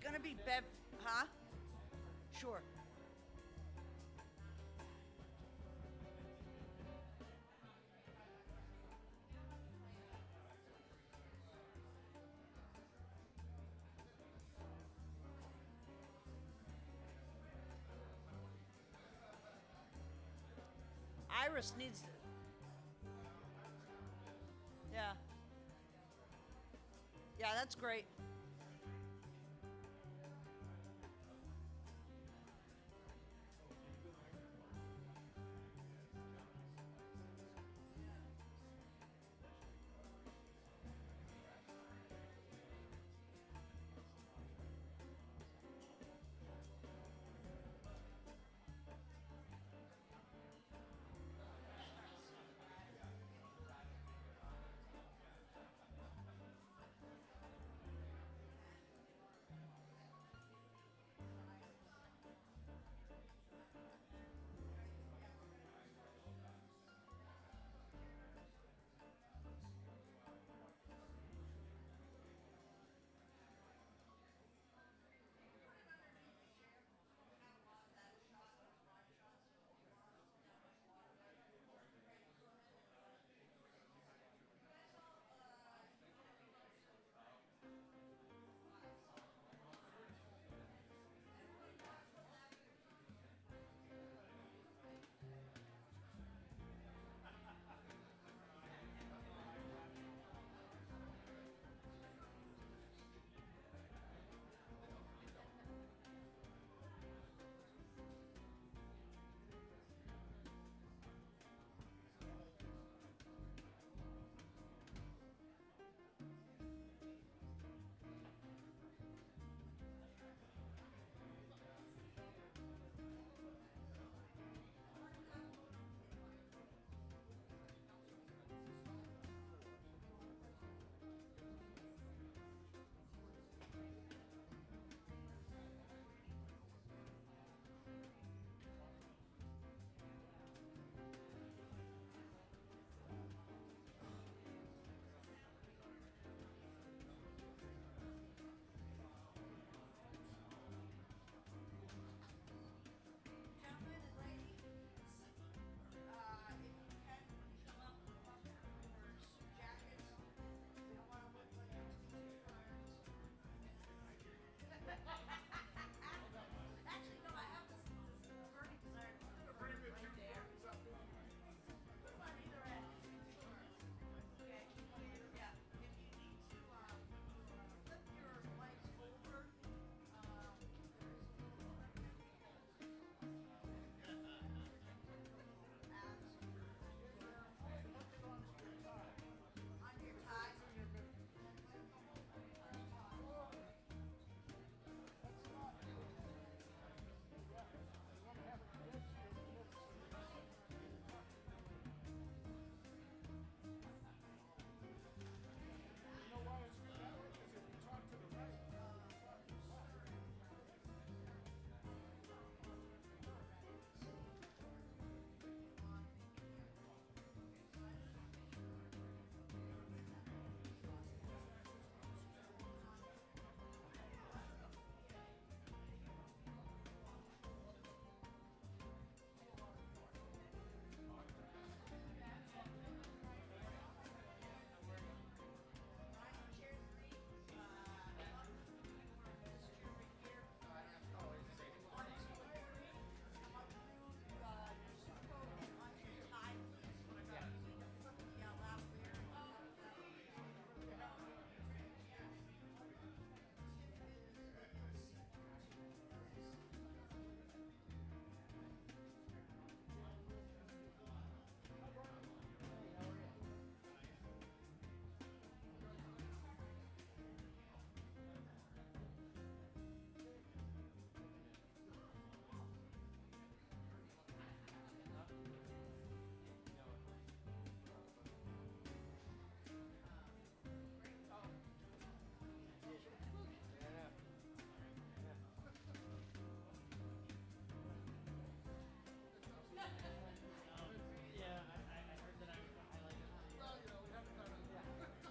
gonna be Bev, huh? Sure. Iris needs, yeah. Yeah, that's great.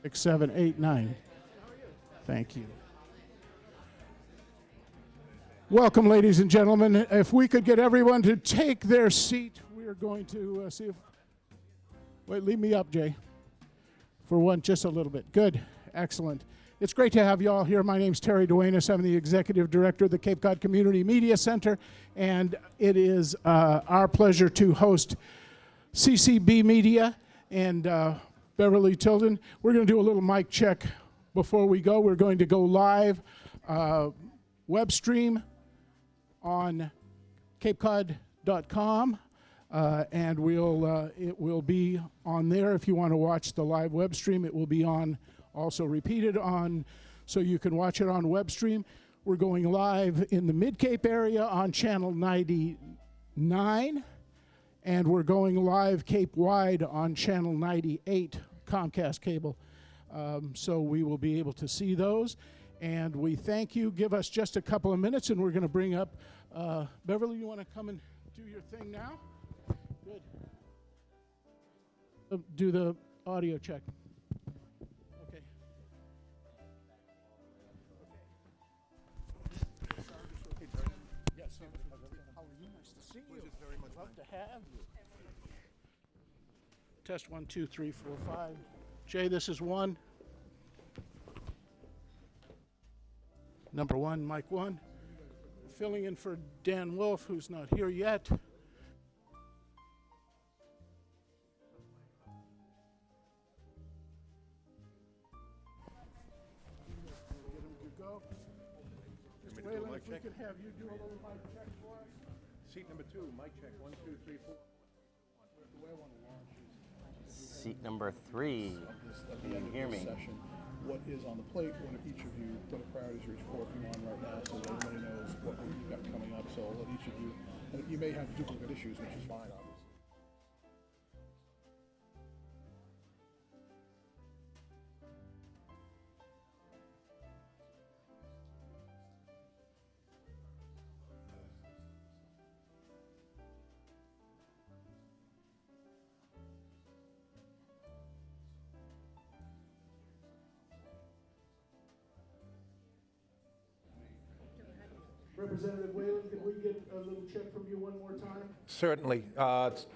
Six, seven, eight, nine. Thank you. Welcome, ladies and gentlemen. If we could get everyone to take their seat, we're going to see if... Wait, leave me up, Jay, for one, just a little bit. Good. Excellent. It's great to have you all here. My name's Terry Duenas. I'm the Executive Director of the Cape Cod Community Media Center, and it is our pleasure to host CCB Media and Beverly Tilden. We're going to do a little mic check before we go. We're going to go live web stream on capecod.com, and it will be on there. If you want to watch the live web stream, it will be on, also repeated on, so you can watch it on web stream. We're going live in the Mid-Cape area on channel 99, and we're going live Cape-wide on channel 98 Comcast cable. So we will be able to see those. And we thank you. Give us just a couple of minutes, and we're going to bring up Beverly. You want to come and do your thing now? Good. Do the audio check. Okay. Yes. How are you? Nice to see you. Love to have you. Test 1, 2, 3, 4, 5. Jay, this is 1. Number 1, mic 1. Filling in for Dan Wolf, who's not here yet. Get him to go. Mr. Whalen, if we could have you do a little mic check for us. Seat number 2, mic check, 1, 2, 3, 4. Seat number 3. Can you hear me? Session, what is on the plate, what are each of you, what priorities you're working on right now, so that everybody knows what you've got coming up. So let each of you, and you may have duplicate issues, which is fine, obviously. Representative Whalen, can we get a little check from you one more time? Certainly. It's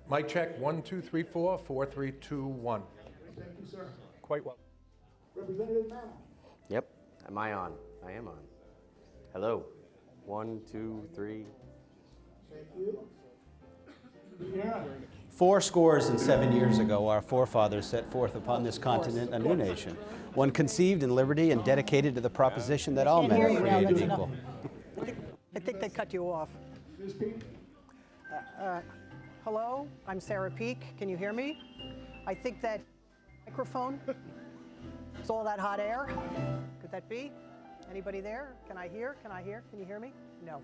mic check, 1, 2, 3, 4, 4, 3, 2, 1. Thank you, sir. Quite well. Representative Mann. Yep. Am I on? I am on. Hello. 1, 2, 3. Thank you. Yeah. 7 years ago, our forefathers set forth upon this continent a new nation, one conceived in liberty and dedicated to the proposition that all men are created equal. I think they cut you off. Ms. Peak? Hello, I'm Sarah Peak. Can you hear me? I think that microphone, it's all that hot air. Could that be? Anybody there? Can I hear? Can I hear? Can you hear me? No.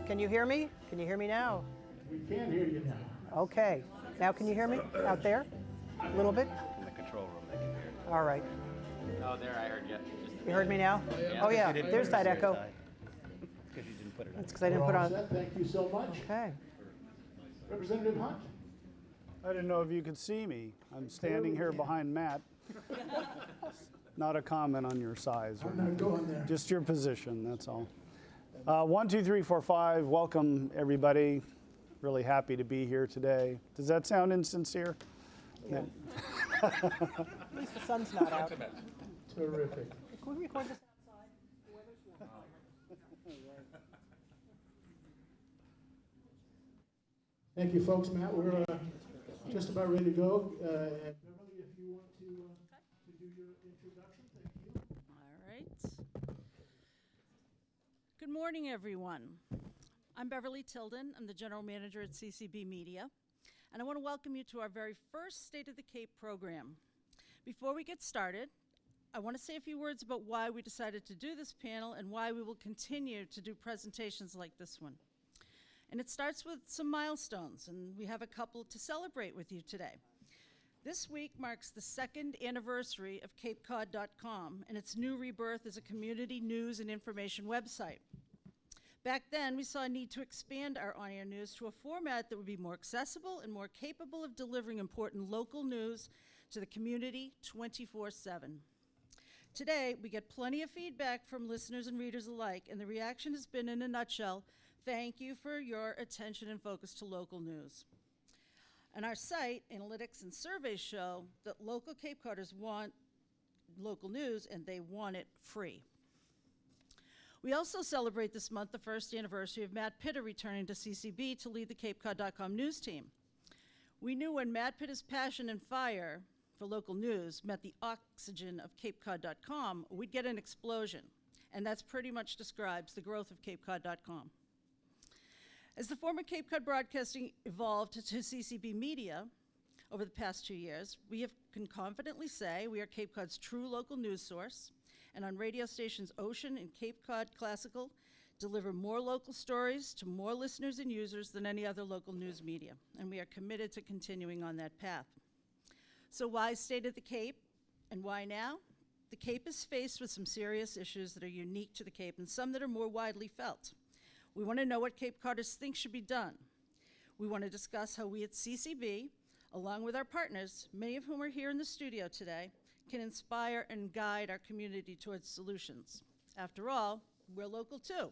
Can you hear me? Can you hear me now? We can hear you now. Okay. Now can you hear me? Out there? A little bit? In the control room, they can hear. All right. Oh, there, I heard you. You heard me now? Oh yeah, there's that echo. Because you didn't put it on. It's because I didn't We're put all on. set. Thank you so much. Okay. Representative Hunt? I didn't know if you could see me. I'm standing here behind Matt. Not a comment on your size, I'm not going there. just your position, that's all. 1, 2, 3, 4, 5, welcome everybody. Really happy to be here today. Does that sound insincere? Yeah. At least the sun's not out. Terrific. Can we record this? Thank you, folks. Matt, we're just about ready to go. And Beverly, if you want to do your introduction, thank you. All right. Good morning, everyone. I'm Beverly Tilden. I'm the general manager at CCB Media, and I want to welcome you to our very first State of the Cape program. Before we get started, I want to say a few words about why we decided to do this panel and why we will continue to do presentations like this one. And it starts with some milestones, and we have a couple to celebrate with you today. This week marks the 2nd anniversary of CapeCod.com and its new rebirth as a community news and information website. Back then, we saw a need to expand our on-air news to a format that would be more accessible and more capable of delivering important local news to the community 24/7. Today, we get plenty of feedback from listeners and readers alike, and the reaction has been, in a nutshell, thank you for your attention and focus to local news. And our site, analytics and surveys show that local Cape Coders want local news, and they want it free. We also celebrate this month the first anniversary of Matt Pitta returning to CCB to lead the CapeCod.com news team. We knew when Matt Pitta's passion and fire for local news met the oxygen of CapeCod.com, we'd get an explosion, and that's pretty much describes the growth of CapeCod.com. As the former Cape Cod Broadcasting evolved to CCB Media over the past 2 years, we can confidently say we are Cape Cod's true local news source, and on radio stations Ocean and Cape Cod Classical deliver more local stories to more listeners and users than any other local news media, and we are committed to continuing on that path. So why State of the Cape, and why now? The Cape is faced with some serious issues that are unique to the Cape and some that are more widely felt. We want to know what Cape Coders think should be done. We want to discuss how we at CCB, along with our partners, many of whom are here in the studio today, can inspire and guide our community towards solutions. After all, we're local too,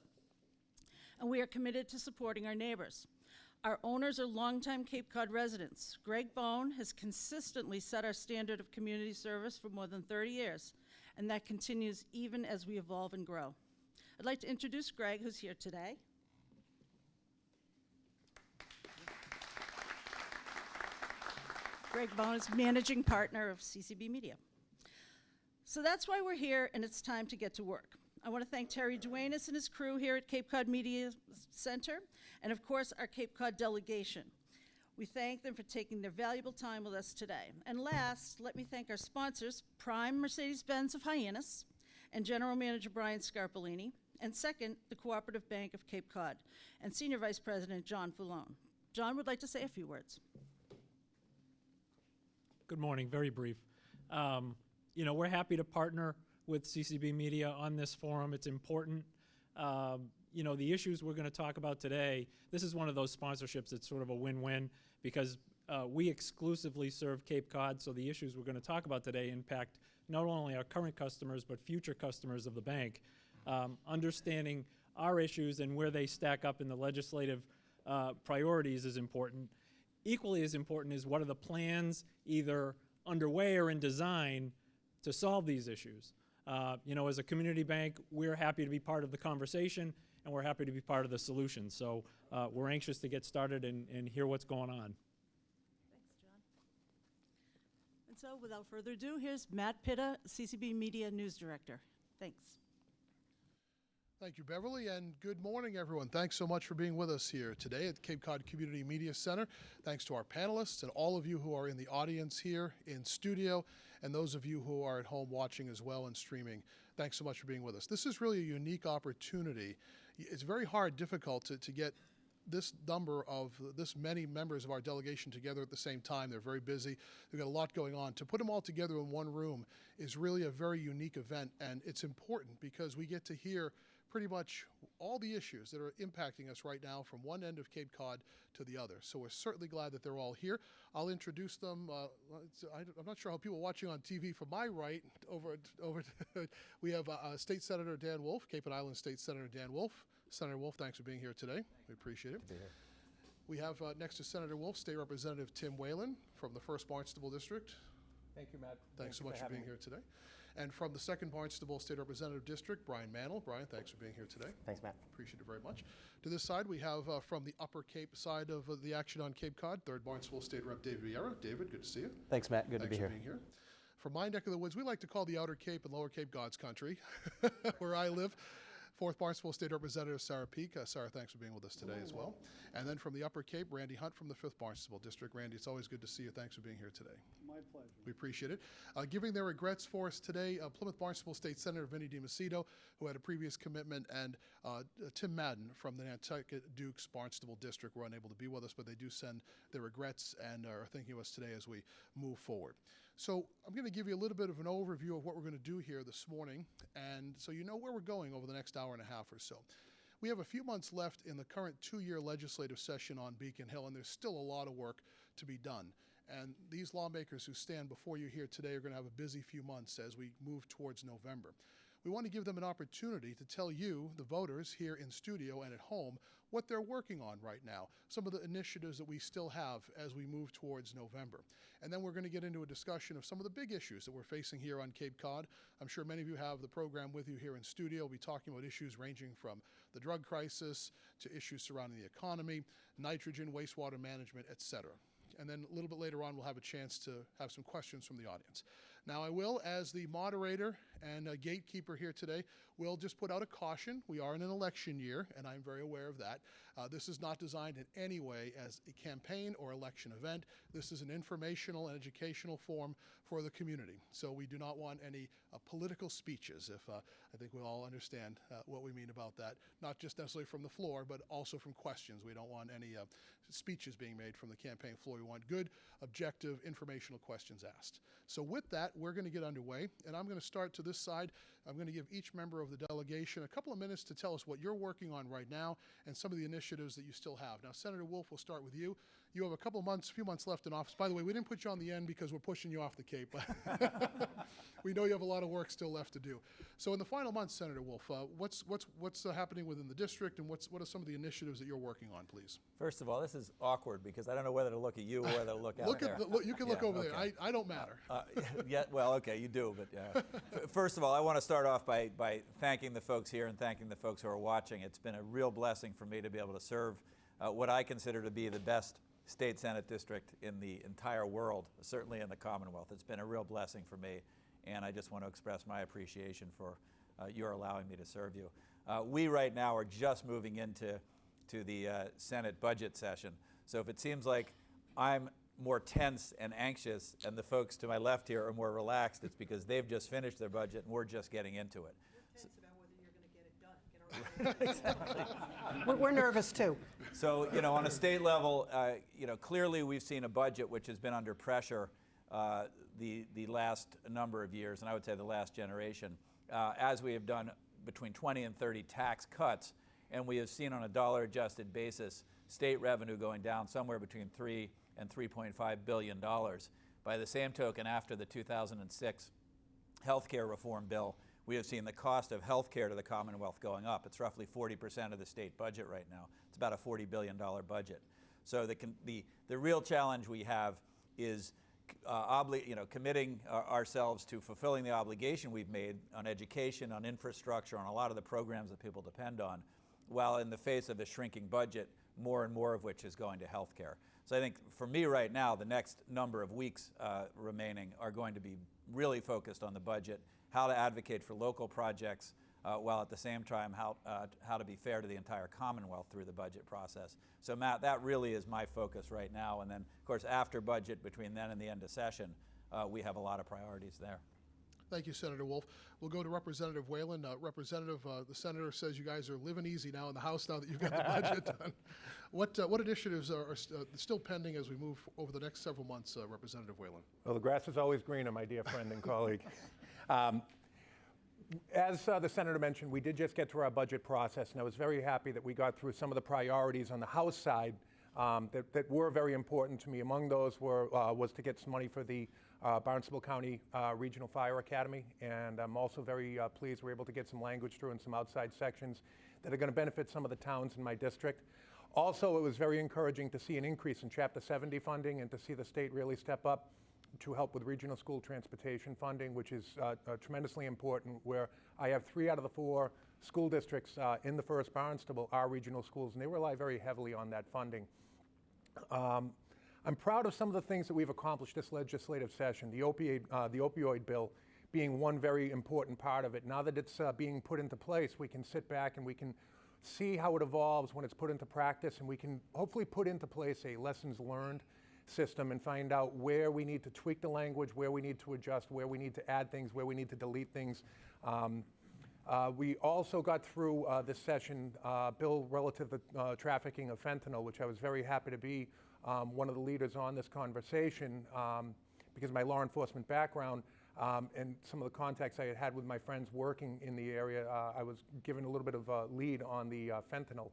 and we are committed to supporting our neighbors. Our owners are longtime Cape Cod residents. Greg Bone has consistently set our standard of community service for more than 30 years, and that continues even as we evolve and grow. I'd like to introduce Greg, who's here today. Greg Bone is managing partner of CCB Media. So that's why we're here, and it's time to get to work. I want to thank Terry Duenas and his crew here at Cape Cod Media Center, and of course, our Cape Cod delegation. We thank them for taking their valuable time with us today. And last, let me thank our sponsors, Prime Mercedes-Benz of Hyannis, and General Manager Brian Scarpolini, and second, the Cooperative Bank of Cape Cod, and Senior Vice President John Foulon. John would like to say a few words. Good morning, very brief. We're happy to partner with CCB Media on this forum. It's important. The issues we're going to talk about today, this is one of those sponsorships that's sort of a win-win because we exclusively serve Cape Cod, so the issues we're going to talk about today impact not only our current customers, but future customers of the bank. Understanding our issues and where they stack up in the legislative priorities is important. Equally as important is what are the plans either underway or in design to solve these issues. As a community bank, we're happy to be part of the conversation and we're happy to be part of the solution. So we're anxious to get started and hear what's going on. Thanks, John. And so without further ado, here's Matt Pitta, CCB Media News Director. Thanks. Thank you, Beverly, and good morning, everyone. Thanks so much for being with us here today at Cape Cod Community Media Center. Thanks to our panelists and all of you who are in the audience here in studio, and those of you who are at home watching as well and streaming. Thanks so much for being with us. This is really a unique opportunity. It's very difficult to get this many members of our delegation together at the same time. They're very busy. They've got a lot going on. To put them all together in one room is really a very unique event, and it's important because we get to hear pretty much all the issues that are impacting us right now from one end of Cape Cod to the other. So we're certainly glad that they're all here. I'll introduce them. I'm not sure how people watching on TV from my right we have State Senator Dan Wolf, Cape and Island State Senator Dan Wolf. Senator Wolf, thanks for being here today. We appreciate it. We have next to Senator Wolf, State Representative Tim Whalen from the 1st Barnstable District. Thank you, Matt. Thanks so much for being here today. And from the 2nd Barnstable State Representative District, Brian Mantle. Brian, thanks for being here today. Thanks, Matt. Appreciate it very much. To this side, we have from the Upper Cape side of the action on Cape Cod, 3rd Barnstable State Rep David Vieira. David, good to see you. Thanks, Matt. Good to be here. Thanks for being here. From my neck of the woods, we like to call the Outer Cape and Lower Cape God's country, where I live. 4th Barnstable State Representative Sarah Peak. Sarah, thanks for being with us today as well. And then from the Upper Cape, Randy Hunt from the 5th Barnstable District. Randy, it's always good to see you. Thanks for being here today. My pleasure. We appreciate it. Giving their regrets for us today, Plymouth Barnstable State Senator Vinnie DiMacedo, who had a previous commitment, and Tim Madden from the Nantucket Dukes Barnstable District were unable to be with us, but they do send their regrets and are thinking of us today as we move forward. So I'm going to give you a little bit of an overview of what we're going to do here this morning, and so you know where we're going over the next hour and a half or so. We have a few months left in the current 2-year legislative session on Beacon Hill, and there's still a lot of work to be done. And these lawmakers who stand before you here today are going to have a busy few months as we move towards November. We want to give them an opportunity to tell you, the voters here in studio and at home, what they're working on right now, some of the initiatives that we still have as we move towards November. And then we're going to get into a discussion of some of the big issues that we're facing here on Cape Cod. I'm sure many of you have the program with you here in studio. We'll be talking about issues ranging from the drug crisis to issues surrounding the economy, nitrogen, wastewater management, etc. And then a little bit later on, we'll have a chance to have some questions from the audience. Now, I will, as the moderator and gatekeeper here today, will just put out a caution. We are in an election year, and I'm very aware of that. This is not designed in any way as a campaign or election event. This is an informational and educational forum for the community. So we do not want any political speeches, if I think we all understand what we mean about that. Not just necessarily from the floor, but also from questions. We don't want any speeches being made from the campaign floor. We want good, objective, informational questions asked. So with that, we're going to get underway, and I'm going to start to this side. I'm going to give each member of the delegation a couple of minutes to tell us what you're working on right now and some of the initiatives that you still have. Now, Senator Wolf, we'll start with you. You have a few months left in office. By the way, we didn't put you on the end because we're pushing you off the Cape. We know you have a lot of work still left to do. So in the final months, Senator Wolf, what's happening within the district, and what are some of the initiatives that you're working on, please? First of all, this is awkward because I don't know whether to look at you or whether to look out there. You can look over there. I don't matter. Yeah, well, okay, you do, but first of all, I want to start off by thanking the folks here and thanking the folks who are watching. It's been a real blessing for me to be able to serve what I consider to be the best state Senate district in the entire world, certainly in the Commonwealth. It's been a real blessing for me, and I just want to express my appreciation for your allowing me to serve you. We right now are just moving into the Senate budget session, so if it seems like I'm more tense and anxious and the folks to my left here are more relaxed, it's because they've just finished their budget and we're just getting into it. We're tense about whether you're going to get it done. Get our exactly. We're nervous too. So, on a state level, clearly we've seen a budget which has been under pressure the last number of years, and I would say the last generation, as we have done between 20 and 30 tax cuts, and we have seen on a dollar-adjusted basis state revenue going down somewhere between $3 and $3.5 billion. By the same token, after the 2006 healthcare reform bill, we have seen the cost of healthcare to the Commonwealth going up. It's roughly 40% of the state budget right now. It's about a $40 billion budget. So the real challenge we have is committing ourselves to fulfilling the obligation we've made on education, on infrastructure, on a lot of the programs that people depend on, while in the face of a shrinking budget, more and more of which is going to healthcare. So I think for me right now, the next number of weeks remaining are going to be really focused on the budget, how to advocate for local projects, while at the same time how to be fair to the entire Commonwealth through the budget process. So Matt, that really is my focus right now. And then, of course, after budget, between then and the end of session, we have a lot of priorities there. Thank you, Senator Wolf. We'll go to Representative Whalen. Representative, the senator says you guys are living easy now in the House now that you've got the budget done. What initiatives are still pending as we move over the next several months, Representative Whalen? Well, the grass is always greener, my dear friend and colleague. As the senator mentioned, we did just get through our budget process, and I was very happy that we got through some of the priorities on the House side that were very important to me. Among those was to get some money for the Barnstable County Regional Fire Academy, and I'm also very pleased we're able to get some language through in some outside sections that are going to benefit some of the towns in my district. Also, it was very encouraging to see an increase in Chapter 70 funding and to see the state really step up to help with regional school transportation funding, which is tremendously important, where I have 3 out of the 4 school districts in the first Barnstable are regional schools, and they rely very heavily on that funding. I'm proud of some of the things that we've accomplished this legislative session, the opioid bill being one very important part of it. Now that it's being put into place, we can sit back and we can see how it evolves when it's put into practice, and we can hopefully put into place a lessons learned system and find out where we need to tweak the language, where we need to adjust, where we need to add things, where we need to delete things. We also got through this session bill relative to trafficking of fentanyl, which I was very happy to be one of the leaders on this conversation because of my law enforcement background and some of the contacts I had had with my friends working in the area. I was given a little bit of a lead on the fentanyl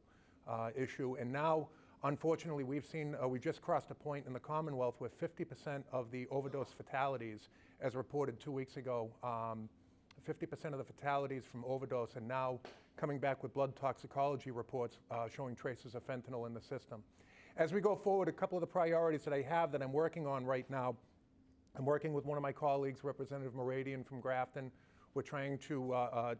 issue. And now Unfortunately, we've seen, we just crossed a point in the Commonwealth where 50% of the overdose fatalities, as reported 2 weeks ago, 50% of the fatalities from overdose are now coming back with blood toxicology reports showing traces of fentanyl in the system. As we go forward, a couple of the priorities that I have that I'm working on right now, I'm working with one of my colleagues, Representative Moradian from Grafton. We're trying to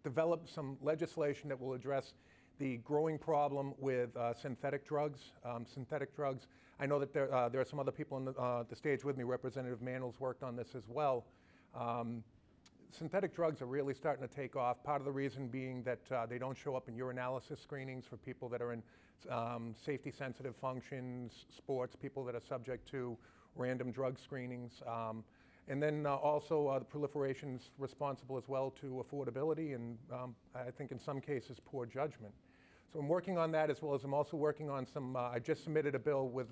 develop some legislation that will address the growing problem with synthetic drugs. I know that there are some other people on the stage with me. Representative Mandel's worked on this as well. Synthetic drugs are really starting to take off. Part of the reason being that they don't show up in urinalysis screenings for people that are in safety-sensitive functions, sports, people that are subject to random drug screenings. And then also the proliferation is responsible as well to affordability and I think in some cases poor judgment. So I'm working on that, as well as I'm also working on some, I just submitted a bill with,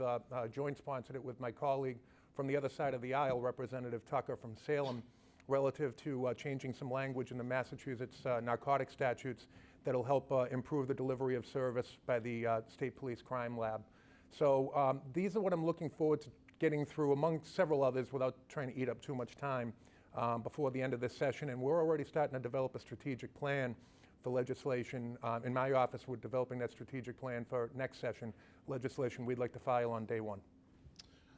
joint sponsored it with my colleague from the other side of the aisle, Representative Tucker from Salem, relative to changing some language in the Massachusetts narcotic statutes that'll help improve the delivery of service by the State Police Crime Lab. So these are what I'm looking forward to getting through, among several others, without trying to eat up too much time before the end of this session. And we're already starting to develop a strategic plan for legislation. In my office, we're developing that strategic plan for next session, legislation we'd like to file on day one.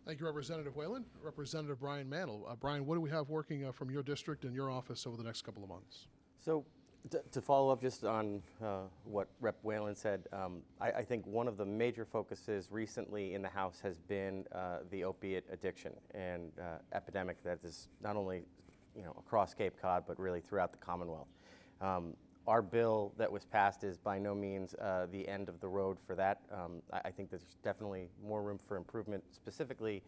Thank you, Representative Whalen. Representative Brian Mandel. Brian, what do we have working from your district and your office over the next couple of months? So to follow up just on what Rep. Whalen said, I think one of the major focuses recently in the House has been the opiate addiction and epidemic that is not only across Cape Cod, but really throughout the Commonwealth. Our bill that was passed is by no means the end of the road for that. I think there's definitely more room for improvement, specifically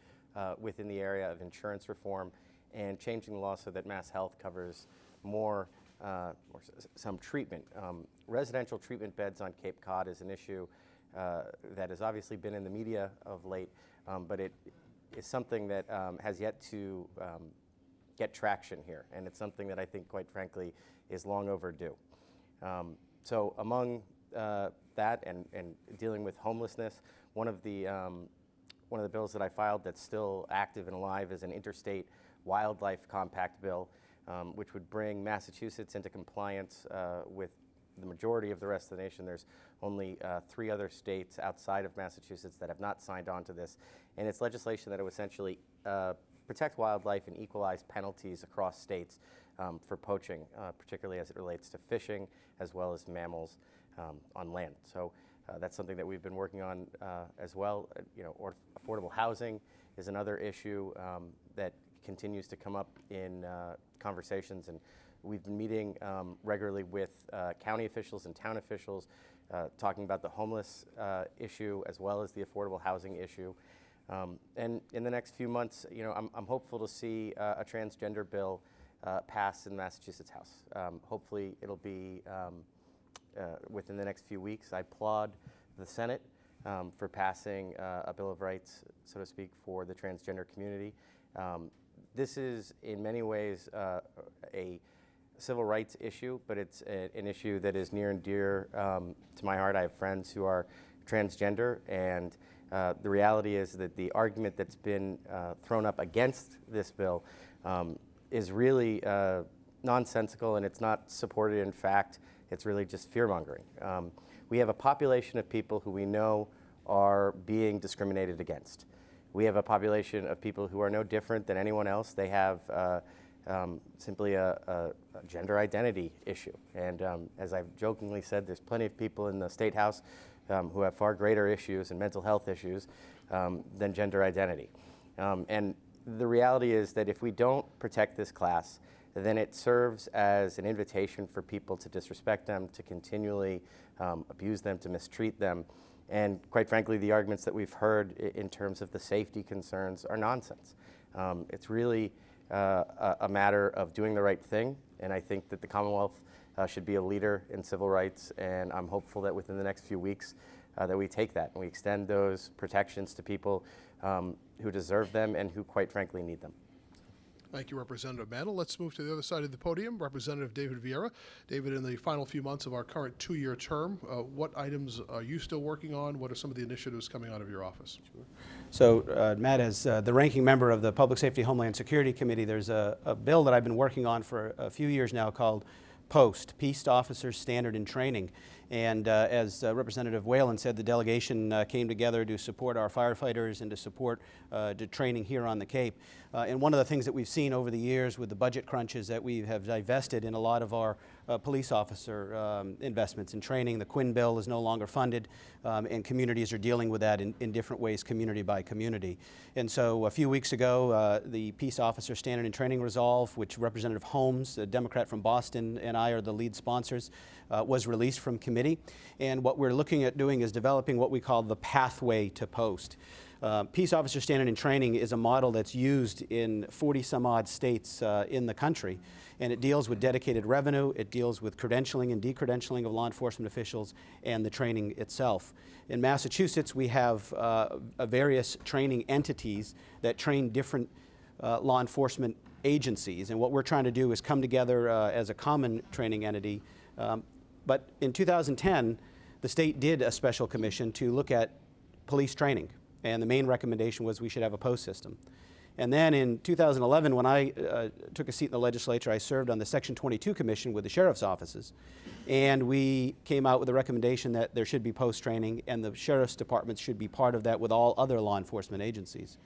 within the area of insurance reform and changing the law so that Mass Health covers more or some treatment. Residential treatment beds on Cape Cod is an issue that has obviously been in the media of late, but it is something that has yet to get traction here, and it's something that I think, quite frankly, is long overdue. So among that and dealing with homelessness, one of the bills that I filed that's still active and alive is an interstate wildlife compact bill, which would bring Massachusetts into compliance with the majority of the rest of the nation. There's only 3 other states outside of Massachusetts that have not signed on to this, and it's legislation that would essentially protect wildlife and equalize penalties across states for poaching, particularly as it relates to fishing as well as mammals on land. So that's something that we've been working on as well. Or affordable housing is another issue that continues to come up in conversations, and we've been meeting regularly with county officials and town officials talking about the homeless issue as well as the affordable housing issue. And in the next few months, I'm hopeful to see a transgender bill passed in the Massachusetts House. Hopefully it'll be within the next few weeks. I applaud the Senate for passing a Bill of Rights, so to speak, for the transgender community. This is in many ways a civil rights issue, but it's an issue that is near and dear to my heart. I have friends who are transgender, and the reality is that the argument that's been thrown up against this bill is really nonsensical, and it's not supported in fact. It's really just fear-mongering. We have a population of people who we know are being discriminated against. We have a population of people who are no different than anyone else. They have simply a gender identity issue. And as I've jokingly said, there's plenty of people in the State House who have far greater issues and mental health issues than gender identity. And the reality is that if we don't protect this class, then it serves as an invitation for people to disrespect them, to continually abuse them, to mistreat them. And quite frankly, the arguments that we've heard in terms of the safety concerns are nonsense. It's really a matter of doing the right thing, and I think that the Commonwealth should be a leader in civil rights, and I'm hopeful that within the next few weeks that we take that and we extend those protections to people who deserve them and who quite frankly need them. Thank you, Representative Mandel. Let's move to the other side of the podium. Representative David Vieira. David, in the final few months of our current 2-year term, what items are you still working on? What are some of the initiatives coming out of your office? So, Matt, as the ranking member of the Public Safety Homeland Security Committee, there's a bill that I've been working on for a few years now called POST, Peace Officers Standard and Training. And as Representative Whalen said, the delegation came together to support our firefighters and to support the training here on the Cape. And one of the things that we've seen over the years with the budget crunch is that we have divested in a lot of our police officer investments in training. The Quinn bill is no longer funded, and communities are dealing with that in different ways, community by community. And so a few weeks ago, the Peace Officer Standard and Training Resolve, which Representative Holmes, a Democrat from Boston, and I are the lead sponsors, was released from committee. And what we're looking at doing is developing what we call the pathway to post. Peace Officer Standard and Training is a model that's used in 40 some odd states in the country, and it deals with dedicated revenue, it deals with credentialing and decredentialing of law enforcement officials, and the training itself. In Massachusetts, we have various training entities that train different law enforcement agencies, and what we're trying to do is come together as a common training entity. But in 2010, the state did a special commission to look at police training, and the main recommendation was we should have a post system. And then in 2011, when I took a seat in the legislature, I served on the Section 22 Commission with the sheriff's offices, and we came out with a recommendation that there should be post training, and the sheriff's departments should be part of that with all other law enforcement agencies.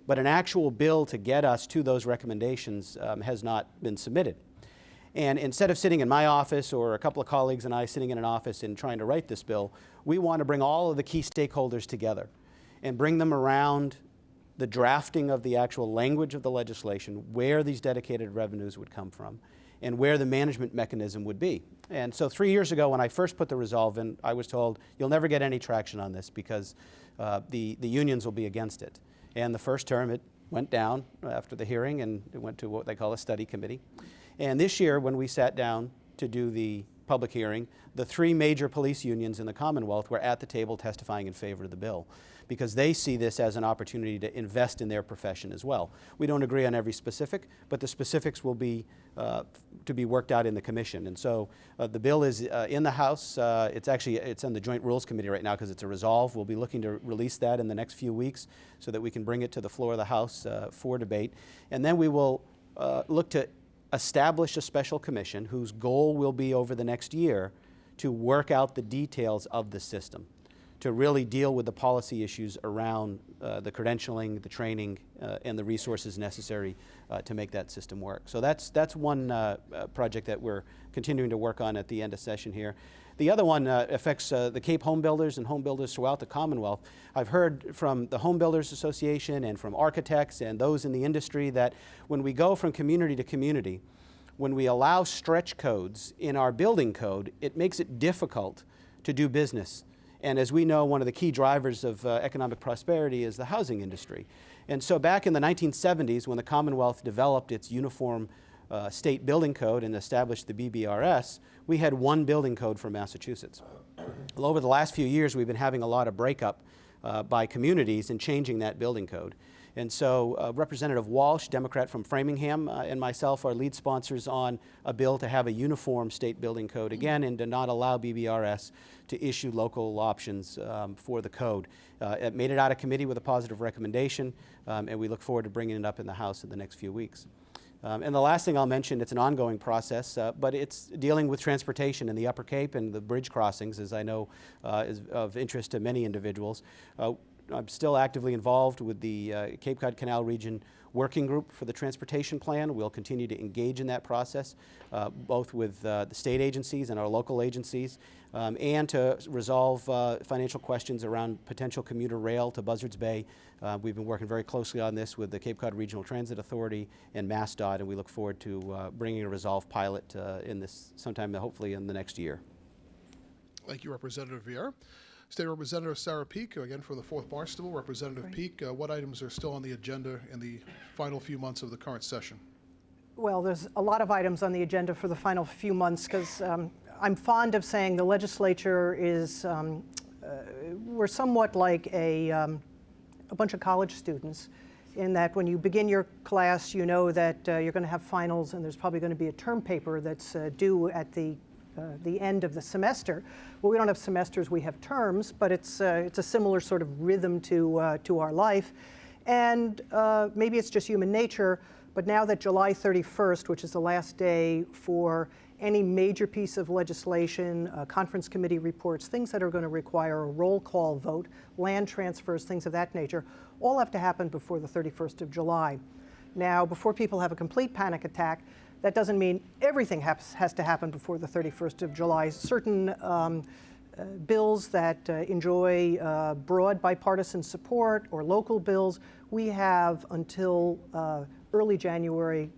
But an actual bill to get us to those recommendations has not been submitted. And instead of sitting in my office or a couple of colleagues and I sitting in an office and trying to write this bill, we want to bring all of the key stakeholders together and bring them around the drafting of the actual language of the legislation, where these dedicated revenues would come from, and where the management mechanism would be. And so 3 years ago, when I first put the resolve in, I was told, you'll never get any traction on this because the unions will be against it. And the first term, it went down after the hearing, and it went to what they call a study committee. And this year, when we sat down to do the public hearing, the 3 major police unions in the Commonwealth were at the table testifying in favor of the bill because they see this as an opportunity to invest in their profession as well. We don't agree on every specific, but the specifics will be to be worked out in the commission. And so the bill is in the House. It's in the Joint Rules Committee right now because it's a resolve. We'll be looking to release that in the next few weeks so that we can bring it to the floor of the House for debate. And then we will look to establish a special commission whose goal will be over the next year to work out the details of the system, to really deal with the policy issues around the credentialing, the training, and the resources necessary to make that system work. So that's one project that we're continuing to work on at the end of session here. The other one affects the Cape home builders and home builders throughout the Commonwealth. I've heard from the Home Builders Association and from architects and those in the industry that when we go from community to community, when we allow stretch codes in our building code, it makes it difficult to do business. And as we know, one of the key drivers of economic prosperity is the housing industry. And so back in the 1970s, when the Commonwealth developed its uniform state building code and established the BBRS, we had one building code for Massachusetts. Well, over the last few years, we've been having a lot of breakup by communities and changing that building code. And so Representative Walsh, Democrat from Framingham, and myself are lead sponsors on a bill to have a uniform state building code again and to not allow BBRS to issue local options for the code. It made it out of committee with a positive recommendation, and we look forward to bringing it up in the House in the next few weeks. And the last thing I'll mention, it's an ongoing process, but it's dealing with transportation in the Upper Cape and the bridge crossings, as I know is of interest to many individuals. I'm still actively involved with the Cape Cod Canal Region Working Group for the Transportation Plan. We'll continue to engage in that process, both with the state agencies and our local agencies, and to resolve financial questions around potential commuter rail to Buzzards Bay. We've been working very closely on this with the Cape Cod Regional Transit Authority and MassDOT, and we look forward to bringing a resolve pilot in this sometime, hopefully in the next year. Thank you, Representative Vieira. State Representative Sarah Peak, again for the 4th Barnstable. Representative Peak, what items are still on the agenda in the final few months of the current session? Well, there's a lot of items on the agenda for the final few months because I'm fond of saying the legislature is, we're somewhat like a bunch of college students. in that when you begin your class, you know that you're going to have finals, and there's probably going to be a term paper that's due at the end of the semester. Well, we don't have semesters, we have terms, but it's a similar sort of rhythm to our life. And maybe it's just human nature, but now that July 31st, which is the last day for any major piece of legislation, conference committee reports, things that are going to require a roll call vote, land transfers, things of that nature, all have to happen before the 31st of July. Now, before people have a complete panic attack, that doesn't mean everything has to happen before the 31st of July. Certain bills that enjoy broad bipartisan support or local bills, we have until early January,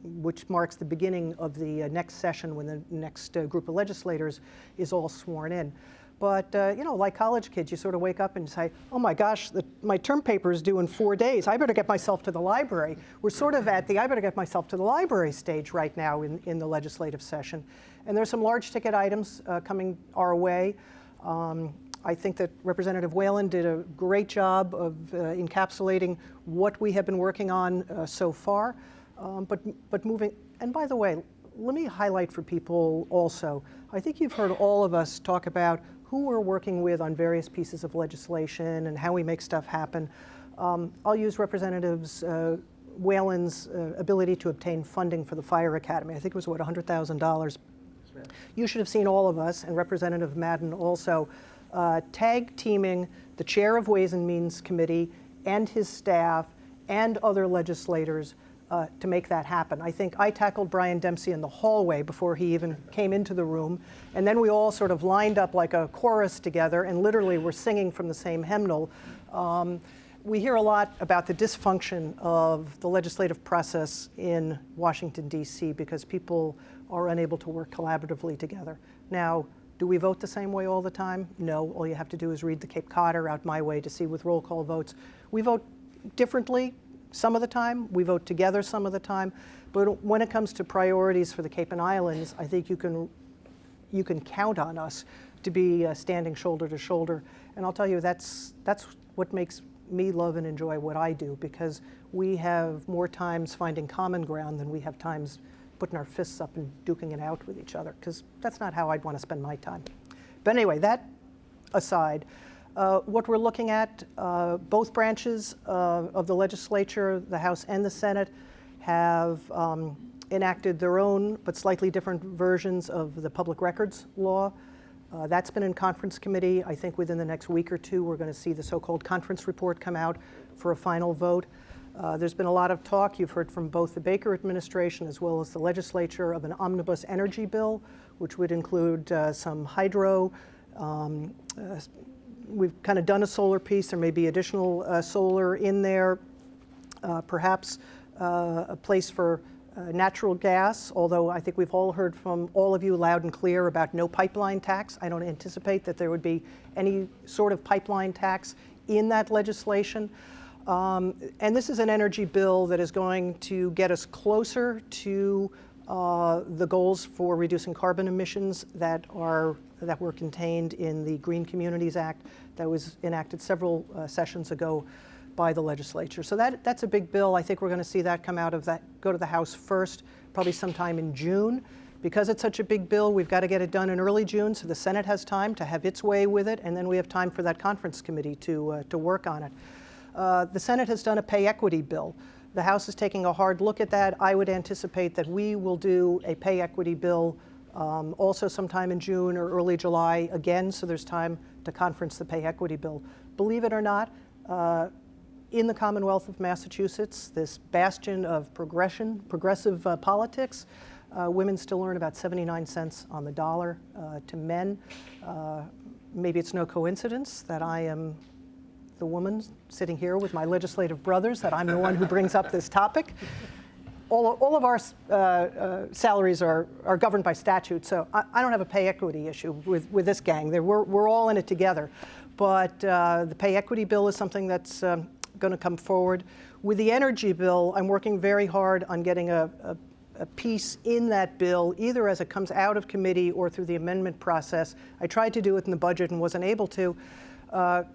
which marks the beginning of the next session when the next group of legislators is all sworn in. But, like college kids, you sort of wake up and say, oh my gosh, my term paper is due in 4 days. I better get myself to the library. We're sort of at the I better get myself to the library stage right now in the legislative session. And there's some large ticket items coming our way. I think that Representative Whalen did a great job of encapsulating what we have been working on so far. But moving, and by the way, let me highlight for people also, I think you've heard all of us talk about who we're working with on various pieces of legislation and how we make stuff happen. I'll use Representatives Whalen's ability to obtain funding for the Fire Academy. I think it was, what, $100,000. You should have seen all of us, and Representative Madden also, tag teaming the chair of Ways and Means Committee and his staff and other legislators to make that happen. I think I tackled Brian Dempsey in the hallway before he even came into the room, and then we all sort of lined up like a chorus together and literally were singing from the same hymnal. We hear a lot about the dysfunction of the legislative process in Washington, D.C. because people are unable to work collaboratively together. Now, do we vote the same way all the time? No. All you have to do is read the Cape Codder out my way to see with roll call votes. We vote differently some of the time. We vote together some of the time. But when it comes to priorities for the Cape and Islands, I think you can count on us to be standing shoulder to shoulder. And I'll tell you, that's what makes me love and enjoy what I do, because we have more times finding common ground than we have times putting our fists up and duking it out with each other, because that's not how I'd want to spend my time. But anyway, that aside, what we're looking at, both branches of the legislature, the House and the Senate, have enacted their own but slightly different versions of the public records law. That's been in conference committee. I think within the next week or two, we're going to see the so-called conference report come out for a final vote. There's been a lot of talk, you've heard from both the Baker administration as well as the legislature, of an omnibus energy bill, which would include some hydro. We've kind of done a solar piece. There may be additional solar in there, perhaps a place for natural gas, although I think we've all heard from all of you loud and clear about no pipeline tax. I don't anticipate that there would be any sort of pipeline tax in that legislation. And this is an energy bill that is going to get us closer to the goals for reducing carbon emissions that were contained in the Green Communities Act that was enacted several sessions ago by the legislature. So that's a big bill. I think we're going to see that come out of that, go to the House first, probably sometime in June. Because it's such a big bill, we've got to get it done in early June so the Senate has time to have its way with it, and then we have time for that conference committee to work on it. The Senate has done a pay equity bill. The House is taking a hard look at that. I would anticipate that we will do a pay equity bill also sometime in June or early July again, so there's time to conference the pay equity bill. Believe it or not, in the Commonwealth of Massachusetts, this bastion of progressive politics, women still earn about 79 cents on the dollar to men. Maybe it's no coincidence that I am the woman sitting here with my legislative brothers, that I'm the one who brings up this topic. All of our salaries are governed by statute, so I don't have a pay equity issue with this gang. We're all in it together. But the pay equity bill is something that's going to come forward. With the energy bill, I'm working very hard on getting a piece in that bill, either as it comes out of committee or through the amendment process. I tried to do it in the budget and wasn't able to.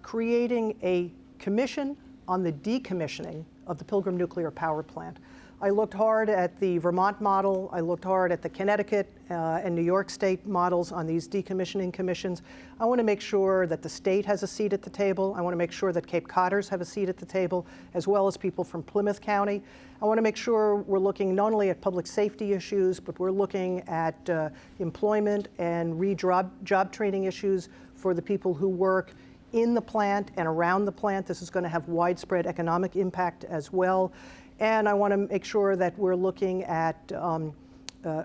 Creating a commission on the decommissioning of the Pilgrim Nuclear Power Plant. I looked hard at the Vermont model. I looked hard at the Connecticut and New York State models on these decommissioning commissions. I want to make sure that the state has a seat at the table. I want to make sure that Cape Codders have a seat at the table, as well as people from Plymouth County. I want to make sure we're looking not only at public safety issues, but we're looking at employment and job training issues for the people who work in the plant and around the plant. This is going to have widespread economic impact as well. And I want to make sure that we're looking at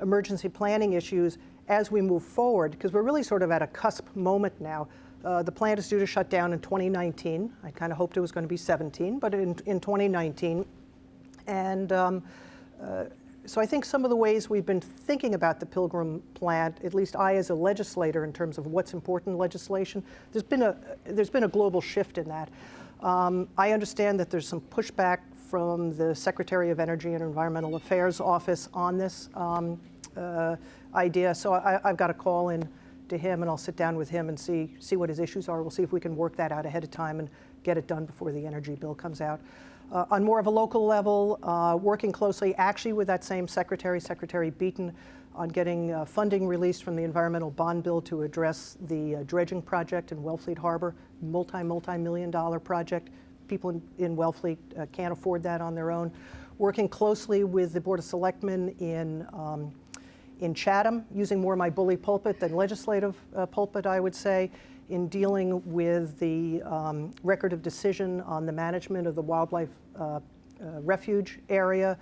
emergency planning issues as we move forward, because we're really sort of at a cusp moment now. The plant is due to shut down in 2019. I kind of hoped it was going to be 17, but in 2019. And so I think some of the ways we've been thinking about the Pilgrim plant, at least I as a legislator in terms of what's important legislation, there's been a global shift in that. I understand that there's some pushback from the Secretary of Energy and Environmental Affairs office on this idea. So I've got to call in to him, and I'll sit down with him and see what his issues are. We'll see if we can work that out ahead of time and get it done before the energy bill comes out. On more of a local level, working closely actually with that same secretary, Secretary Beaton, on getting funding released from the Environmental Bond Bill to address the dredging project in Wellfleet Harbor, multi-million-dollar project. People in Wellfleet can't afford that on their own. Working closely with the Board of Selectmen in Chatham, using more my bully pulpit than legislative pulpit, I would say, in dealing with the record of decision on the management of the wildlife refuge area.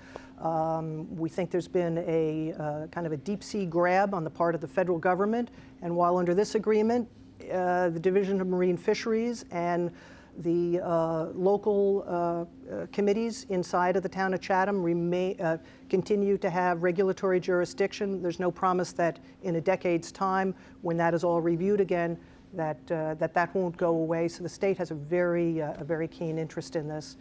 We think there's been a kind of a deep sea grab on the part of the federal government, and while under this agreement, the Division of Marine Fisheries and the local committees inside of the town of Chatham continue to have regulatory jurisdiction. There's no promise that in a decade's time, when that is all reviewed again, that won't go away. So the state has a very keen interest in this.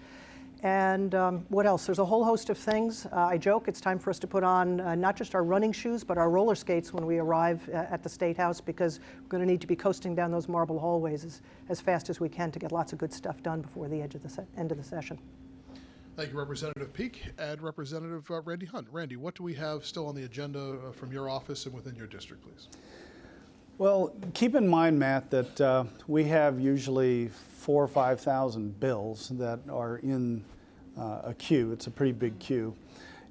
And what else? There's a whole host of things. I joke it's time for us to put on not just our running shoes, but our roller skates when we arrive at the State House, because we're going to need to be coasting down those marble hallways as fast as we can to get lots of good stuff done before the end of the session. Thank you, Representative Peak. And Representative Randy Hunt. Randy, what do we have still on the agenda from your office and within your district, please? Well, keep in mind, Matt, that we have usually 4,000 or 5,000 bills that are in a queue. It's a pretty big queue.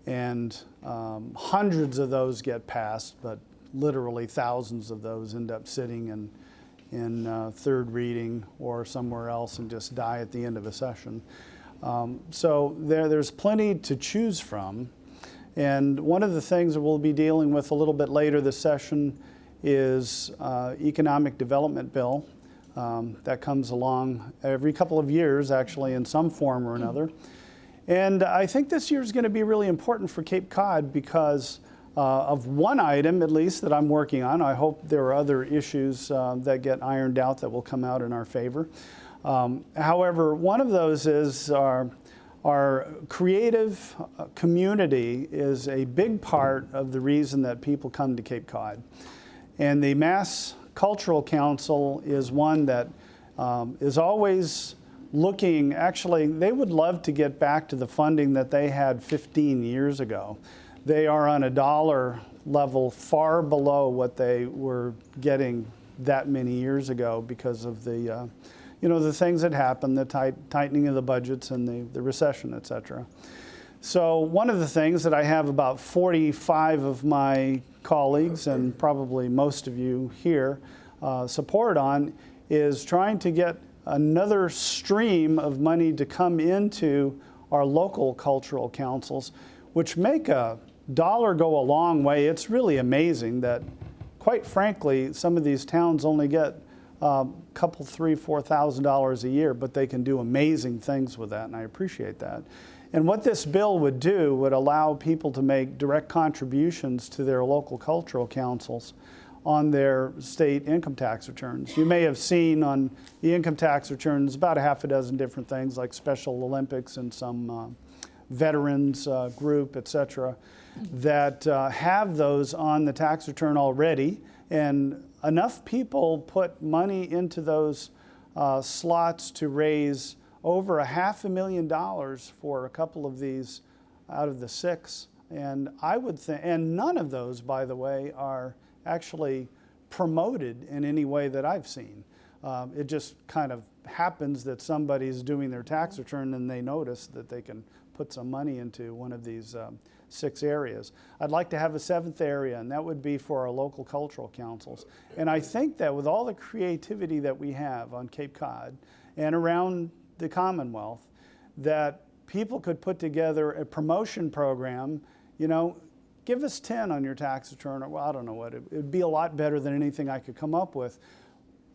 And hundreds of those get passed, but literally thousands of those end up sitting in third reading or somewhere else and just die at the end of a session. So there's plenty to choose from. And one of the things that we'll be dealing with a little bit later this session is economic development bill. That comes along every couple of years, actually, in some form or another. And I think this year is going to be really important for Cape Cod because of one item, at least, that I'm working on. I hope there are other issues that get ironed out that will come out in our favor. However, one of those is our creative community is a big part of the reason that people come to Cape Cod. And the Mass Cultural Council is one that is always looking, actually, they would love to get back to the funding that they had 15 years ago. They are on a dollar level far below what they were getting that many years ago because of the, the things that happened, the tightening of the budgets and the recession, et cetera. So one of the things that I have about 45 of my colleagues and probably most of you here support on is trying to get another stream of money to come into our local cultural councils, which make a dollar go a long way. It's really amazing that, quite frankly, some of these towns only get a couple, $3,000, $4,000 a year, but they can do amazing things with that, and I appreciate that. And what this bill would do would allow people to make direct contributions to their local cultural councils on their state income tax returns. You may have seen on the income tax returns about a half a dozen different things like Special Olympics and some veterans group, et cetera, that have those on the tax return already. And enough people put money into those slots to raise over $500,000 for a couple of these out of the 6. And I would think, and none of those, by the way, are actually promoted in any way that I've seen. It just kind of happens that somebody's doing their tax return and they notice that they can put some money into one of these 6 areas. I'd like to have a 7th area, and that would be for our local cultural councils. And I think that with all the creativity that we have on Cape Cod and around the Commonwealth, that people could put together a promotion program. You know, give us 10 on your tax return, or well, I don't know what, it would be a lot better than anything I could come up with.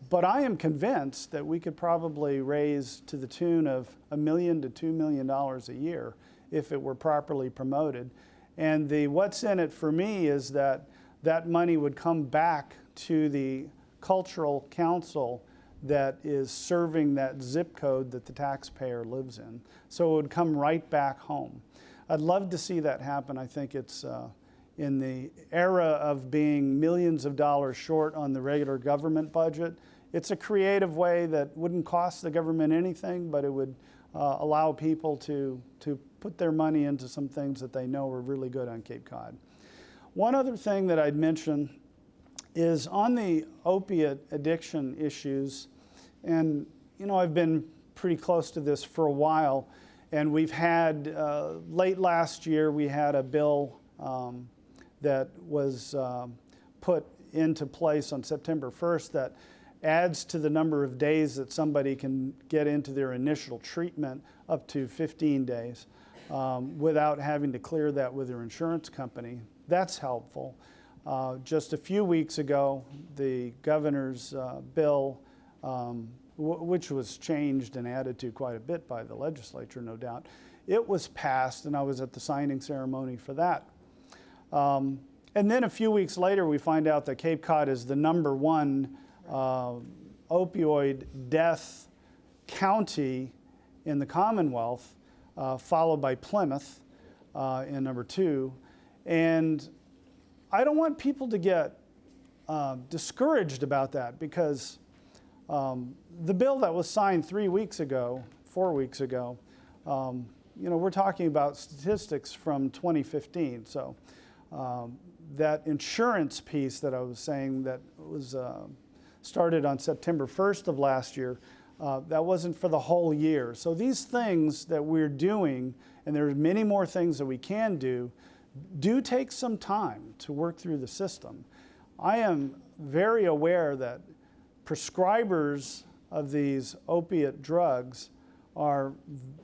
But I am convinced that we could probably raise to the tune of $1 million to $2 million a year if it were properly promoted. And the what's in it for me is that that money would come back to the cultural council that is serving that zip code that the taxpayer lives in. So it would come right back home. I'd love to see that happen. I think it's in the era of being millions of dollars short on the regular government budget. It's a creative way that wouldn't cost the government anything, but it would allow people to put their money into some things that they know are really good on Cape Cod. One other thing that I'd mention is on the opiate addiction issues, and you know, I've been pretty close to this for a while. And we've had, late last year, we had a bill that was put into place on September 1st that adds to the number of days that somebody can get into their initial treatment up to 15 days without having to clear that with their insurance company. That's helpful. Just a few weeks ago, the governor's bill, which was changed and added to quite a bit by the legislature, no doubt. It was passed, and I was at the signing ceremony for that. And then a few weeks later, we find out that Cape Cod is the #1 opioid death county in the Commonwealth, followed by Plymouth in #2. And I don't want people to get discouraged about that, because the bill that was signed 4 weeks ago, you know, we're talking about statistics from 2015. So that insurance piece that I was saying that was started on September 1st of last year, that wasn't for the whole year. So these things that we're doing, and there are many more things that we can do take some time to work through the system. I am very aware that prescribers of these opiate drugs are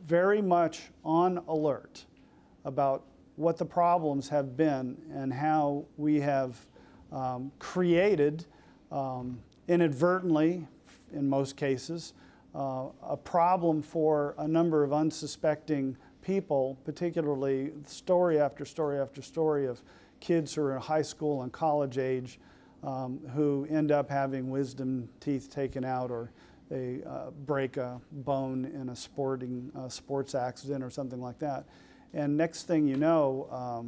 very much on alert about what the problems have been and how we have created, inadvertently, in most cases, a problem for a number of unsuspecting people, particularly story after story after story of kids who are in high school and college age who end up having wisdom teeth taken out, or they break a bone in a sports accident or something like that. And next thing you know,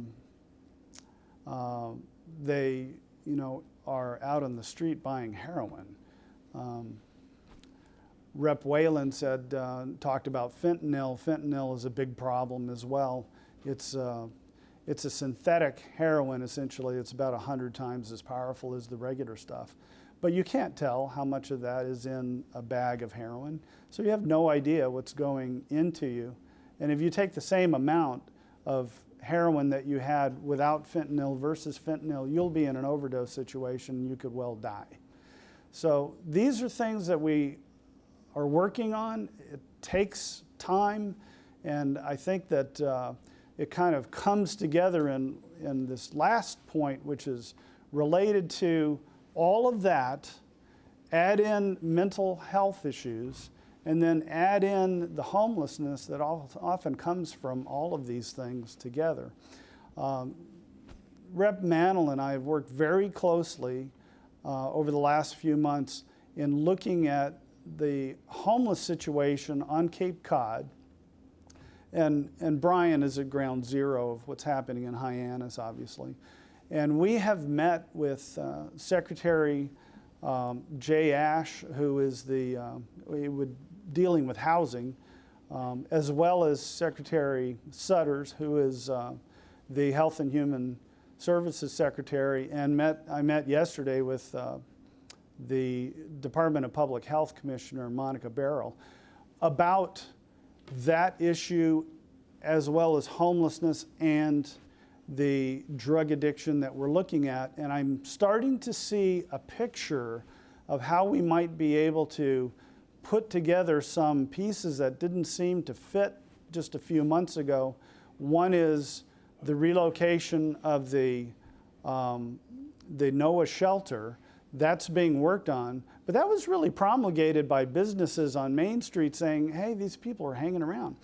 they are out on the street buying heroin. Rep. Whalen said, talked about fentanyl. Fentanyl is a big problem as well. It's a synthetic heroin, essentially. It's about 100 times as powerful as the regular stuff. But you can't tell how much of that is in a bag of heroin. So you have no idea what's going into you. And if you take the same amount of heroin that you had without fentanyl versus fentanyl, you'll be in an overdose situation. You could well die. So these are things that we are working on. It takes time, and I think that it kind of comes together in this last point, which is related to all of that. Add in mental health issues, and then add in the homelessness that often comes from all of these things together. Rep. Mantle and I have worked very closely over the last few months in looking at the homeless situation on Cape Cod. And Brian is at ground zero of what's happening in Hyannis, obviously. And we have met with Secretary Jay Ash, who is dealing with housing as well as Secretary Sutters, who is the Health and Human Services Secretary, and I met yesterday with the Department of Public Health Commissioner, Monica Barrow, about that issue as well as homelessness and the drug addiction that we're looking at. And I'm starting to see a picture of how we might be able to put together some pieces that didn't seem to fit just a few months ago. One is the relocation of the NOAA shelter. That's being worked on, but that was really promulgated by businesses on Main Street saying, hey, these people are hanging around.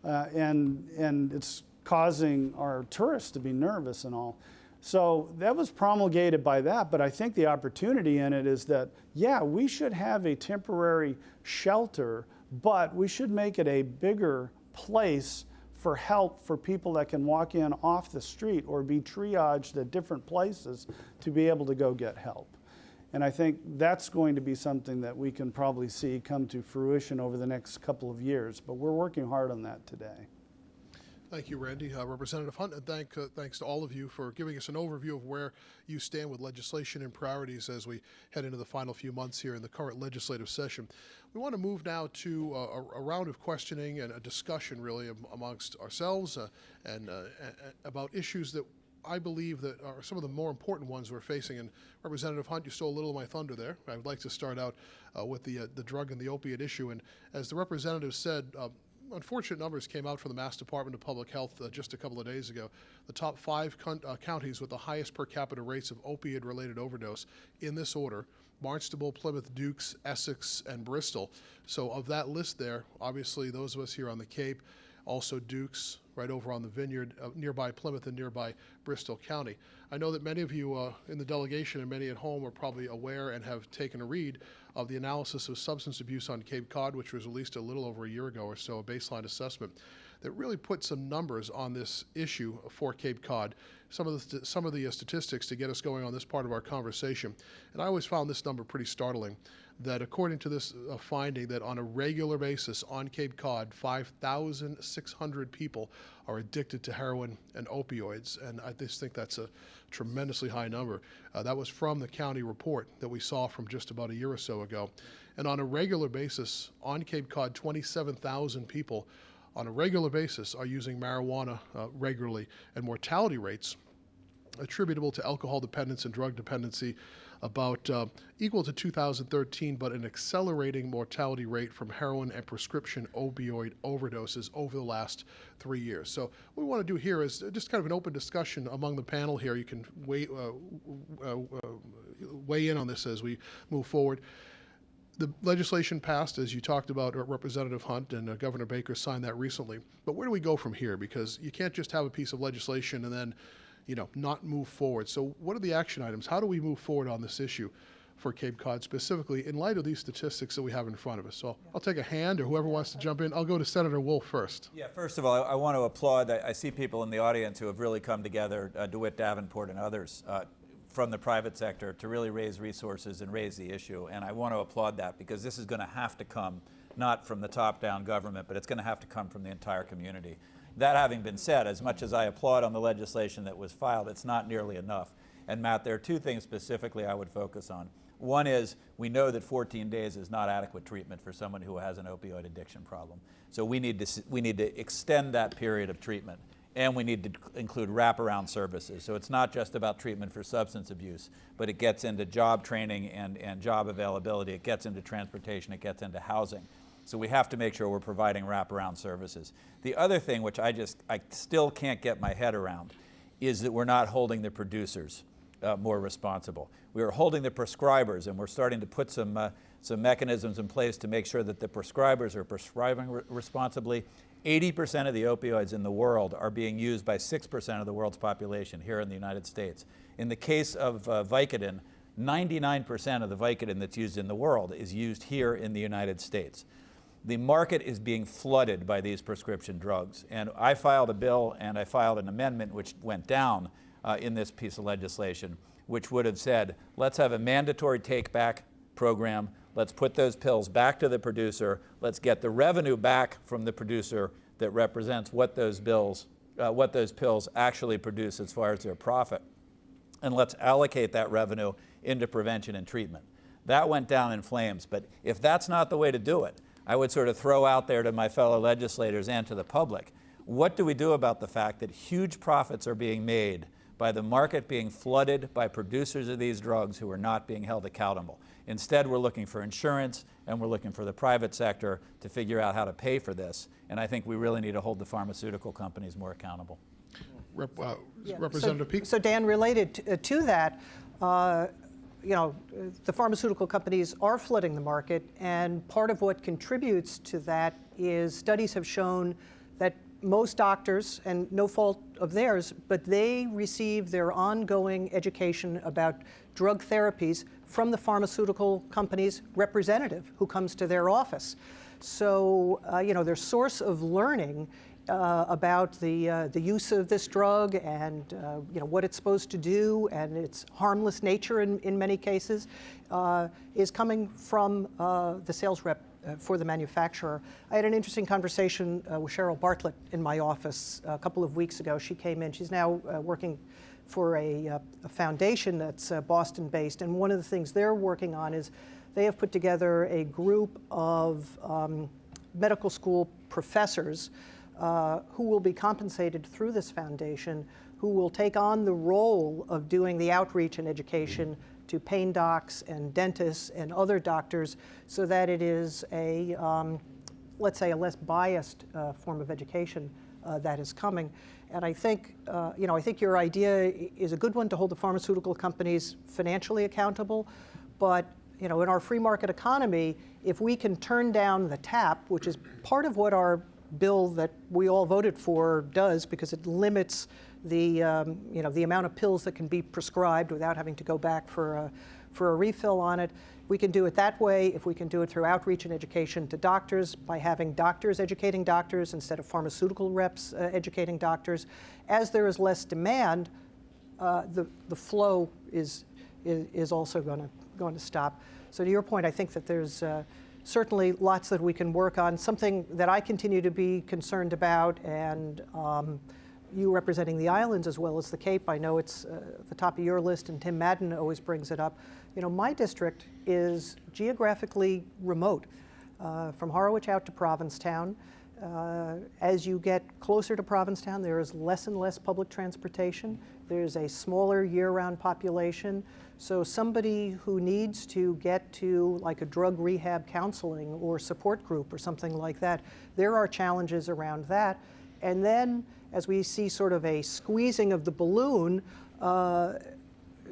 And it's causing our tourists to be nervous and all. So that was promulgated by that, but I think the opportunity in it is that, yeah, we should have a temporary shelter, but we should make it a bigger place for help for people that can walk in off the street or be triaged at different places to be able to go get help. And I think that's going to be something that we can probably see come to fruition over the next couple of years, but we're working hard on that today. Thank you, Randy. Representative Hunt, and thanks to all of you for giving us an overview of where you stand with legislation and priorities as we head into the final few months here in the current legislative session. We want to move now to a round of questioning and a discussion, really, amongst ourselves and about issues that I believe that are some of the more important ones we're facing. And Representative Hunt, you stole a little of my thunder there. I would like to start out with the drug and the opiate issue. And as the representative said, unfortunate numbers came out from the Mass Department of Public Health just a couple of days ago. The top 5 counties with the highest per capita rates of opioid-related overdose, in this order: Barnstable, Plymouth, Dukes, Essex, and Bristol. So of that list there, obviously those of us here on the Cape, also Dukes, right over on the Vineyard, nearby Plymouth and nearby Bristol County. I know that many of you in the delegation and many at home are probably aware and have taken a read of the analysis of substance abuse on Cape Cod, which was released a little over a year ago or so, a baseline assessment that really put some numbers on this issue for Cape Cod, some of the statistics to get us going on this part of our conversation. And I always found this number pretty startling, that according to this finding, that on a regular basis on Cape Cod, 5,600 people are addicted to heroin and opioids, and I just think that's a tremendously high number. That was from the county report that we saw from just about a year or so ago. And on a regular basis on Cape Cod, 27,000 people on a regular basis are using marijuana regularly, and mortality rates attributable to alcohol dependence and drug dependency about equal to 2013, but an accelerating mortality rate from heroin and prescription opioid overdoses over the last 3 years. So what we want to do here is just kind of an open discussion among the panel here. You can weigh in on this as we move forward. The legislation passed, as you talked about, Representative Hunt, and Governor Baker signed that recently. But where do we go from here? Because you can't just have a piece of legislation and then not move forward. So what are the action items? How do we move forward on this issue for Cape Cod, specifically in light of these statistics that we have in front of us? So I'll take a hand, or whoever wants to jump in. I'll go to Senator Wolf first. Yeah, first of all, I want to applaud. I see people in the audience who have really come together, DeWitt Davenport and others from the private sector, to really raise resources and raise the issue. And I want to applaud that, because this is going to have to come not from the top-down government, but it's going to have to come from the entire community. That having been said, as much as I applaud on the legislation that was filed, it's not nearly enough. And Matt, there are 2 things specifically I would focus on. One is, we know that 14 days is not adequate treatment for someone who has an opioid addiction problem. So we need to extend that period of treatment, and we need to include wraparound services. So it's not just about treatment for substance abuse, but it gets into job training and job availability. It gets into transportation. It gets into housing. So we have to make sure we're providing wraparound services. The other thing, which I still can't get my head around, is that we're not holding the producers more responsible. We are holding the prescribers, and we're starting to put some mechanisms in place to make sure that the prescribers are prescribing responsibly. 80% of the opioids in the world are being used by 6% of the world's population here in the United States. In the case of Vicodin, 99% of the Vicodin that's used in the world is used here in the United States. The market is being flooded by these prescription drugs. And I filed a bill, and I filed an amendment which went down in this piece of legislation, which would have said, let's have a mandatory take-back program. Let's put those pills back to the producer. Let's get the revenue back from the producer that represents what those pills actually produce as far as their profit. And let's allocate that revenue into prevention and treatment. That went down in flames, but if that's not the way to do it, I would sort of throw out there to my fellow legislators and to the public, what do we do about the fact that huge profits are being made by the market being flooded by producers of these drugs who are not being held accountable? Instead, we're looking for insurance and we're looking for the private sector to figure out how to pay for this. And I think we really need to hold the pharmaceutical companies more accountable. Representative Peak? So Dan, related to that, the pharmaceutical companies are flooding the market, and part of what contributes to that is studies have shown that most doctors, and no fault of theirs, but they receive their ongoing education about drug therapies from the pharmaceutical company's representative who comes to their office. So, their source of learning about the use of this drug and what it's supposed to do and its harmless nature in many cases is coming from the sales rep for the manufacturer. I had an interesting conversation with Cheryl Bartlett in my office a couple of weeks ago. She came in. She's now working for a foundation that's Boston-based, and one of the things they're working on is they have put together a group of medical school professors who will be compensated through this foundation, who will take on the role of doing the outreach and education to pain docs and dentists and other doctors, so that it is a, let's say, a less biased form of education that is coming. And I think, I think your idea is a good one, to hold the pharmaceutical companies financially accountable. But in our free market economy, if we can turn down the tap, which is part of what our bill that we all voted for does, because it limits the the amount of pills that can be prescribed without having to go back for a refill on it. We can do it that way. If we can do it through outreach and education to doctors, by having doctors educating doctors instead of pharmaceutical reps educating doctors, as there is less demand, the flow is also going to stop. So to your point, I think that there's certainly lots that we can work on. Something that I continue to be concerned about, and you representing the islands as well as the Cape, I know it's at the top of your list, and Tim Madden always brings it up. My district is geographically remote, from Harwich out to Provincetown. As you get closer to Provincetown, there is less and less public transportation. There's a smaller year-round population. So somebody who needs to get to like a drug rehab counseling or support group or something like that, there are challenges around that. And then as we see sort of a squeezing of the balloon,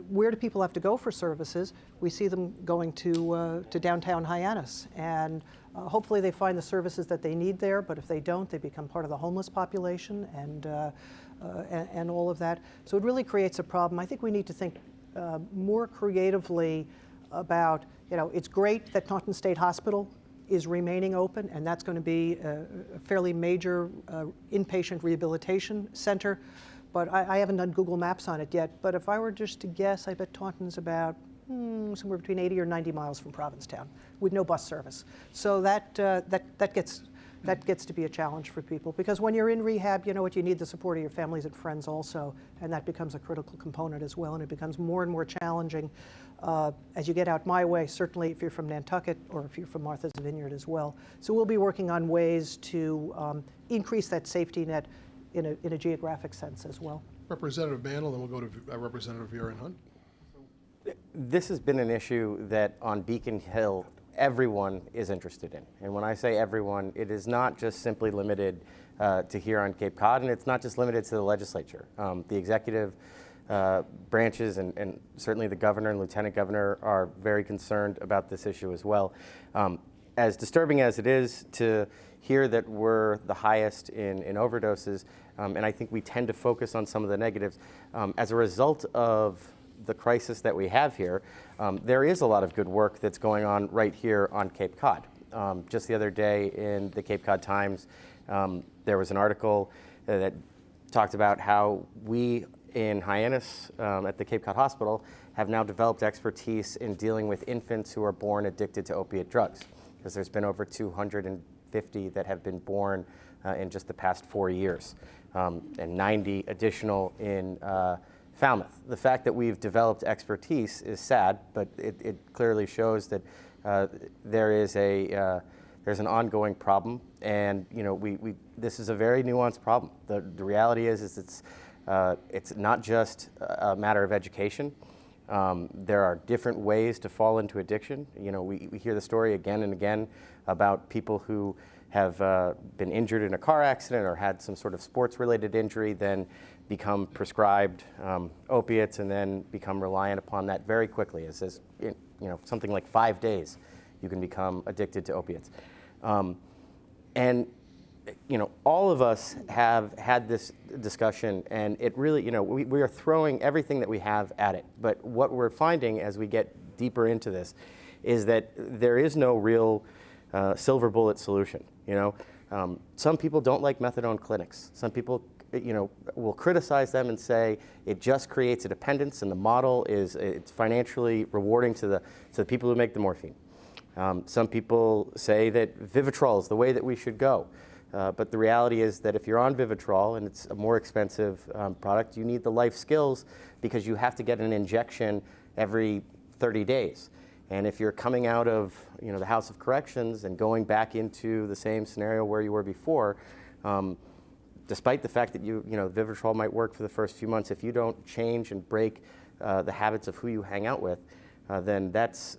where do people have to go for services? We see them going to downtown Hyannis. And hopefully they find the services that they need there, but if they don't, they become part of the homeless population and all of that. So it really creates a problem. I think we need to think more creatively about, it's great that Taunton State Hospital is remaining open, and that's going to be a fairly major inpatient rehabilitation center. But I haven't done Google Maps on it yet. But if I were just to guess, I bet Taunton's about somewhere between 80 or 90 miles from Provincetown with no bus service. So that gets to be a challenge for people, because when you're in rehab, you need the support of your families and friends also, and that becomes a critical component as well, and it becomes more and more challenging as you get out my way, certainly if you're from Nantucket or if you're from Martha's Vineyard as well. So we'll be working on ways to increase that safety net in a geographic sense as well. Representative Mandel, then we'll go to Representative Viren Hunt. This has been an issue that on Beacon Hill everyone is interested in. And when I say everyone, it is not just simply limited to here on Cape Cod, and it's not just limited to the legislature. The executive branches and certainly the governor and lieutenant governor are very concerned about this issue as well. As disturbing as it is to hear that we're the highest in overdoses, and I think we tend to focus on some of the negatives, as a result of the crisis that we have here, there is a lot of good work that's going on right here on Cape Cod. Just the other day in the Cape Cod Times, there was an article that talked about how we in Hyannis at the Cape Cod Hospital have now developed expertise in dealing with infants who are born addicted to opiate drugs, because there's been over 250 that have been born in just the past 4 years, and 90 additional in Falmouth. The fact that we've developed expertise is sad, but it clearly shows that there's an ongoing problem, and this is a very nuanced problem. The reality is it's not just a matter of education. There are different ways to fall into addiction. We hear the story again and again about people who have been injured in a car accident or had some sort of sports-related injury, then become prescribed opiates and then become reliant upon that very quickly. It says, something like 5 days, you can become addicted to opiates. And all of us have had this discussion, and it really, we are throwing everything that we have at it. But what we're finding as we get deeper into this is that there is no real silver bullet solution. Some people don't like methadone clinics. Some people, will criticize them and say it just creates a dependence, and the model it's financially rewarding to the people who make the morphine. Some people say that Vivitrol is the way that we should go. But the reality is that if you're on Vivitrol and it's a more expensive product, you need the life skills because you have to get an injection every 30 days. And if you're coming out of the House of Corrections and going back into the same scenario where you were before, despite the fact that Vivitrol might work for the first few months, if you don't change and break the habits of who you hang out with, then that's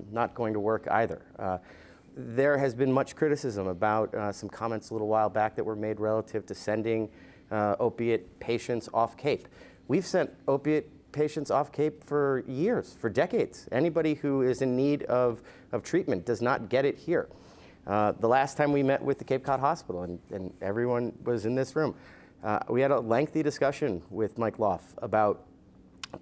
not going to work either. There has been much criticism about some comments a little while back that were made relative to sending opiate patients off Cape. We've sent opiate patients off Cape for years, for decades. Anybody who is in need of treatment does not get it here. The last time we met with the Cape Cod Hospital, and everyone was in this room, we had a lengthy discussion with Mike Loff about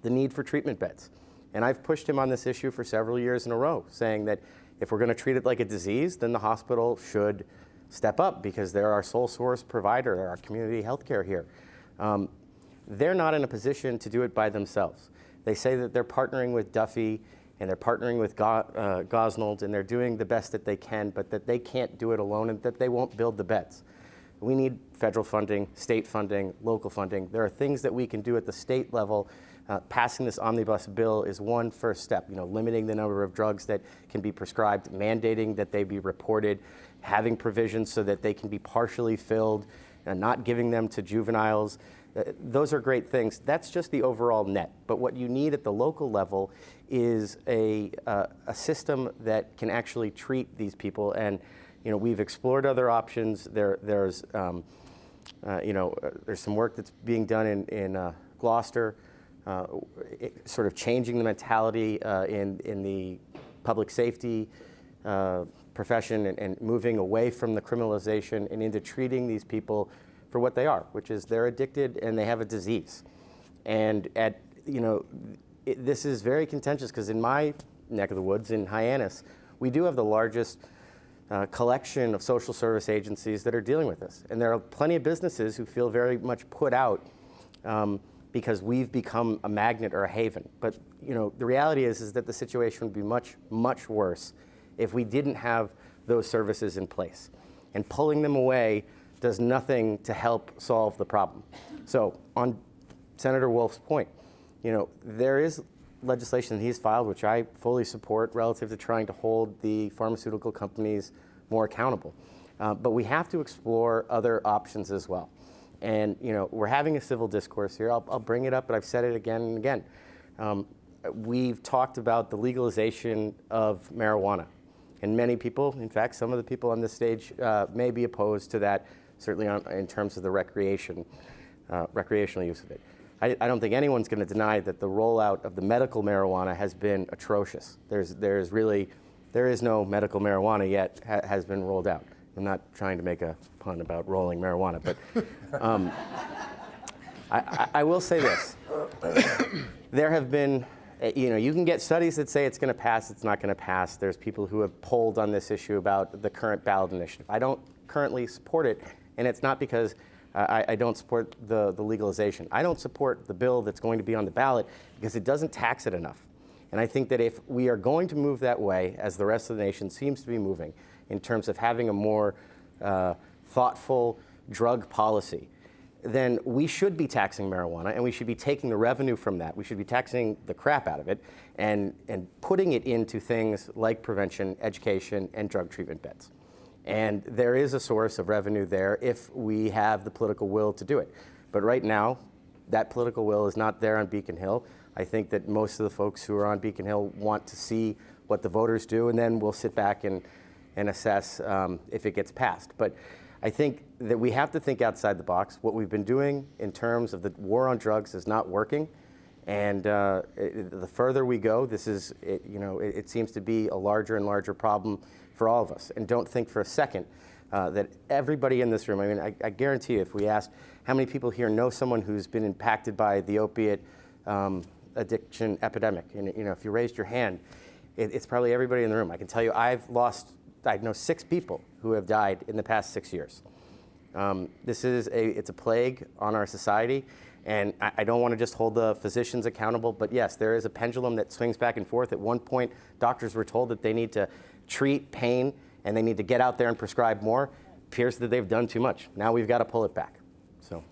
the need for treatment beds. And I've pushed him on this issue for several years in a row, saying that if we're going to treat it like a disease, then the hospital should step up because they're our sole source provider, they're our community health care here. They're not in a position to do it by themselves. They say that they're partnering with Duffy and they're partnering with Gosnold, and they're doing the best that they can, but that they can't do it alone and that they won't build the beds. We need federal funding, state funding, local funding. There are things that we can do at the state level. Passing this omnibus bill is one first step, limiting the number of drugs that can be prescribed, mandating that they be reported, having provisions so that they can be partially filled, and not giving them to juveniles. Those are great things. That's just the overall net. But what you need at the local level is a system that can actually treat these people. And we've explored other options. There's some work that's being done in Gloucester. Sort of changing the mentality in the public safety profession and moving away from the criminalization and into treating these people for what they are, which is they're addicted and they have a disease. And this is very contentious because in my neck of the woods, in Hyannis, we do have the largest collection of social service agencies that are dealing with this. And there are plenty of businesses who feel very much put out because we've become a magnet or a haven. But the reality is that the situation would be much, much worse if we didn't have those services in place. And pulling them away does nothing to help solve the problem. So on Senator Wolf's point, there is legislation that he's filed, which I fully support, relative to trying to hold the pharmaceutical companies more accountable. But we have to explore other options as well. And we're having a civil discourse here. I'll bring it up, but I've said it again and again. We've talked about the legalization of marijuana. And many people, in fact, some of the people on this stage may be opposed to that, certainly in terms of the recreational use of it. I don't think anyone's going to deny that the rollout of the medical marijuana has been atrocious. There is no medical marijuana yet has been rolled out. I'm not trying to make a pun about rolling marijuana, but I will say this. There have been, you can get studies that say it's going to pass, it's not going to pass. There's people who have polled on this issue about the current ballot initiative. I don't currently support it, and it's not because I don't support the legalization. I don't support the bill that's going to be on the ballot because it doesn't tax it enough. And I think that if we are going to move that way, as the rest of the nation seems to be moving, in terms of having a more thoughtful drug policy, then we should be taxing marijuana, and we should be taking the revenue from that. We should be taxing the crap out of it and putting it into things like prevention, education, and drug treatment beds. And there is a source of revenue there if we have the political will to do it. But right now, that political will is not there on Beacon Hill. I think that most of the folks who are on Beacon Hill want to see what the voters do, and then we'll sit back and assess if it gets passed. But I think that we have to think outside the box. What we've been doing in terms of the war on drugs is not working. And the further we go, it seems to be a larger and larger problem for all of us. And don't think for a second that everybody in this room, I mean, I guarantee you, if we asked how many people here know someone who's been impacted by the opiate addiction epidemic, and if you raised your hand, it's probably everybody in the room. I can tell you I know 6 people who have died in the past 6 years. It's a plague on our society, and I don't want to just hold the physicians accountable, but yes, there is a pendulum that swings back and forth. At one point, doctors were told that they need to treat pain and they need to get out there and prescribe more. It appears that they've done too much. Now we've got to pull it back. So,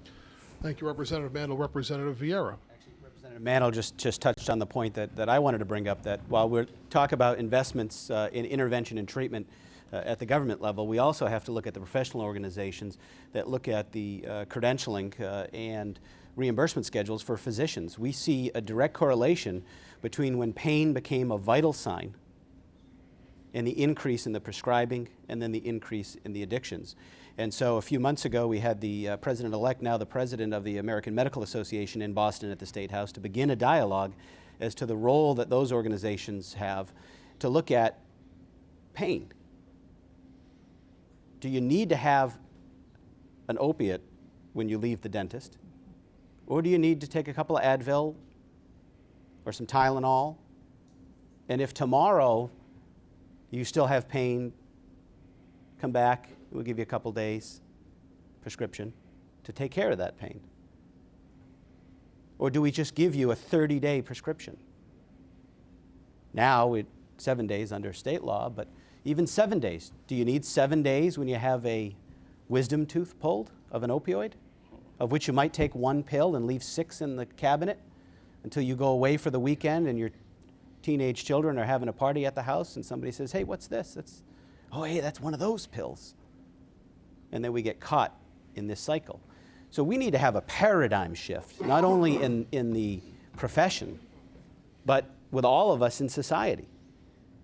Thank you, Representative Mandel. Representative Vieira. Representative Mandel just touched on the point that I wanted to bring up, that while we talk about investments in intervention and treatment at the government level, we also have to look at the professional organizations that look at the credentialing and reimbursement schedules for physicians. We see a direct correlation between when pain became a vital sign and the increase in the prescribing and then the increase in the addictions. And so a few months ago, we had the president-elect, now the president of the American Medical Association in Boston at the State House, to begin a dialogue as to the role that those organizations have to look at pain. Do you need to have an opiate when you leave the dentist? Or do you need to take a couple of Advil or some Tylenol? And if tomorrow you still have pain, come back, we'll give you a couple days prescription to take care of that pain. Or do we just give you a 30-day prescription? Now, 7 days under state law, but even 7 days. Do you need 7 days when you have a wisdom tooth pulled of an opioid, of which you might take 1 pill and leave 6 in the cabinet until you go away for the weekend and your teenage children are having a party at the house and somebody says, hey, what's this? That's one of those pills. And then we get caught in this cycle. So we need to have a paradigm shift, not only in the profession, but with all of us in society,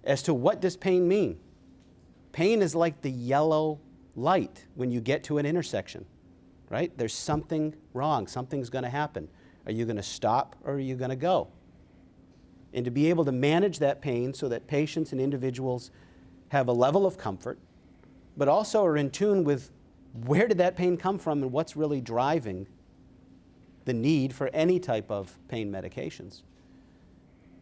as to what does pain mean. Pain is like the yellow light when you get to an intersection, right? There's something wrong, something's going to happen. Are you going to stop or are you going to go? And to be able to manage that pain so that patients and individuals have a level of comfort, but also are in tune with where did that pain come from and what's really driving the need for any type of pain medications.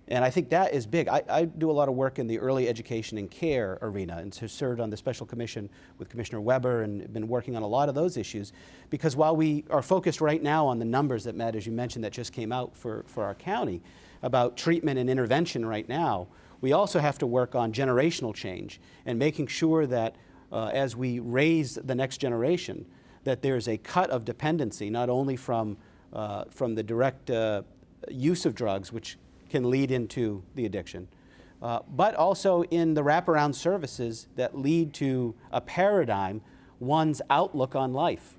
And I think that is big. I do a lot of work in the early education and care arena and served on the special commission with Commissioner Weber and been working on a lot of those issues, because while we are focused right now on the numbers that, Matt, as you mentioned, that just came out for our county about treatment and intervention right now, we also have to work on generational change and making sure that as we raise the next generation, that there's a cut of dependency, not only from the direct use of drugs, which can lead into the addiction, but also in the wraparound services that lead to a paradigm, one's outlook on life.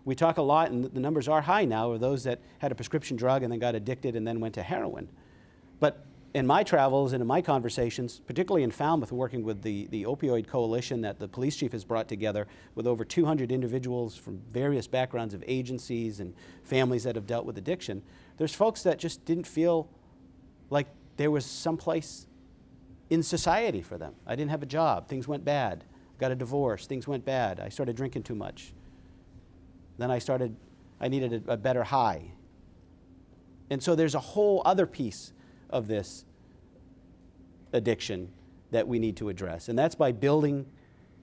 We talk a lot, and the numbers are high now, of those that had a prescription drug and then got addicted and then went to heroin. But in my travels and in my conversations, particularly in Falmouth, working with the opioid coalition that the police chief has brought together with over 200 individuals from various backgrounds of agencies and families that have dealt with addiction, there's folks that just didn't feel like there was someplace in society for them. I didn't have a job, things went bad. Got a divorce, things went bad. I started drinking too much. Then I needed a better high. And so there's a whole other piece of this addiction that we need to address. And that's by building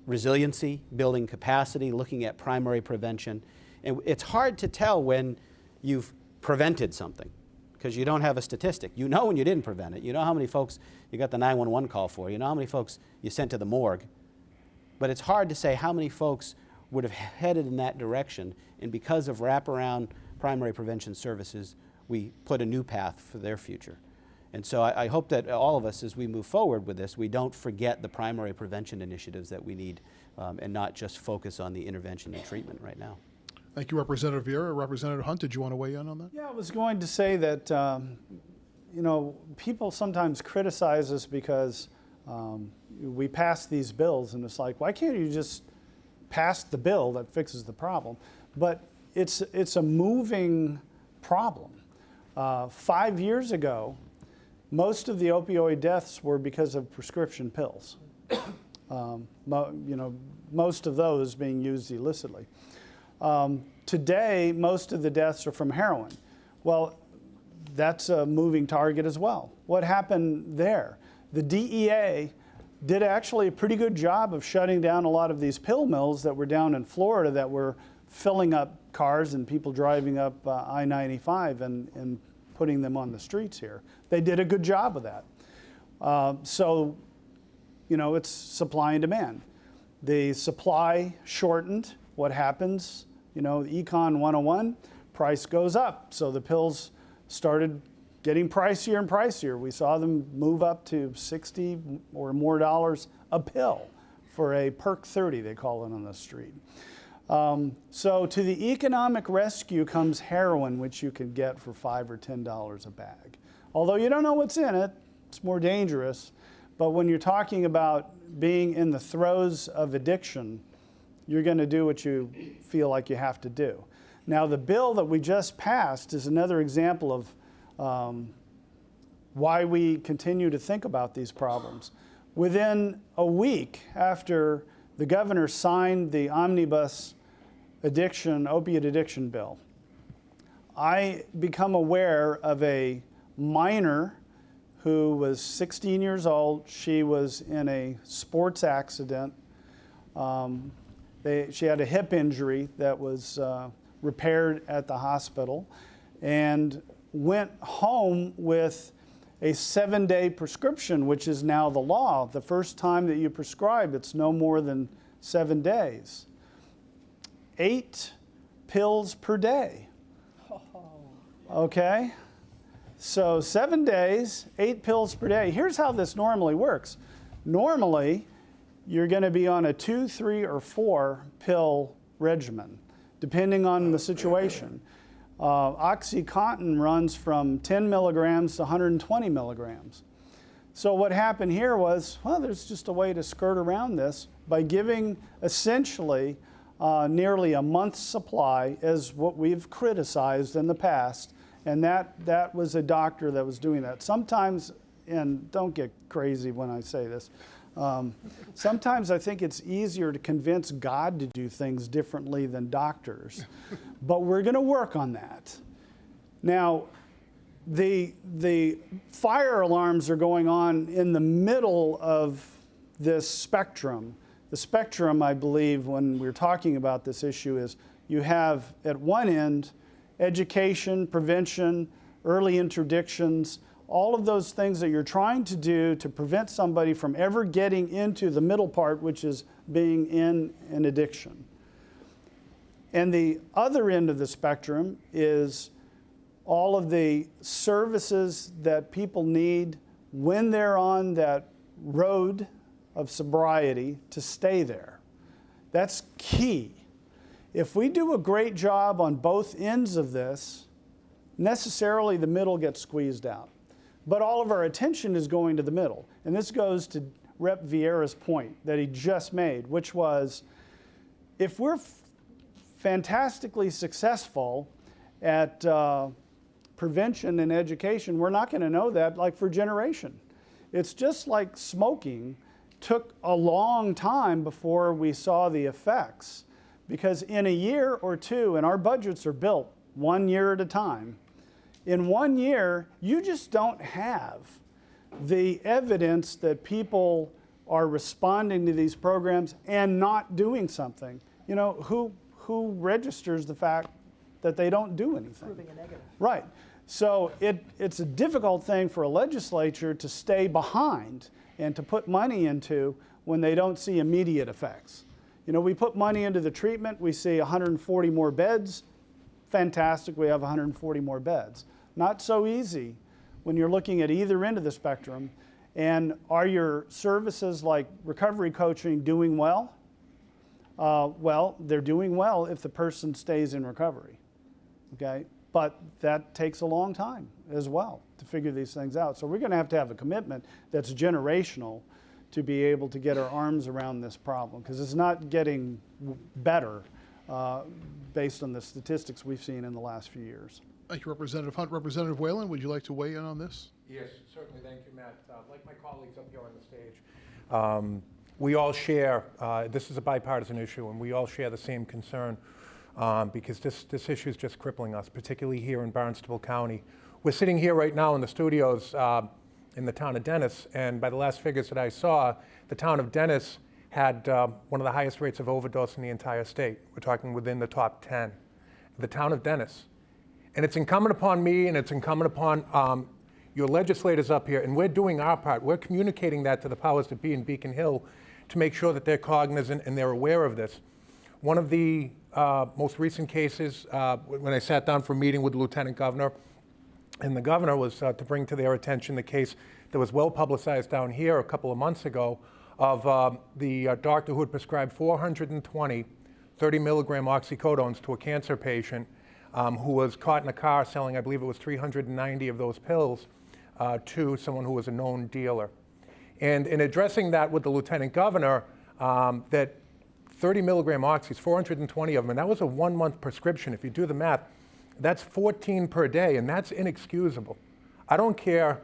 resiliency, building capacity, looking at primary prevention, And it's hard to tell when you've prevented something because you don't have a statistic. You know when you didn't prevent it. You know how many folks you got the 911 call for. You know how many folks you sent to the morgue. But it's hard to say how many folks would have headed in that direction, and because of wraparound primary prevention services, we put a new path for their future. And so I hope that all of us, as we move forward with this, we don't forget the primary prevention initiatives that we need and not just focus on the intervention and treatment right now. Thank you, Representative Vieira. Representative Hunt, did you want to weigh in on that? Yeah, I was going to say that, you know, people sometimes criticize us because we pass these bills, and it's like, why can't you just pass the bill that fixes the problem? But it's a moving problem. 5 years ago, most of the opioid deaths were because of prescription pills. You know, most of those being used illicitly. Today, most of the deaths are from heroin. Well, that's a moving target as well. What happened there? The DEA did actually a pretty good job of shutting down a lot of these pill mills that were down in Florida that were filling up cars and people driving up I-95 and putting them on the streets here. They did a good job of that. So, you know, it's supply and demand. The supply shortened. What happens? You know, Econ 101, price goes up. So the pills started getting pricier and pricier. We saw them move up to $60 or more a pill for a Perk 30, they call it on the street. So to the economic rescue comes heroin, which you can get for $5 or $10 a bag. Although you don't know what's in it, it's more dangerous. But when you're talking about being in the throes of addiction, you're going to do what you feel like you have to do. Now, the bill that we just passed is another example of why we continue to think about these problems. Within a week after the governor signed the omnibus opiate addiction bill, I become aware of a minor who was 16 years old. She was in a sports accident. She had a hip injury that was repaired at the hospital and went home with a 7-day prescription, which is now the law. The first time that you prescribe, it's no more than 7 days. 8 pills per day. Okay? So 7 days, 8 pills per day. Here's how this normally works. Normally, you're going to be on a 2, 3, or 4 pill regimen, depending on the situation. OxyContin runs from 10 milligrams to 120 milligrams. So what happened here was, well, there's just a way to skirt around this by giving essentially nearly a month's supply, as what we've criticized in the past, and that was a doctor that was doing that. Sometimes, and don't get crazy when I say this, sometimes I think it's easier to convince God to do things differently than doctors. But we're going to work on that. Now, the fire alarms are going on in the middle of this spectrum. The spectrum, I believe, when we're talking about this issue is you have at one end education, prevention, early interdictions, all of those things that you're trying to do to prevent somebody from ever getting into the middle part, which is being in an addiction. And the other end of the spectrum is all of the services that people need when they're on that road of sobriety to stay there. That's key. If we do a great job on both ends of this, necessarily the middle gets squeezed out. But all of our attention is going to the middle. And this goes to Rep. Vieira's point that he just made, which was, if we're fantastically successful at prevention and education, we're not going to know that like for a generation. It's just like smoking took a long time before we saw the effects, because in a year or two, and our budgets are built 1 year at a time, in 1 year, you just don't have the evidence that people are responding to these programs and not doing something. You know, who who registers the fact that they don't do anything? Proving a negative. Right. So it's a difficult thing for a legislature to stay behind and to put money into when they don't see immediate effects. You know, we put money into the treatment, we see 140 more beds. Fantastic, we have 140 more beds. Not so easy when you're looking at either end of the spectrum. And are your services like recovery coaching doing well? Well, they're doing well if the person stays in recovery, okay? But that takes a long time as well to figure these things out. So we're going to have a commitment that's generational to be able to get our arms around this problem, because it's not getting better based on the statistics we've seen in the last few years. Thank you, Representative Hunt. Representative Whalen, would you like to weigh in on this? Yes, certainly. Thank you, Matt. Like my colleagues up here on the stage, we all share, this is a bipartisan issue, and we all share the same concern because this issue is just crippling us, particularly here in Barnstable County. We're sitting here right now in the studios in the town of Dennis, and by the last figures that I saw, the town of Dennis had one of the highest rates of overdose in the entire state. We're talking within the top 10. The town of Dennis. And it's incumbent upon me, and it's incumbent upon your legislators up here, and we're doing our part. We're communicating that to the powers that be in Beacon Hill to make sure that they're cognizant and they're aware of this. One of the most recent cases, when I sat down for a meeting with the Lieutenant Governor, and the governor was to bring to their attention the case that was well publicized down here a couple of months ago of the doctor who had prescribed 420 30-milligram oxycodones to a cancer patient who was caught in a car selling, I believe it was 390 of those pills to someone who was a known dealer. And in addressing that with the Lieutenant Governor, that 30-milligram oxys, 420 of them, and that was a 1-month prescription. If you do the math, that's 14 per day, and that's inexcusable. I don't care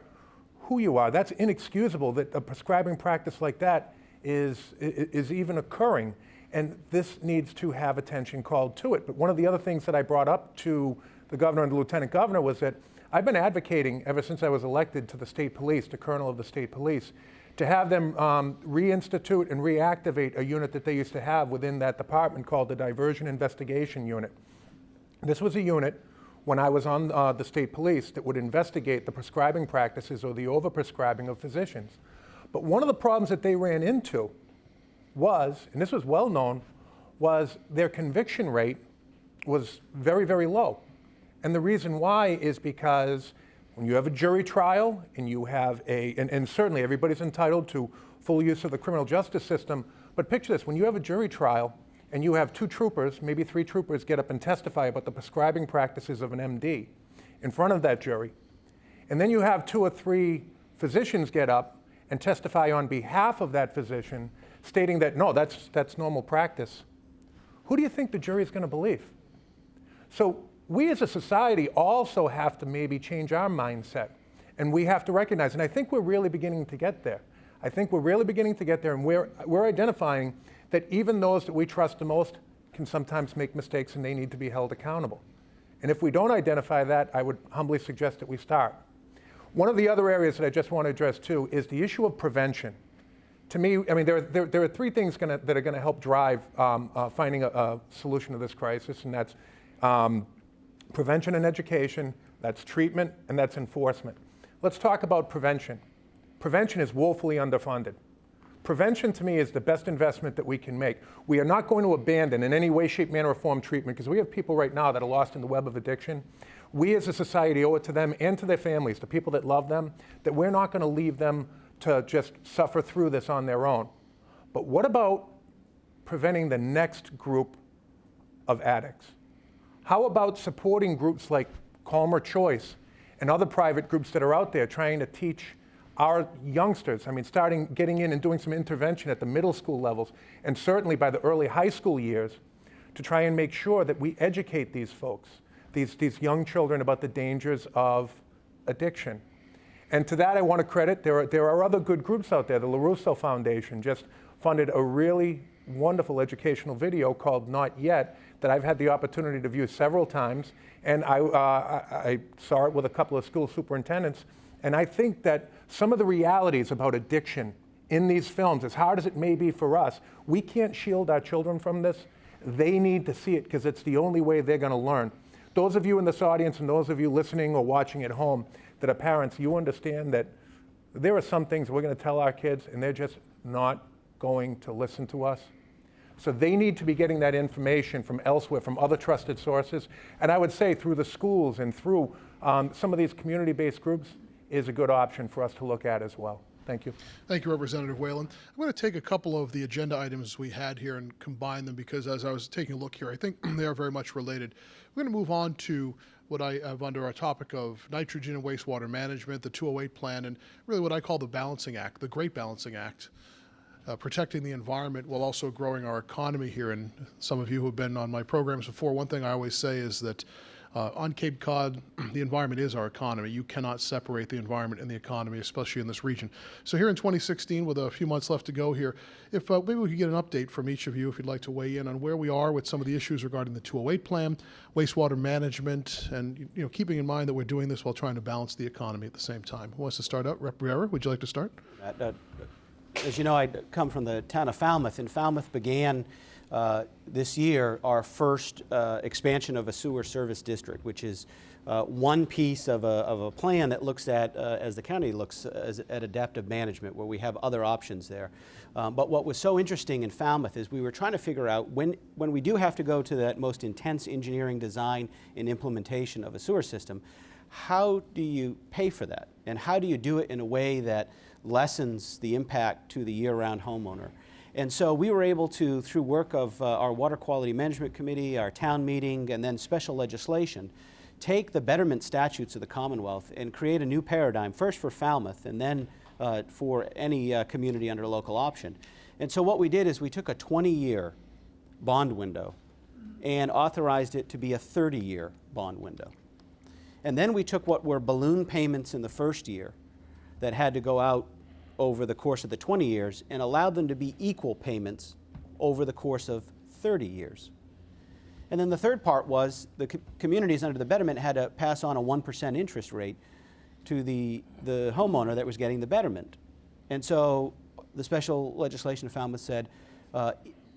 who you are. That's inexcusable that a prescribing practice like that is even occurring. And this needs to have attention called to it. But one of the other things that I brought up to the governor and the lieutenant governor was that I've been advocating ever since I was elected to the state police, the colonel of the state police, to have them reinstitute and reactivate a unit that they used to have within that department called the Diversion Investigation Unit. This was a unit when I was on the state police that would investigate the prescribing practices or the overprescribing of physicians. But one of the problems that they ran into was, and this was well known, was their conviction rate was very, very low. And the reason why is because when you have a jury trial and you have and certainly everybody's entitled to full use of the criminal justice system, but picture this, when you have a jury trial and you have 2 troopers, maybe 3 troopers get up and testify about the prescribing practices of an MD in front of that jury, and then you have 2 or 3 physicians get up and testify on behalf of that physician, stating that, no, that's normal practice, who do you think the jury is going to believe? So we as a society also have to maybe change our mindset, and we have to recognize, and I think we're really beginning to get there. I think we're really beginning to get there, and we're identifying that even those that we trust the most can sometimes make mistakes and they need to be held accountable. And if we don't identify that, I would humbly suggest that we start. One of the other areas that I just want to address too is the issue of prevention. To me, I mean, there are 3 things that are going to help drive finding a solution to this crisis, and that's prevention and education, that's treatment, and that's enforcement. Let's talk about prevention. Prevention is woefully underfunded. Prevention, to me, is the best investment that we can make. We are not going to abandon in any way, shape, manner, or form treatment, because we have people right now that are lost in the web of addiction. We as a society owe it to them and to their families, the people that love them, that we're not going to leave them to just suffer through this on their own. But what about preventing the next group of addicts? How about supporting groups like Calmer Choice and other private groups that are out there trying to teach our youngsters, I mean, getting in and doing some intervention at the middle school levels, and certainly by the early high school years, to try and make sure that we educate these folks, these young children, about the dangers of addiction. And to that I want to credit, there are other good groups out there. The LaRusso Foundation just funded a really wonderful educational video called Not Yet that I've had the opportunity to view several times, and I saw it with a couple of school superintendents. And I think that some of the realities about addiction in these films, as hard as it may be for us, we can't shield our children from this. They need to see it because it's the only way they're going to learn. Those of you in this audience and those of you listening or watching at home that are parents, you understand that there are some things we're going to tell our kids and they're just not going to listen to us. So they need to be getting that information from elsewhere, from other trusted sources. And I would say through the schools and through some of these community-based groups is a good option for us to look at as well. Thank you. Thank you, Representative Whalen. I'm going to take a couple of the agenda items we had here and combine them because as I was taking a look here, I think they are very much related. We're going to move on to what I have under our topic of nitrogen and wastewater management, the 208 plan, and really what I call the balancing act, the Great Balancing Act. Protecting the environment while also growing our economy here. And some of you who have been on my programs before, one thing I always say is that on Cape Cod, the environment is our economy. You cannot separate the environment and the economy, especially in this region. So here in 2016, with a few months left to go here, if maybe we could get an update from each of you, if you'd like to weigh in on where we are with some of the issues regarding the 208 plan, wastewater management, and keeping in mind that we're doing this while trying to balance the economy at the same time. Who wants to start out? Rep. Riera, would you like to start? As you know, I come from the town of Falmouth, and Falmouth began this year our first expansion of a sewer service district, which is one piece of a plan that looks at, as the county looks at adaptive management, where we have other options there. But what was so interesting in Falmouth is we were trying to figure out when we do have to go to that most intense engineering design and implementation of a sewer system, how do you pay for that? And how do you do it in a way that lessens the impact to the year-round homeowner? And so we were able to, through work of our Water Quality Management Committee, our town meeting, and then special legislation, take the betterment statutes of the Commonwealth and create a new paradigm, first for Falmouth and then for any community under a local option. And so what we did is we took a 20-year bond window and authorized it to be a 30-year bond window. And then we took what were balloon payments in the first year that had to go out over the course of the 20 years and allowed them to be equal payments over the course of 30 years. And then the third part was the communities under the betterment had to pass on a 1% interest rate to the homeowner that was getting the betterment. And so the special legislation of Falmouth said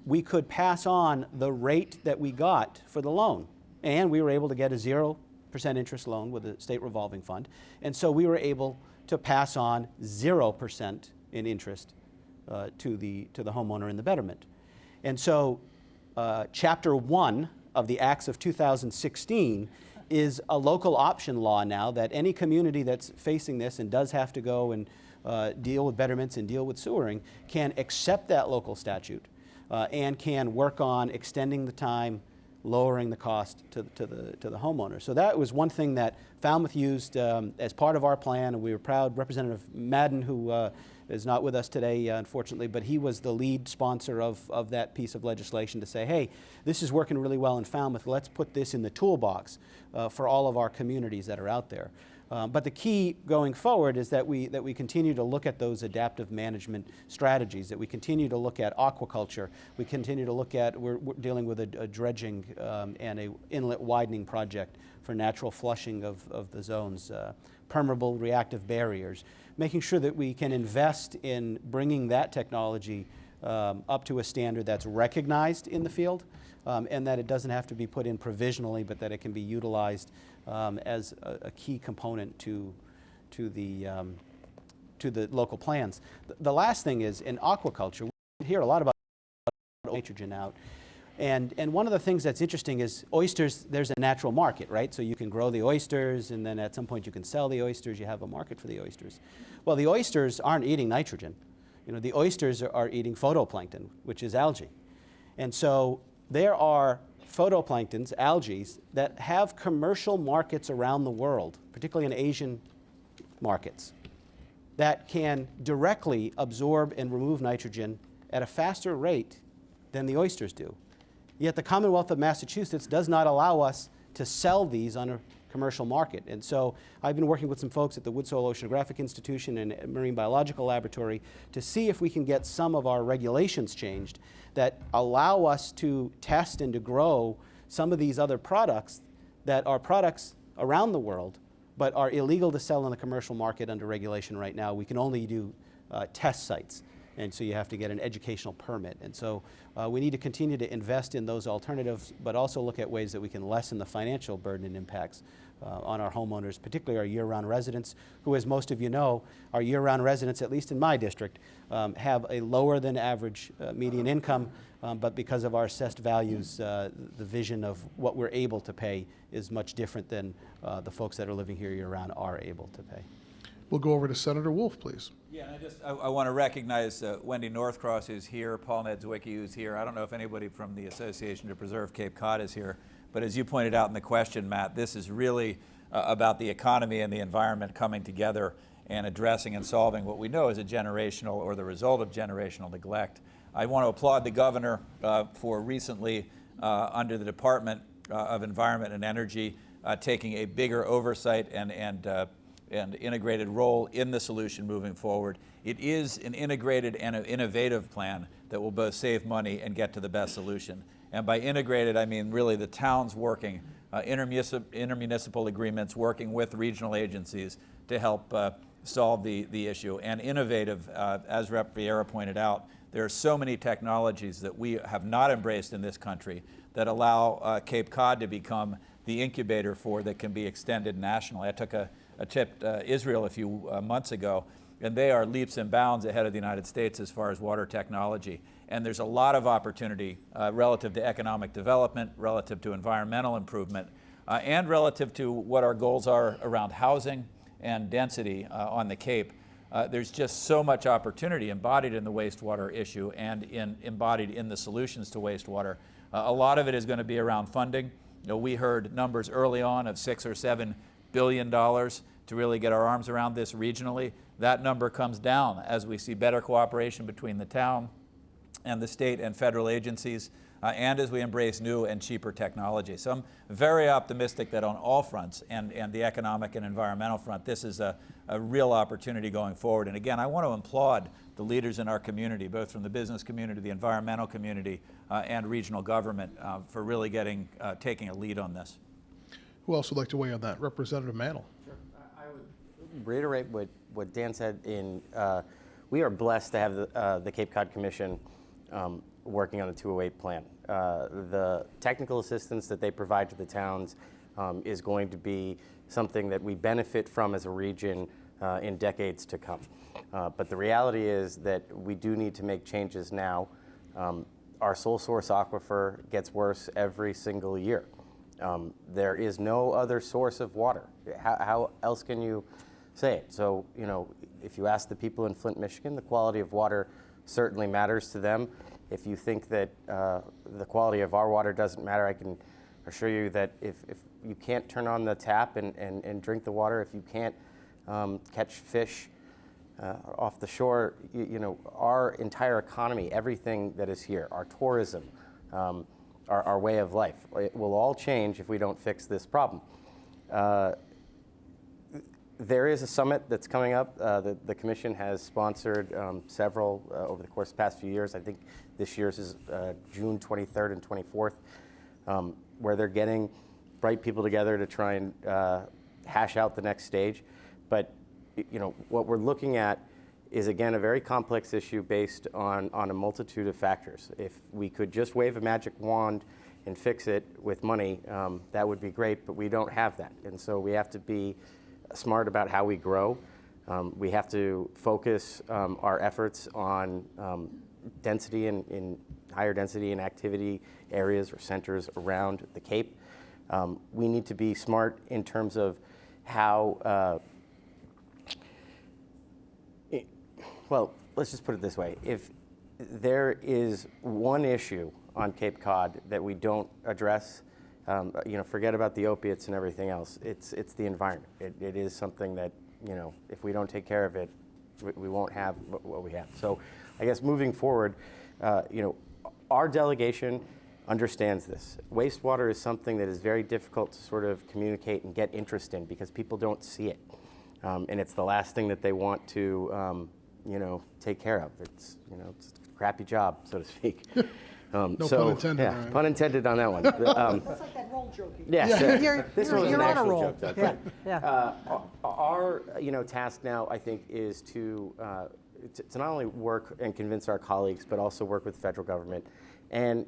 we could pass on the rate that we got for the loan. And we were able to get a 0% interest loan with the state revolving fund. And so we were able to pass on 0% in interest to the homeowner in the betterment. And so Chapter 1 of the Acts of 2016 is a local option law now that any community that's facing this and does have to go and deal with betterments and deal with sewering can accept that local statute and can work on extending the time, lowering the cost to the homeowner. So that was one thing that Falmouth used as part of our plan, and we were proud. Representative Madden, who is not with us today, unfortunately, but he was the lead sponsor of that piece of legislation to say, hey, this is working really well in Falmouth. Let's put this in the toolbox for all of our communities that are out there. But the key going forward is that we continue to look at those adaptive management strategies, that we continue to look at aquaculture, we continue to look at, we're dealing with a dredging and a inlet widening project for natural flushing of the zones, permeable reactive barriers, making sure that we can invest in bringing that technology up to a standard that's recognized in the field and that it doesn't have to be put in provisionally, but that it can be utilized as a key component to the local plans. The last thing is in aquaculture, we hear a lot about nitrogen out. And one of the things that's interesting is oysters, there's a natural market, right? So you can grow the oysters and then at some point you can sell the oysters, you have a market for the oysters. Well, the oysters aren't eating nitrogen. The oysters are eating phytoplankton, which is algae. And so there are photoplanktons, algae, that have commercial markets around the world, particularly in Asian markets, that can directly absorb and remove nitrogen at a faster rate than the oysters do. Yet the Commonwealth of Massachusetts does not allow us to sell these on a commercial market. And so I've been working with some folks at the Woods Hole Oceanographic Institution and Marine Biological Laboratory to see if we can get some of our regulations changed that allow us to test and to grow some of these other products that are products around the world but are illegal to sell in the commercial market under regulation right now. We can only do test sites. and so you have to get an educational permit. And so we need to continue to invest in those alternatives, but also look at ways that we can lessen the financial burden and impacts on our homeowners, particularly our year-round residents, who, as most of you know, our year-round residents, at least in my district, have a lower than average median income, but because of our assessed values, the vision of what we're able to pay is much different than the folks that are living here year-round are able to pay. We'll go over to Senator Wolf, please. Yeah, I want to recognize Wendy Northcross, who's here, Paul Nedzwicki, who's here. I don't know if anybody from the Association to Preserve Cape Cod is here, but as you pointed out in the question, Matt, this is really about the economy and the environment coming together and addressing and solving what we know is a generational or the result of generational neglect. I want to applaud the governor for recently, under the Department of Environment and Energy, taking a bigger oversight and integrated role in the solution moving forward. It is an integrated and an innovative plan that will both save money and get to the best solution. And by integrated, I mean really the towns working, intermunicipal agreements working with regional agencies to help solve the issue. And innovative, as Rep. Vieira pointed out, there are so many technologies that we have not embraced in this country that allow Cape Cod to become the incubator for that can be extended nationally. I took a trip to Israel a few months ago, and they are leaps and bounds ahead of the United States as far as water technology. And there's a lot of opportunity relative to economic development, relative to environmental improvement, and relative to what our goals are around housing and density on the Cape. There's just so much opportunity embodied in the wastewater issue and embodied in the solutions to wastewater. A lot of it is going to be around funding. You know, we heard numbers early on of $6 or $7 billion to really get our arms around this regionally. That number comes down as we see better cooperation between the town and the state and federal agencies, and as we embrace new and cheaper technology. So I'm very optimistic that on all fronts, and the economic and environmental front, this is a real opportunity going forward. And again, I want to applaud the leaders in our community, both from the business community, the environmental community, and regional government for really taking a lead on this. Who else would like to weigh on that? Representative Mantle. Sure. I would reiterate what Dan said. We are blessed to have the Cape Cod Commission working on the 208 plan. The technical assistance that they provide to the towns is going to be something that we benefit from as a region in decades to come. But the reality is that we do need to make changes now. Our sole source aquifer gets worse every single year. There is no other source of water. How else can you say it? So, you know, if you ask the people in Flint, Michigan, the quality of water certainly matters to them. If you think that the quality of our water doesn't matter, I can assure you that if you can't turn on the tap and drink the water, if you can't catch fish off the shore, you know, our entire economy, everything that is here, our tourism, our way of life, it will all change if we don't fix this problem. There is a summit that's coming up. The Commission has sponsored several over the course of the past few years. I think this year's is June 23rd and 24th, where they're getting bright people together to try and hash out the next stage. But you know, what we're looking at is, again, a very complex issue based on a multitude of factors. If we could just wave a magic wand and fix it with money, that would be great, but we don't have that. And so we have to be smart about how we grow. We have to focus our efforts on density in higher density and activity areas or centers around the Cape. We need to be smart in terms of how, well, let's just put it this way. If there is one issue on Cape Cod that we don't address, you know, forget about the opiates and everything else. It's the environment. It is something that, you know, if we don't take care of it, we won't have what we have. So I guess moving forward, you know, our delegation understands this. Wastewater is something that is very difficult to sort of communicate and get interest in because people don't see it. And it's the last thing that they want to, you know, take care of. It's, you know, it's a crappy job, so to speak. No pun intended. Yeah, right? pun intended on that one. That's like that roll joke. Yes, this one was you're an on a actual roll. joke, though. Yeah, yeah. Our, you know, task now, I think, is to to not only work and convince our colleagues, but also work with the federal government and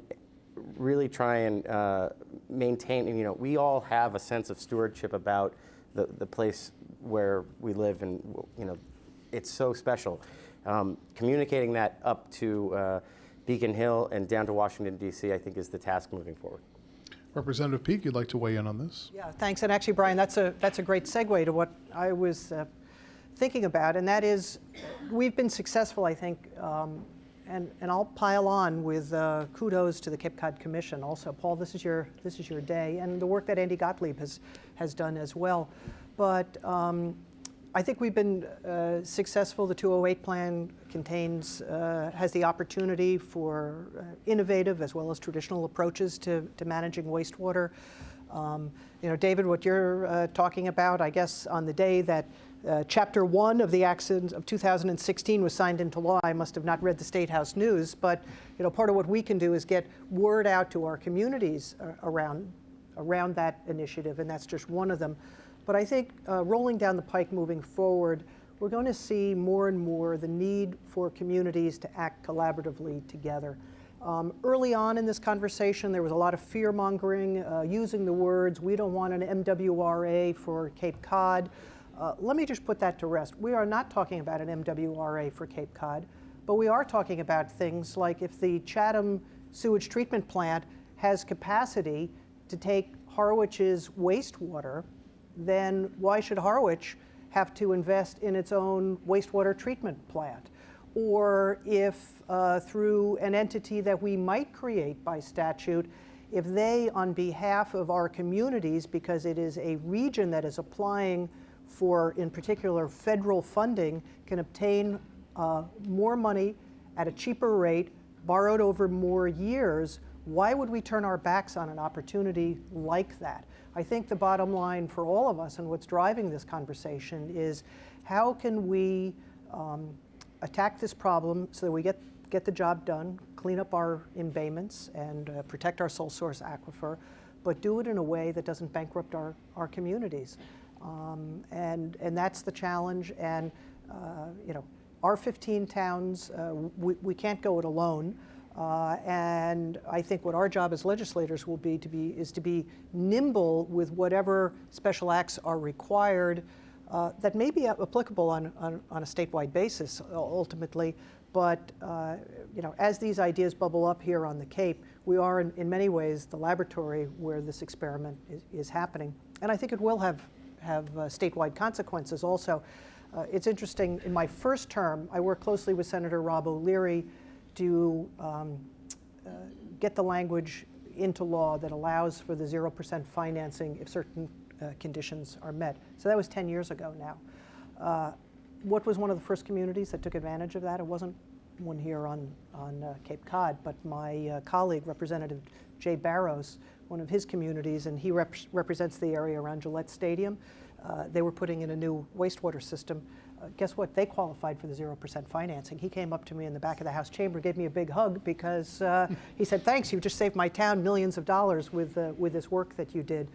really try and maintain, and, we all have a sense of stewardship about the place where we live, and, it's so special. Communicating that up to Beacon Hill and down to Washington, D.C., I think is the task moving forward. Representative Peake, you'd like to weigh in on this? Yeah, thanks. And actually, Brian, that's a great segue to what I was thinking about, and that is we've been successful, I think, and I'll pile on with kudos to the Cape Cod Commission. Also, Paul, this is your day, and the work that Andy Gottlieb has done as well. But I think we've been successful. The 208 plan has the opportunity for innovative as well as traditional approaches to managing wastewater. David, what you're talking about, I guess, on the day that Chapter 1 of the Acts of 2016 was signed into law, I must have not read the State House News, but part of what we can do is get word out to our communities around that initiative, and that's just one of them. But I think rolling down the pike moving forward, we're going to see more and more the need for communities to act collaboratively together. Early on in this conversation, there was a lot of fear-mongering, using the words, we don't want an MWRA for Cape Cod. Let me just put that to rest. We are not talking about an MWRA for Cape Cod, but we are talking about things like if the Chatham sewage treatment plant has capacity to take Harwich's wastewater, then why should Harwich have to invest in its own wastewater treatment plant? Or if through an entity that we might create by statute, if they, on behalf of our communities, because it is a region that is applying for, in particular, federal funding, can obtain more money at a cheaper rate, borrowed over more years, why would we turn our backs on an opportunity like that? I think the bottom line for all of us and what's driving this conversation is how can we attack this problem so that we get the job done, clean up our embayments, and protect our sole source aquifer, but do it in a way that doesn't bankrupt our communities. And that's the challenge. And our 15 towns, we can't go it alone. And I think what our job as legislators will be is to be nimble with whatever special acts are required that may be applicable on a statewide basis ultimately. But as these ideas bubble up here on the Cape, we are in many ways the laboratory where this experiment is happening. And I think it will have statewide consequences also. It's interesting, in my first term, I worked closely with Senator Rob O'Leary to get the language into law that allows for the 0% financing if certain conditions are met. So that was 10 years ago now. What was one of the first communities that took advantage of that? It wasn't one here on Cape Cod, but my colleague, Representative Jay Barrows, one of his communities, and he represents the area around Gillette Stadium. They were putting in a new wastewater system. Guess what? They qualified for the 0% financing. He came up to me in the back of the House chamber, gave me a big hug because he said, thanks, you just saved my town millions of dollars with this work that you did.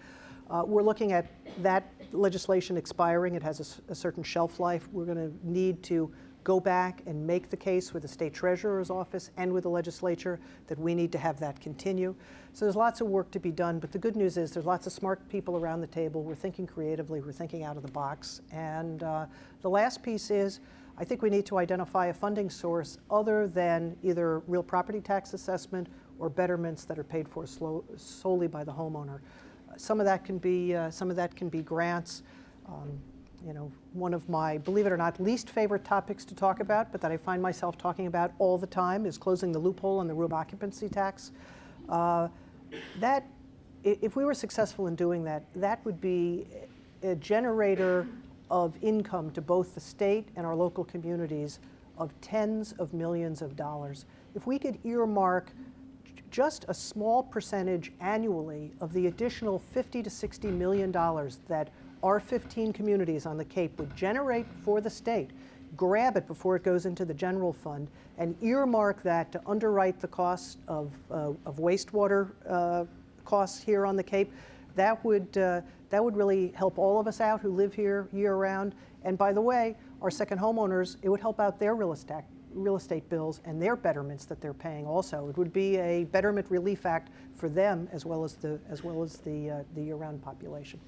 We're looking at that legislation expiring. It has a certain shelf life. We're going to need to go back and make the case with the state treasurer's office and with the legislature that we need to have that continue. So there's lots of work to be done, but the good news is there's lots of smart people around the table. We're thinking creatively, we're thinking out of the box. And the last piece is, I think we need to identify a funding source other than either real property tax assessment or betterments that are paid for solely by the homeowner. Some of that can be grants. One of my, believe it or not, least favorite topics to talk about, but that I find myself talking about all the time, is closing the loophole on the room occupancy tax. That, if we were successful in doing that, that would be a generator of income to both the state and our local communities of tens of millions of dollars. If we could earmark just a small percentage annually of the additional $50 to $60 million that our 15 communities on the Cape would generate for the state, grab it before it goes into the general fund, and earmark that to underwrite the cost of wastewater costs here on the Cape, that would really help all of us out who live here year-round. And by the way, our second homeowners, it would help out their real estate bills and their betterments that they're paying also. It would be a betterment relief act for them as well as the year-round population.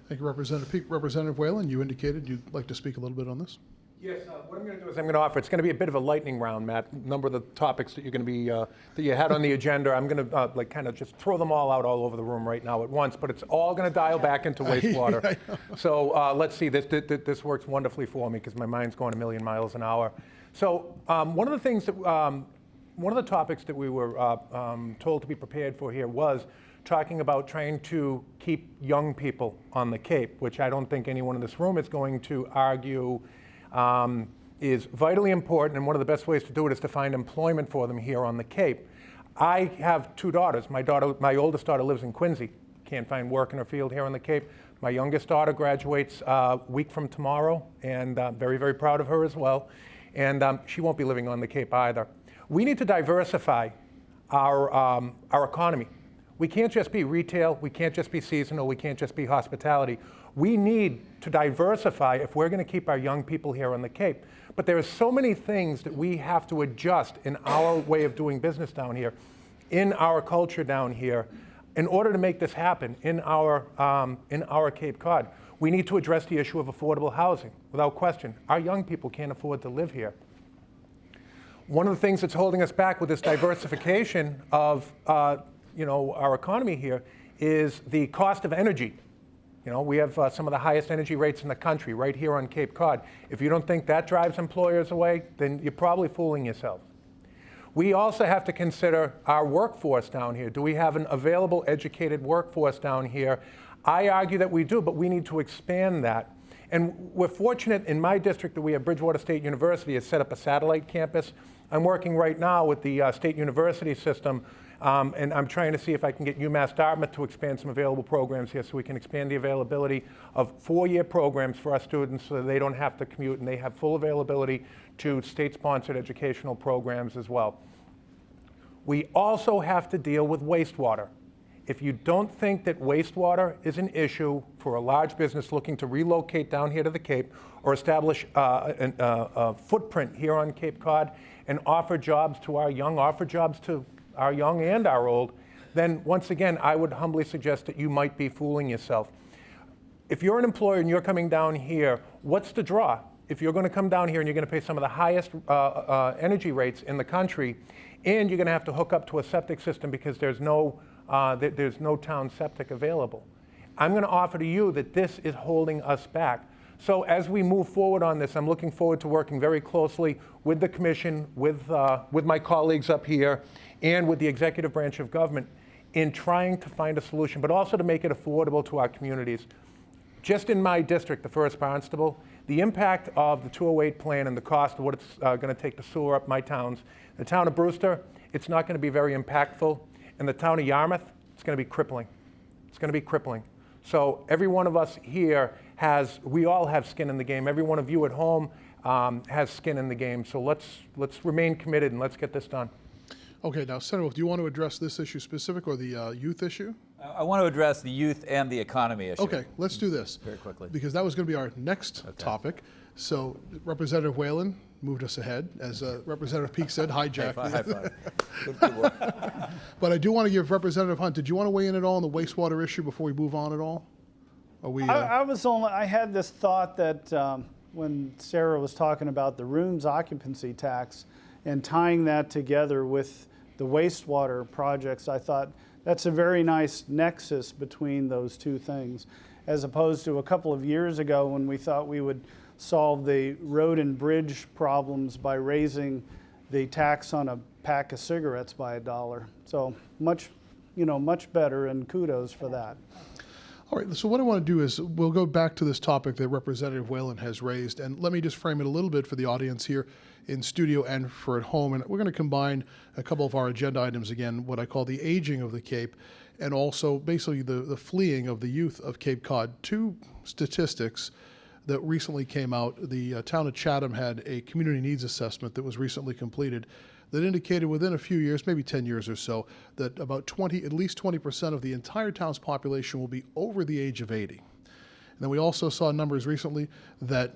Thank you, Representative Peak. Representative Whalen, you indicated you'd like to speak a little bit on this. Yes, what I'm going to do is I'm going to offer, it's going to be a bit of a lightning round, Matt. A number of the topics that you're going to be, that you had on the agenda, I'm going to like kind of just throw them all out all over the room right now at once, but it's all going to dial back into wastewater. So let's see, this works wonderfully for me because my mind's going a million miles an hour. So one of the things that, one of the topics that we were told to be prepared for here was talking about trying to keep young people on the Cape, which I don't think anyone in this room is going to argue is vitally important, and one of the best ways to do it is to find employment for them here on the Cape. I have two daughters. My oldest daughter lives in Quincy, can't find work in her field here on the Cape. My youngest daughter graduates a week from tomorrow, and very, very proud of her as well. And she won't be living on the Cape either. We need to diversify our economy. We can't just be retail, we can't just be seasonal, we can't just be hospitality. We need to diversify if we're going to keep our young people here on the Cape. But there are so many things that we have to adjust in our way of doing business down here, in our culture down here, in order to make this happen in our Cape Cod. We need to address the issue of affordable housing, without question. Our young people can't afford to live here. One of the things that's holding us back with this diversification of our economy here is the cost of energy. You know, we have some of the highest energy rates in the country right here on Cape Cod. If you don't think that drives employers away, then you're probably fooling yourself. We also have to consider our workforce down here. Do we have an available educated workforce down here? I argue that we do, but we need to expand that. And we're fortunate in my district that we have Bridgewater State University has set up a satellite campus. I'm working right now with the state university system, and I'm trying to see if I can get UMass Dartmouth to expand some available programs here so we can expand the availability of 4-year programs for our students so that they don't have to commute and they have full availability to state-sponsored educational programs as well. We also have to deal with wastewater. If you don't think that wastewater is an issue for a large business looking to relocate down here to the Cape or establish a footprint here on Cape Cod and offer jobs to our young, offer jobs to our young and our old, then once again, I would humbly suggest that you might be fooling yourself. If you're an employer and you're coming down here, what's the draw? If you're going to come down here and you're going to pay some of the highest energy rates in the country, and you're going to have to hook up to a septic system because there's no town septic available. I'm going to offer to you that this is holding us back. So as we move forward on this, I'm looking forward to working very closely with the commission, with my colleagues up here, and with the executive branch of government in trying to find a solution, but also to make it affordable to our communities. Just in my district, the First Barnstable, the impact of the 208 plan and the cost of what it's going to take to sewer up my towns, the town of Brewster, it's not going to be very impactful. In the town of Yarmouth, it's going to be crippling. It's going to be crippling. So every one of us here we all have skin in the game. Every one of you at home has skin in the game. So let's remain committed and let's get this done. Okay, now, Senator Wolf, do you want to address this issue specific or the youth issue? I want to address the youth and the economy issue. Okay, let's do this. Very quickly. Because that was going to be our next topic. So Representative Whalen moved us ahead. As Representative Peak said, hijacked. High five. Good work. But I do want to give Representative Hunt, did you want to weigh in at all on the wastewater issue before we move on at all? Are we, I had this thought that when Sarah was talking about the rooms occupancy tax and tying that together with the wastewater projects, I thought that's a very nice nexus between those two things, as opposed to a couple of years ago when we thought we would solve the road and bridge problems by raising the tax on a pack of cigarettes by $1. So much better, and kudos for that. All right, so what I want to do is we'll go back to this topic that Representative Whalen has raised, and let me just frame it a little bit for the audience here in studio and for at home. And we're going to combine a couple of our agenda items again, what I call the aging of the Cape, and also basically the fleeing of the youth of Cape Cod. Two statistics that recently came out. The town of Chatham had a community needs assessment that was recently completed that indicated within a few years, maybe 10 years or so, that about at least 20% of the entire town's population will be over the age of 80. And then we also saw numbers recently that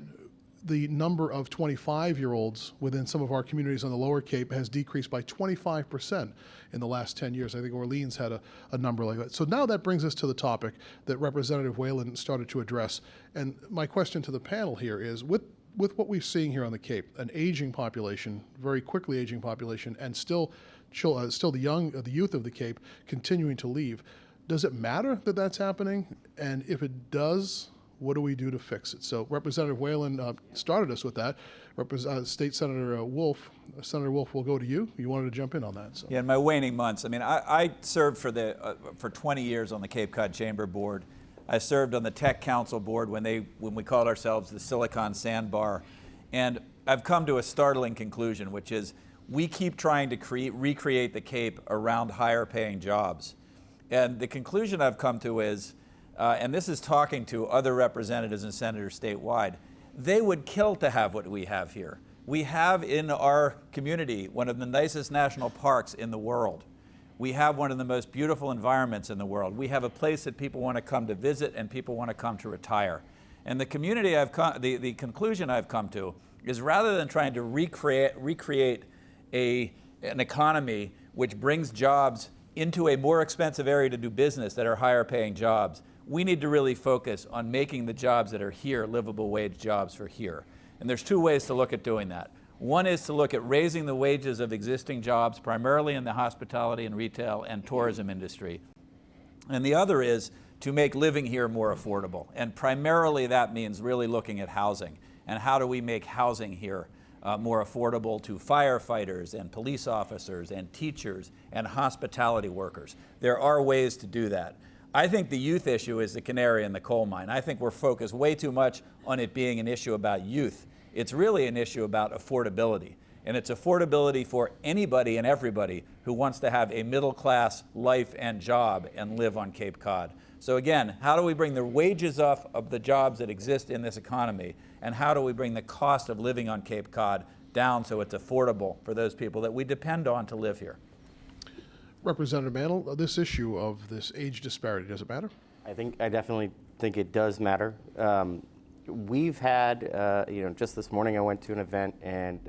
the number of 25-year-olds within some of our communities on the Lower Cape has decreased by 25% in the last 10 years. I think Orleans had a number like that. So now that brings us to the topic that Representative Whalen started to address. And my question to the panel here is, with what we're seeing here on the Cape, an aging population, very quickly aging population, and still the youth of the Cape continuing to leave, does it matter that that's happening? And if it does, what do we do to fix it? So Representative Whalen started us with that. State Senator Wolf, Senator Wolf, we'll go to you. You wanted to jump in on that. So. Yeah, in my waning months, I mean, I served for 20 years on the Cape Cod Chamber Board. I served on the Tech Council Board when we called ourselves the Silicon Sandbar. And I've come to a startling conclusion, which is we keep trying to recreate the Cape around higher paying jobs. And the conclusion I've come to is, and this is talking to other representatives and senators statewide, they would kill to have what we have here. We have in our community one of the nicest national parks in the world. We have one of the most beautiful environments in the world. We have a place that people want to come to visit and people want to come to retire. And the conclusion I've come to is, rather than trying to recreate an economy which brings jobs into a more expensive area to do business that are higher paying jobs, we need to really focus on making the jobs that are here livable wage jobs for here. And there's two ways to look at doing that. One is to look at raising the wages of existing jobs, primarily in the hospitality and retail and tourism industry. And the other is to make living here more affordable. And primarily that means really looking at housing. And how do we make housing here more affordable to firefighters and police officers and teachers and hospitality workers? There are ways to do that. I think the youth issue is the canary in the coal mine. I think we're focused way too much on it being an issue about youth. It's really an issue about affordability. And it's affordability for anybody and everybody who wants to have a middle-class life and job and live on Cape Cod. So again, how do we bring the wages up of the jobs that exist in this economy? And how do we bring the cost of living on Cape Cod down so it's affordable for those people that we depend on to live here? Representative Mantle, this issue of this age disparity, does it matter? I definitely think it does matter. We've had, just this morning I went to an event and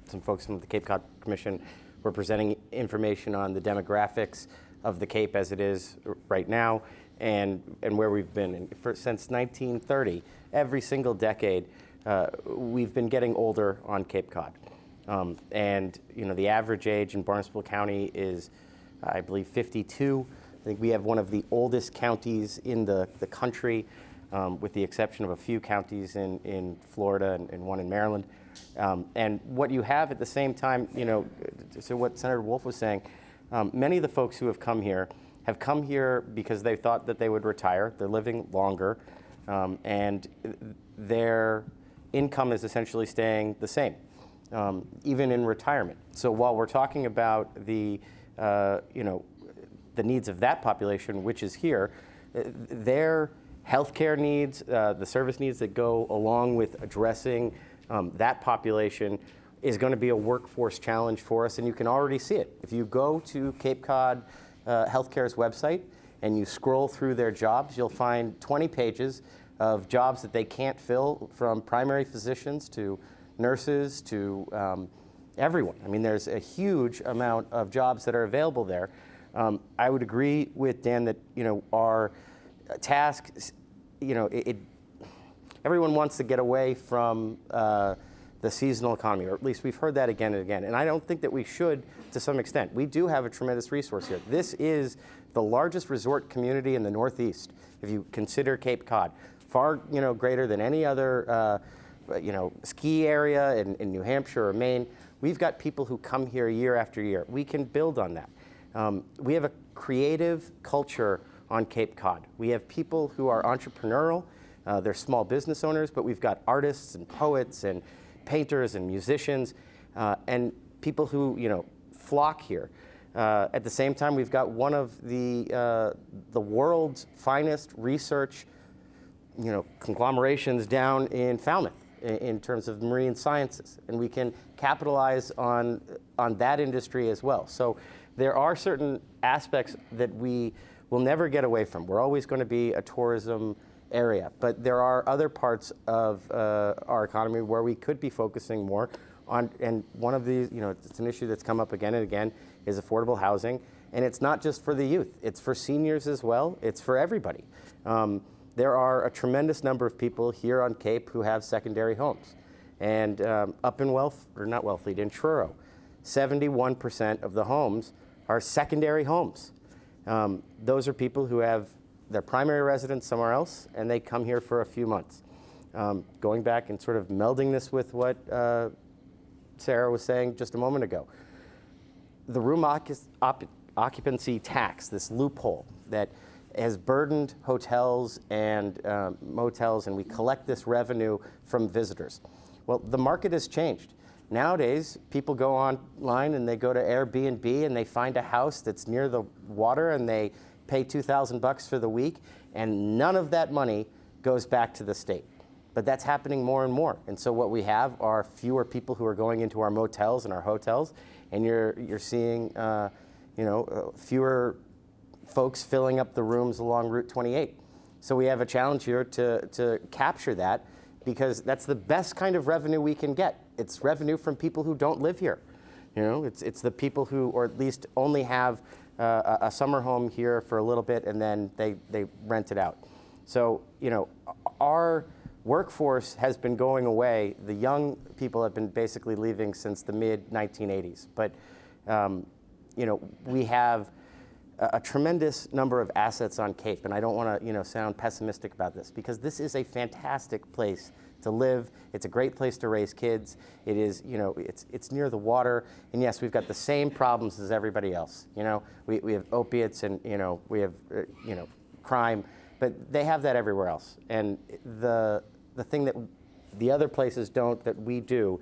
some folks from the Cape Cod Commission were presenting information on the demographics of the Cape as it is right now and where we've been. And since 1930, every single decade, we've been getting older on Cape Cod. And the average age in Barnstable County is, I believe, 52. I think we have one of the oldest counties in the country, with the exception of a few counties in Florida and one in Maryland. And what you have at the same time, so what Senator Wolf was saying, many of the folks who have come here because they thought that they would retire. They're living longer, and their income is essentially staying the same, even in retirement. So while we're talking about the needs of that population, which is here, their healthcare needs, the service needs that go along with addressing that population is going to be a workforce challenge for us, and you can already see it. If you go to Cape Cod Healthcare's website and you scroll through their jobs, you'll find 20 pages of jobs that they can't fill, from primary physicians to nurses to everyone. I mean, there's a huge amount of jobs that are available there. I would agree with Dan that our task, everyone wants to get away from the seasonal economy, or at least we've heard that again and again. And I don't think that we should, to some extent. We do have a tremendous resource here. This is the largest resort community in the Northeast, if you consider Cape Cod, far greater than any other ski area in New Hampshire or Maine. We've got people who come here year after year. We can build on that. We have a creative culture on Cape Cod. We have people who are entrepreneurial. They're small business owners, but we've got artists and poets and painters and musicians and people who flock here. At the same time, we've got one of the world's finest research conglomerations down in Falmouth in terms of marine sciences, and we can capitalize on that industry as well. So there are certain aspects that we will never get away from. We're always going to be a tourism area, but there are other parts of our economy where we could be focusing more on, and one of these, it's an issue that's come up again and again, is affordable housing. And it's not just for the youth, it's for seniors as well, it's for everybody. There are a tremendous number of people here on Cape who have secondary homes. And up in Wellfleet, in Truro, 71% of the homes are secondary homes. Those are people who have their primary residence somewhere else, and they come here for a few months. Going back and sort of melding this with what Sarah was saying just a moment ago, the room occupancy tax, this loophole that has burdened hotels and motels, and we collect this revenue from visitors. Well, the market has changed. Nowadays, people go online and they go to Airbnb and they find a house that's near the water and they pay $2,000 for the week, and none of that money goes back to the state. But that's happening more and more. And so what we have are fewer people who are going into our motels and our hotels, and you're seeing fewer folks filling up the rooms along Route 28. So we have a challenge here to capture that, because that's the best kind of revenue we can get. It's revenue from people who don't live here. It's the people who, or at least only have a summer home here for a little bit and then they rent it out. So, our workforce has been going away. The young people have been basically leaving since the mid-1980s. But, we have a tremendous number of assets on Cape, and I don't want to, sound pessimistic about this, because this is a fantastic place to live. It's a great place to raise kids. It is, it's near the water, and yes, we've got the same problems as everybody else. We have opiates, and we have crime, but they have that everywhere else. And the thing that the other places don't that we do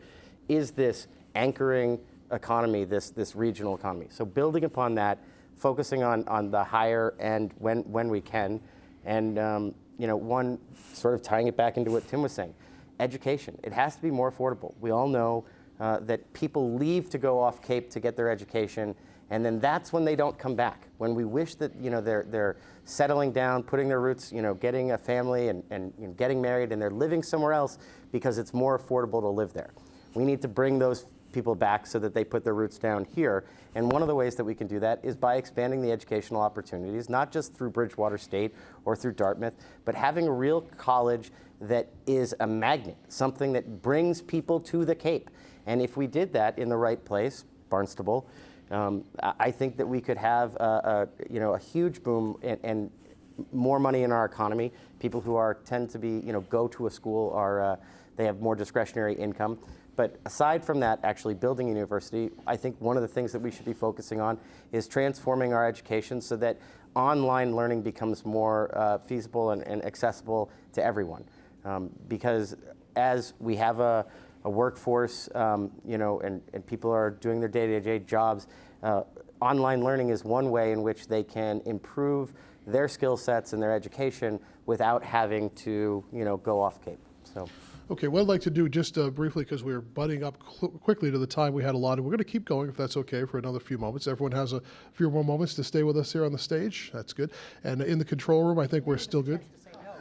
is this anchoring economy, this regional economy. So building upon that, focusing on the higher end when we can, and one sort of tying it back into what Tim was saying, education. It has to be more affordable. We all know that people leave to go off Cape to get their education, and then that's when they don't come back. When we wish that they're settling down, putting their roots, getting a family and getting married, and they're living somewhere else because it's more affordable to live there. We need to bring those people back so that they put their roots down here. And one of the ways that we can do that is by expanding the educational opportunities, not just through Bridgewater State or through Dartmouth, but having a real college that is a magnet, something that brings people to the Cape. And if we did that in the right place, Barnstable, I think that we could have a huge boom and more money in our economy. People who tend to be, go to a school they have more discretionary income. But aside from that, actually building a university, I think one of the things that we should be focusing on is transforming our education so that online learning becomes more feasible and accessible to everyone. Because as we have a workforce, and people are doing their day-to-day jobs, online learning is one way in which they can improve their skill sets and their education without having to, go off Cape. So. Okay, what I'd like to do just briefly, because we're butting up quickly to the time we had allotted, we're going to keep going, if that's okay, for another few moments. Everyone has a few more moments to stay with us here on the stage. That's good. And in the control room, I think we're still good.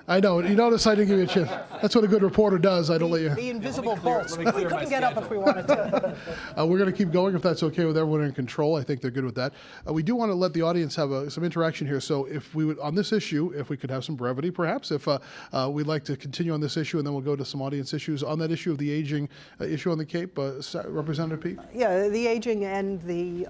I know. You notice I didn't give you a chance. That's what a good reporter does. I don't let you. The invisible bolts. We couldn't get up if we wanted to. We're going to keep going if that's okay with everyone in control. I think they're good with that. We do want to let the audience have some interaction here. So if we would, on this issue, if we could have some brevity, perhaps, if we'd like to continue on this issue, and then we'll go to some audience issues. On that issue of the aging issue on the Cape, Representative Peake? Yeah, the aging and the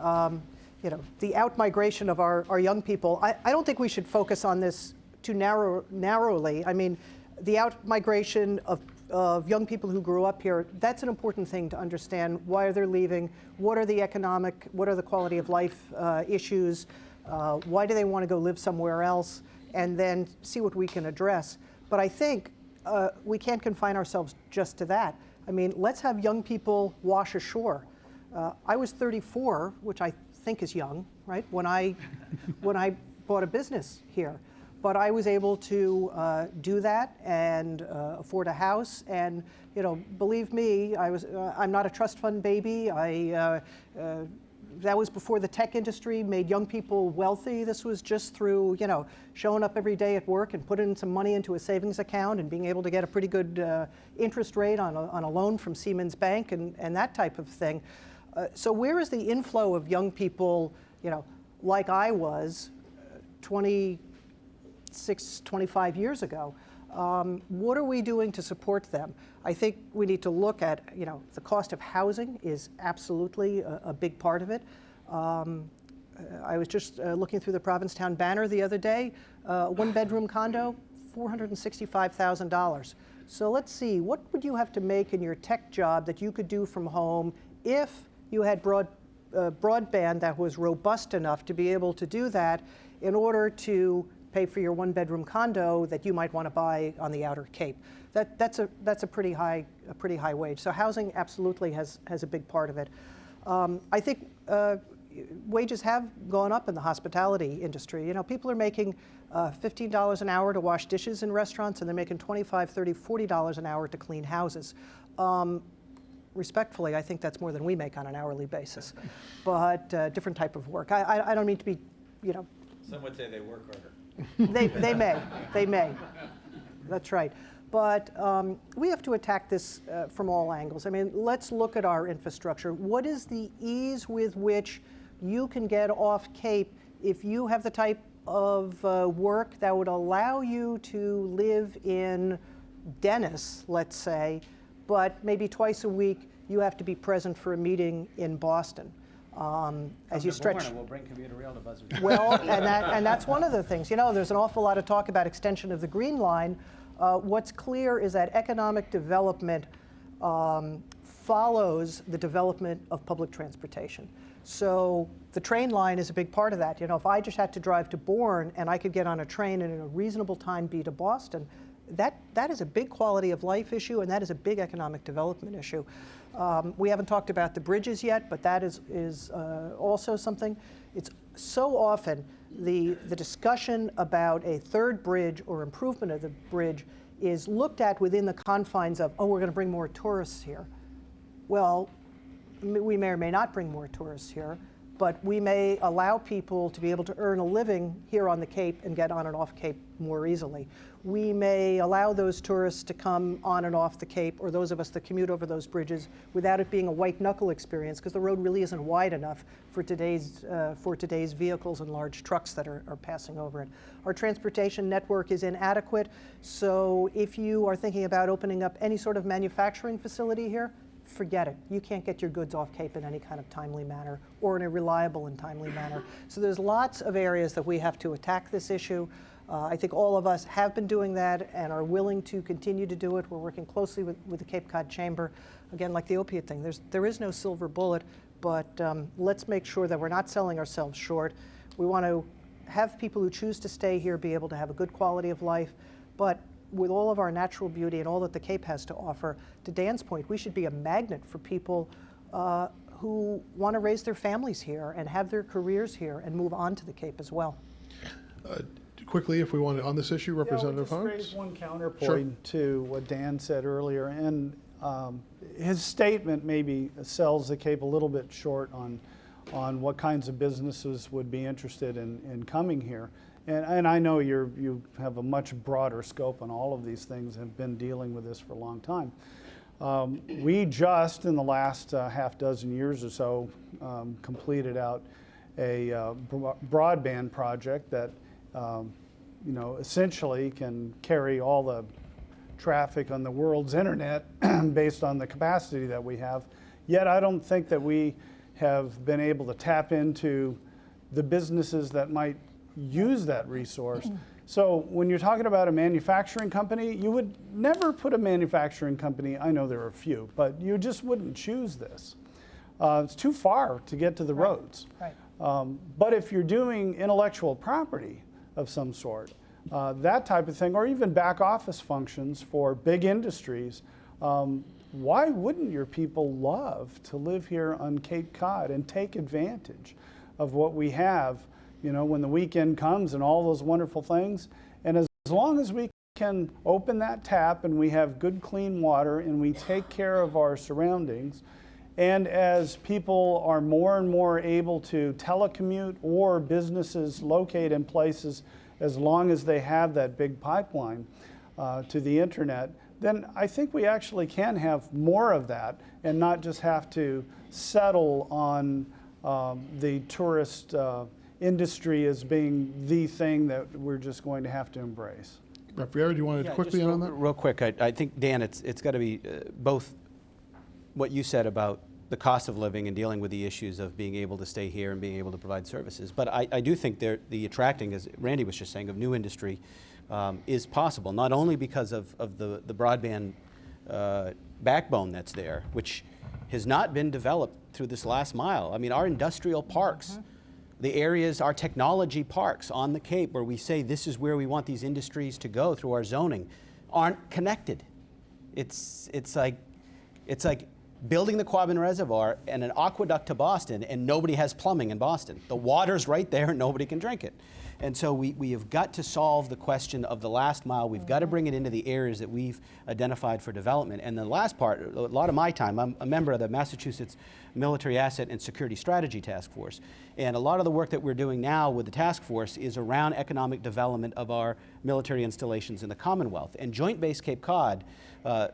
out-migration of our young people. I don't think we should focus on this too narrowly. I mean, the out-migration of young people who grew up here, that's an important thing to understand. Why are they leaving? What are the quality of life issues? Why do they want to go live somewhere else? And then see what we can address. But I think we can't confine ourselves just to that. I mean, let's have young people wash ashore. I was 34, which I think is young, right? When I bought a business here. but I was able to do that and afford a house. And believe me, I'm not a trust fund baby. That was before the tech industry made young people wealthy. This was just through, showing up every day at work and putting some money into a savings account and being able to get a pretty good interest rate on a loan from Siemens Bank and that type of thing. So where is the inflow of young people, like I was 26, 25 years ago? What are we doing to support them? I think we need to look at, the cost of housing is absolutely a big part of it. I was just looking through the Provincetown Banner the other day, one-bedroom condo, $465,000. So let's see, what would you have to make in your tech job that you could do from home if you had broadband that was robust enough to be able to do that in order to pay for your one-bedroom condo that you might want to buy on the Outer Cape? That's a pretty high wage. So housing absolutely has a big part of it. I think wages have gone up in the hospitality industry. People are making $15 an hour to wash dishes in restaurants, and they're making $25, $30, $40 an hour to clean houses. Respectfully, I think that's more than we make on an hourly basis, but different type of work. I don't mean to be, Some would say they work harder. They may. That's right. But we have to attack this from all angles. I mean, let's look at our infrastructure. What is the ease with which you can get off Cape if you have the type of work that would allow you to live in Dennis, let's say, but maybe twice a week you have to be present for a meeting in Boston? As you stretch, we'll bring commuter rail to Buzzard. well, and that's one of the things. There's an awful lot of talk about extension of the Green Line. What's clear is that economic development follows the development of public transportation. So the train line is a big part of that. If I just had to drive to Bourne and I could get on a train and in a reasonable time be to Boston, that is a big quality of life issue, and that is a big economic development issue. We haven't talked about the bridges yet, but that is also something. It's so often the discussion about a third bridge or improvement of the bridge is looked at within the confines of, we're going to bring more tourists here. Well, we may or may not bring more tourists here, but we may allow people to be able to earn a living here on the Cape and get on and off Cape more easily. We may allow those tourists to come on and off the Cape, or those of us that commute over those bridges, without it being a white knuckle experience, because the road really isn't wide enough for today's vehicles and large trucks that are passing over it. Our transportation network is inadequate, so if you are thinking about opening up any sort of manufacturing facility here, forget it. You can't get your goods off Cape in any kind of timely manner or in a reliable and timely manner. So there's lots of areas that we have to attack this issue. I think all of us have been doing that and are willing to continue to do it. We're working closely with the Cape Cod Chamber. Again, like the opiate thing, there is no silver bullet, but let's make sure that we're not selling ourselves short. We want to have people who choose to stay here be able to have a good quality of life, but with all of our natural beauty and all that the Cape has to offer, to Dan's point, we should be a magnet for people who want to raise their families here and have their careers here and move on to the Cape as well. Quickly, if we want to, on this issue, Representative I'll Harms? just raise one counterpoint to what Dan said earlier, and his statement maybe sells the Cape a little bit short on what kinds of businesses would be interested in coming here. And I know you have a much broader scope on all of these things, have been dealing with this for a long time. We just, in the last half dozen years or so, completed out a broadband project that essentially can carry all the traffic on the world's internet based on the capacity that we have. Yet I don't think that we have been able to tap into the businesses that might use that resource. So when you're talking about a manufacturing company, you would never put a manufacturing company, I know there are a few, but you just wouldn't choose this. It's too far to get to the roads. Right. But if you're doing intellectual property of some sort, that type of thing, or even back office functions for big industries, why wouldn't your people love to live here on Cape Cod and take advantage of what we have, when the weekend comes and all those wonderful things? As long as we can open that tap and we have good clean water and we take care of our surroundings, and as people are more and more able to telecommute or businesses locate in places, as long as they have that big pipeline to the internet, then I think we actually can have more of that and not just have to settle on the tourist industry as being the thing that we're just going to have to embrace. Rep. Vieira, do you want to quickly just add on that? Real quick, I think, Dan, it's got to be both what you said about the cost of living and dealing with the issues of being able to stay here and being able to provide services. But I do think the attracting, as Randy was just saying, of new industry is possible, not only because of the broadband backbone that's there, which has not been developed through this last mile. I mean, our industrial parks, the areas, our technology parks on the Cape where we say this is where we want these industries to go through our zoning, aren't connected. It's like building the Quabbin Reservoir and an aqueduct to Boston, and nobody has plumbing in Boston. The water's right there and nobody can drink it. And so we have got to solve the question of the last mile. We've got to bring it into the areas that we've identified for development. And the last part, a lot of my time, I'm a member of the Massachusetts Military Asset and Security Strategy Task Force. And a lot of the work that we're doing now with the task force is around economic development of our military installations in the Commonwealth. And Joint Base Cape Cod,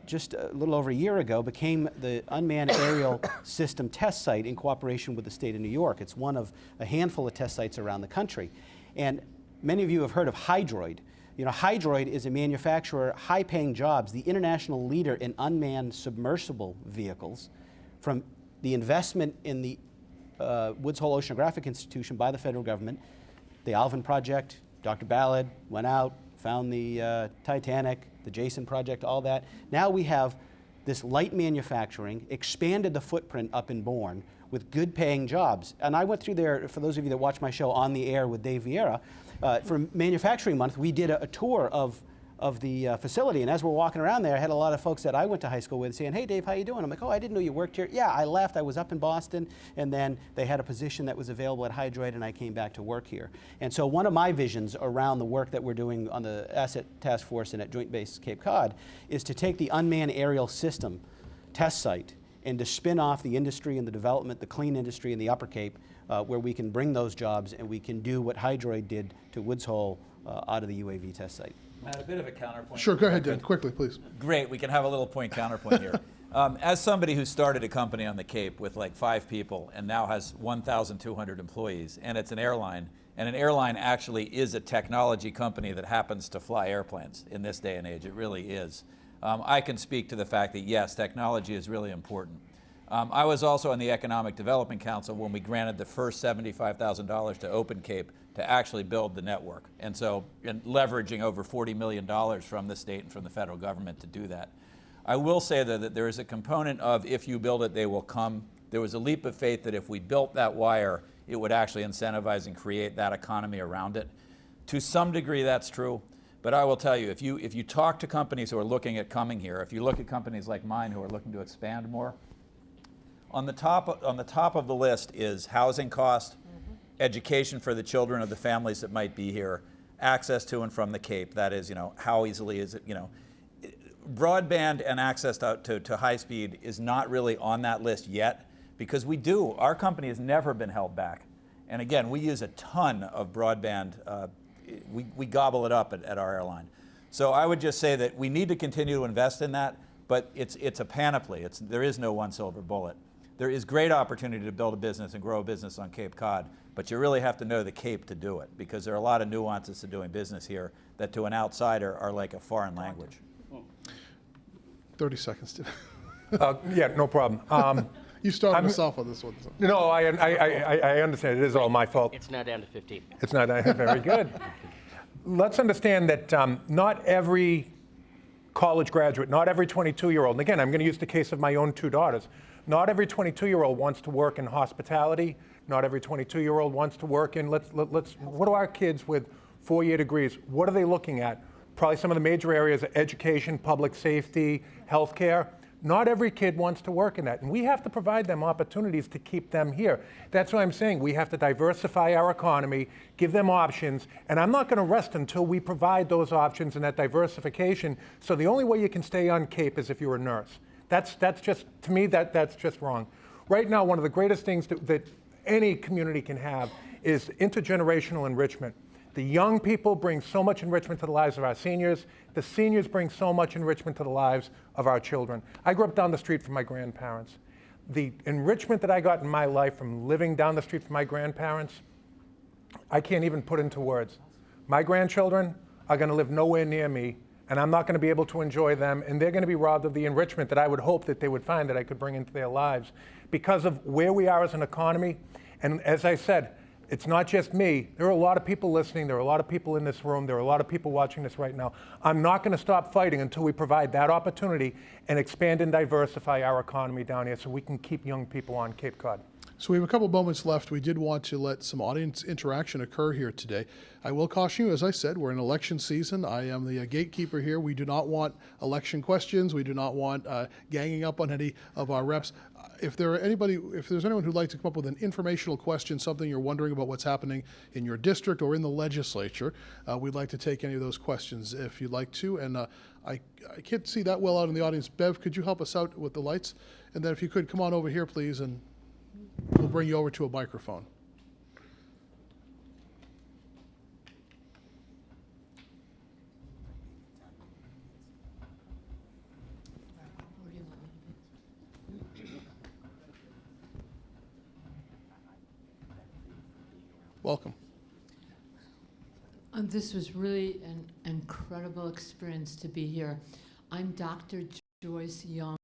just a little over a year ago, became the unmanned aerial system test site in cooperation with the state of New York. It's one of a handful of test sites around the country. And many of you have heard of Hydroid. You know, Hydroid is a manufacturer, high-paying jobs, the international leader in unmanned submersible vehicles. From the investment in the Woods Hole Oceanographic Institution by the federal government, the Alvin Project, Dr. Ballard went out, found the Titanic, the Jason Project, all that. Now we have this light manufacturing, expanded the footprint up in Bourne with good paying jobs. And I went through there, for those of you that watch my show On the Air with Dave Vieira, for Manufacturing Month, we did a tour of the facility. And as we're walking around there, I had a lot of folks that I went to high school with saying, "Hey Dave, how you doing?" I'm like, "Oh, I didn't know you worked here." "Yeah, I left, I was up in Boston, and then they had a position that was available at Hydroid, and I came back to work here." And so one of my visions around the work that we're doing on the Asset Task Force and at Joint Base Cape Cod is to take the unmanned aerial system test site and to spin off the industry and the development, the clean industry in the Upper Cape, where we can bring those jobs and we can do what Hydroid did to Woods Hole out of the UAV test site. Matt, a bit of a counterpoint. Sure, go ahead, Dan, quickly, please. Great, we can have a little counterpoint here. As somebody who started a company on the Cape with like 5 people and now has 1,200 employees, and it's an airline, and an airline actually is a technology company that happens to fly airplanes in this day and age, it really is. I can speak to the fact that yes, technology is really important. I was also on the Economic Development Council when we granted the first $75,000 to Open Cape to actually build the network. And so leveraging over $40 million from the state and from the federal government to do that. I will say though that there is a component of if you build it, they will come. There was a leap of faith that if we built that wire, it would actually incentivize and create that economy around it. To some degree that's true. But I will tell you, if you talk to companies who are looking at coming here, if you look at companies like mine who are looking to expand more, on the top of the list is housing cost, education for the children of the families that might be here, access to and from the Cape. That is, how easily is it, broadband and access to high speed is not really on that list yet because our company has never been held back. And again, we use a ton of broadband. We gobble it up at our airline. So I would just say that we need to continue to invest in that, but it's a panoply. There is no one silver bullet. There is great opportunity to build a business and grow a business on Cape Cod, but you really have to know the Cape to do it because there are a lot of nuances to doing business here that to an outsider are like a foreign language. 30 seconds. Yeah, no problem. You started us off on this one. So. No, I understand. It is all my fault. It's now down to 15. It's not very good. Let's understand that not every college graduate, not every 22-year-old, and again, I'm going to use the case of my own 2 daughters, not every 22-year-old wants to work in hospitality. Not every 22-year-old wants to work in, what do our kids with 4-year degrees, what are they looking at? Probably some of the major areas are education, public safety, healthcare. Not every kid wants to work in that, and we have to provide them opportunities to keep them here. That's why I'm saying we have to diversify our economy, give them options, and I'm not going to rest until we provide those options and that diversification. So the only way you can stay on Cape is if you're a nurse. That's just, to me, that's just wrong. Right now, one of the greatest things that any community can have is intergenerational enrichment. The young people bring so much enrichment to the lives of our seniors. The seniors bring so much enrichment to the lives of our children. I grew up down the street from my grandparents. The enrichment that I got in my life from living down the street from my grandparents, I can't even put into words. My grandchildren are going to live nowhere near me, and I'm not going to be able to enjoy them, and they're going to be robbed of the enrichment that I would hope that they would find that I could bring into their lives because of where we are as an economy. And as I said, it's not just me. There are a lot of people listening. There are a lot of people in this room. There are a lot of people watching this right now. I'm not going to stop fighting until we provide that opportunity and expand and diversify our economy down here so we can keep young people on Cape Cod. So we have a couple moments left. We did want to let some audience interaction occur here today. I will caution you, as I said, we're in election season. I am the gatekeeper here. We do not want election questions. We do not want ganging up on any of our reps. If there's anyone who'd like to come up with an informational question, something you're wondering about what's happening in your district or in the legislature, we'd like to take any of those questions if you'd like to. And I can't see that well out in the audience. Bev, could you help us out with the lights? And then if you could, come on over here, please, and we'll bring you over to a microphone. Welcome. This was really an incredible experience to be here. I'm Dr. Joyce Young.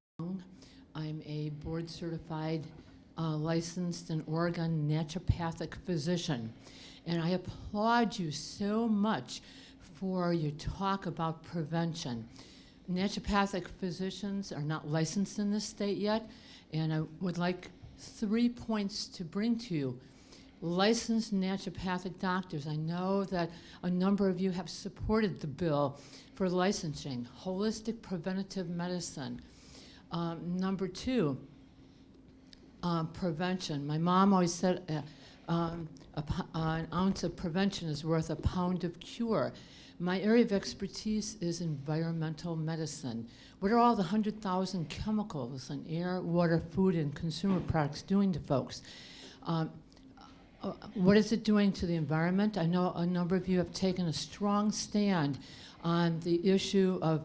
I'm a board-certified, licensed in Oregon naturopathic physician. And I applaud you so much for your talk about prevention. Naturopathic physicians are not licensed in this state yet, and I would like 3 points to bring to you. Licensed naturopathic doctors. I know that a number of you have supported the bill for licensing, holistic preventative medicine. Number 2, prevention. My mom always said an ounce of prevention is worth a pound of cure. My area of expertise is environmental medicine. What are all the 100,000 chemicals in air, water, food, and consumer products doing to folks? What is it doing to the environment? I know a number of you have taken a strong stand on the issue of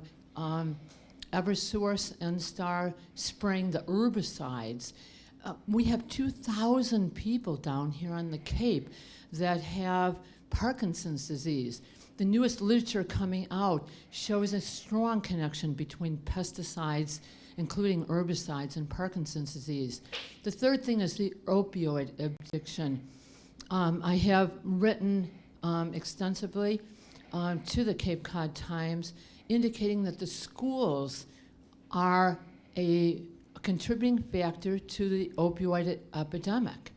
Eversource, NSTAR spraying the herbicides. We have 2,000 people down here on the Cape that have Parkinson's disease. The newest literature coming out shows a strong connection between pesticides, including herbicides, and Parkinson's disease. The third thing is the opioid addiction. I have written extensively to the Cape Cod Times indicating that the schools are a contributing factor to the opioid epidemic.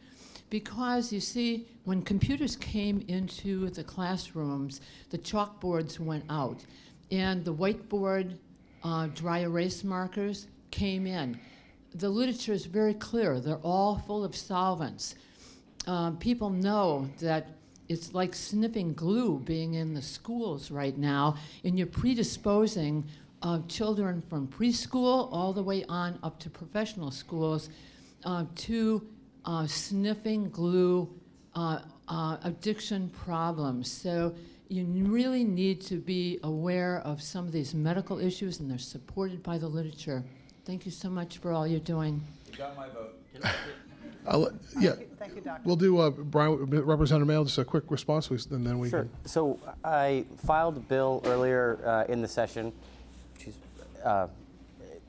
Because, you see, when computers came into the classrooms, the chalkboards went out, and the whiteboard dry erase markers came in. The literature is very clear. They're all full of solvents. People know that it's like sniffing glue being in the schools right now, and you're predisposing children from preschool all the way on up to professional schools to sniffing glue addiction problems. So you really need to be aware of some of these medical issues, and they're supported by the literature. Thank you so much for all you're doing. You got my vote. Thank you, Doctor. We'll do, Brian, Representative Mayo, just a quick response, please, and then we Sure. can. So I filed a bill earlier in the session, which is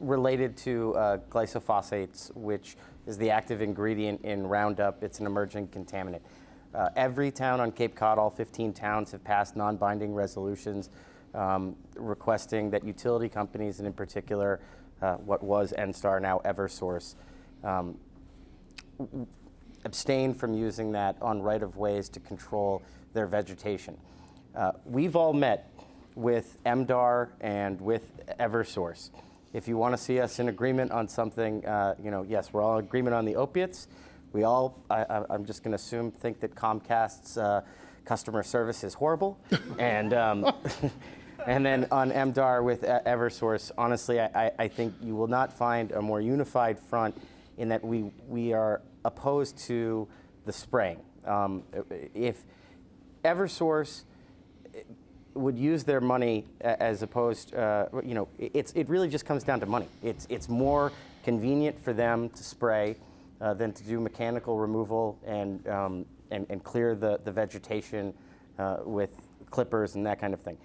related to glyphosate, which is the active ingredient in Roundup. It's an emerging contaminant. Every town on Cape Cod, all 15 towns, have passed non-binding resolutions requesting that utility companies, and in particular, what was NSTAR, now Eversource, abstain from using that on right-of-ways to control their vegetation. We've all met with MDAR and with Eversource, If you want to see us in agreement on something, yes, we're all in agreement on the opiates. We all, I'm just going to assume, think that Comcast's customer service is horrible. And and then on MDAR with Eversource, honestly, I think you will not find a more unified front in that we are opposed to the spraying. If Eversource would use their money as opposed, it really just comes down to money. It's more convenient for them to spray than to do mechanical removal and clear the vegetation with clippers and that kind of thing.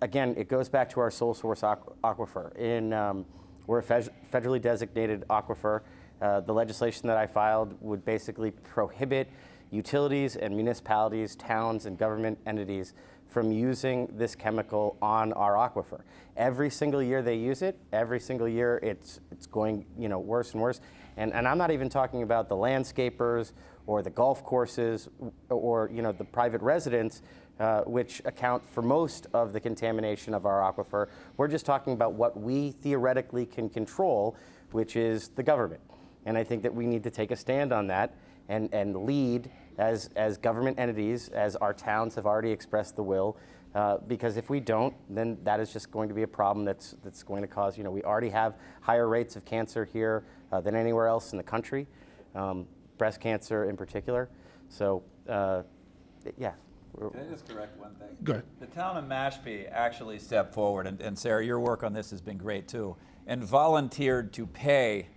Again, it goes back to our sole source aquifer. We're a federally designated aquifer. The legislation that I filed would basically prohibit utilities and municipalities, towns, and government entities from using this chemical on our aquifer. Every single year they use it, every single year it's going worse and worse. And I'm not even talking about the landscapers or the golf courses or the private residents, which account for most of the contamination of our aquifer. We're just talking about what we theoretically can control, which is the government. And I think that we need to take a stand on that and lead as government entities, as our towns have already expressed the will, because if we don't, then that is just going to be a problem that's going to cause, we already have higher rates of cancer here than anywhere else in the country, breast cancer in particular. So, yeah. Can I just correct one thing? Go ahead. The town of Mashpee actually stepped forward, and Sarah, your work on this has been great too, and volunteered to pay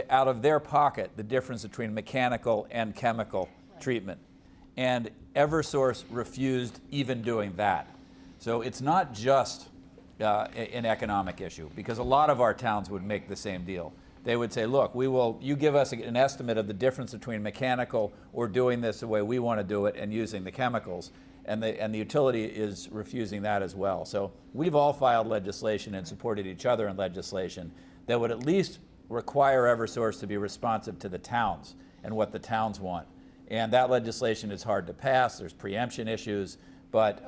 out of their pocket the difference between mechanical and chemical treatment. And Eversource refused even doing that. So it's not just an economic issue, because a lot of our towns would make the same deal. They would say, look, you give us an estimate of the difference between mechanical or doing this the way we want to do it and using the chemicals. And the utility is refusing that as well. So we've all filed legislation and supported each other in legislation that would at least require Eversource to be responsive to the towns and what the towns want. And that legislation is hard to pass. There's preemption issues, but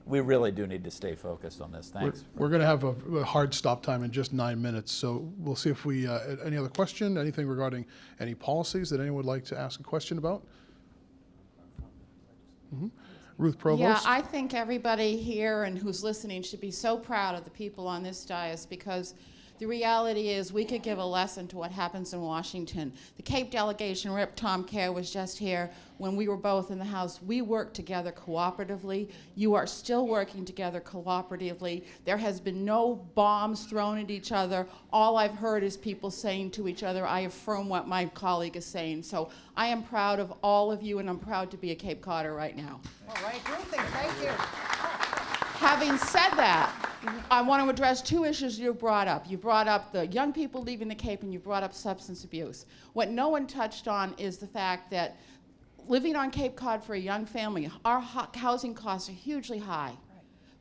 we really do need to stay focused on this. Thanks. We're going to have a hard stop time in just 9 minutes, so we'll see if we, any other question, anything regarding any policies that anyone would like to ask a question about? Ruth Provost? Yeah, I think everybody here and who's listening should be so proud of the people on this dais, because the reality is we could give a lesson to what happens in Washington. The Cape delegation, Rep. Tom Kerr was just here when we were both in the House. We worked together cooperatively. You are still working together cooperatively. There has been no bombs thrown at each other. All I've heard is people saying to each other, I affirm what my colleague is saying. So I am proud of all of you, and I'm proud to be a Cape Codder right now. All right, Ruthie, thank you. Having said that, I want to address two issues you brought up. You brought up the young people leaving the Cape, and you brought up substance abuse. What no one touched on is the fact that living on Cape Cod for a young family, our housing costs are hugely high.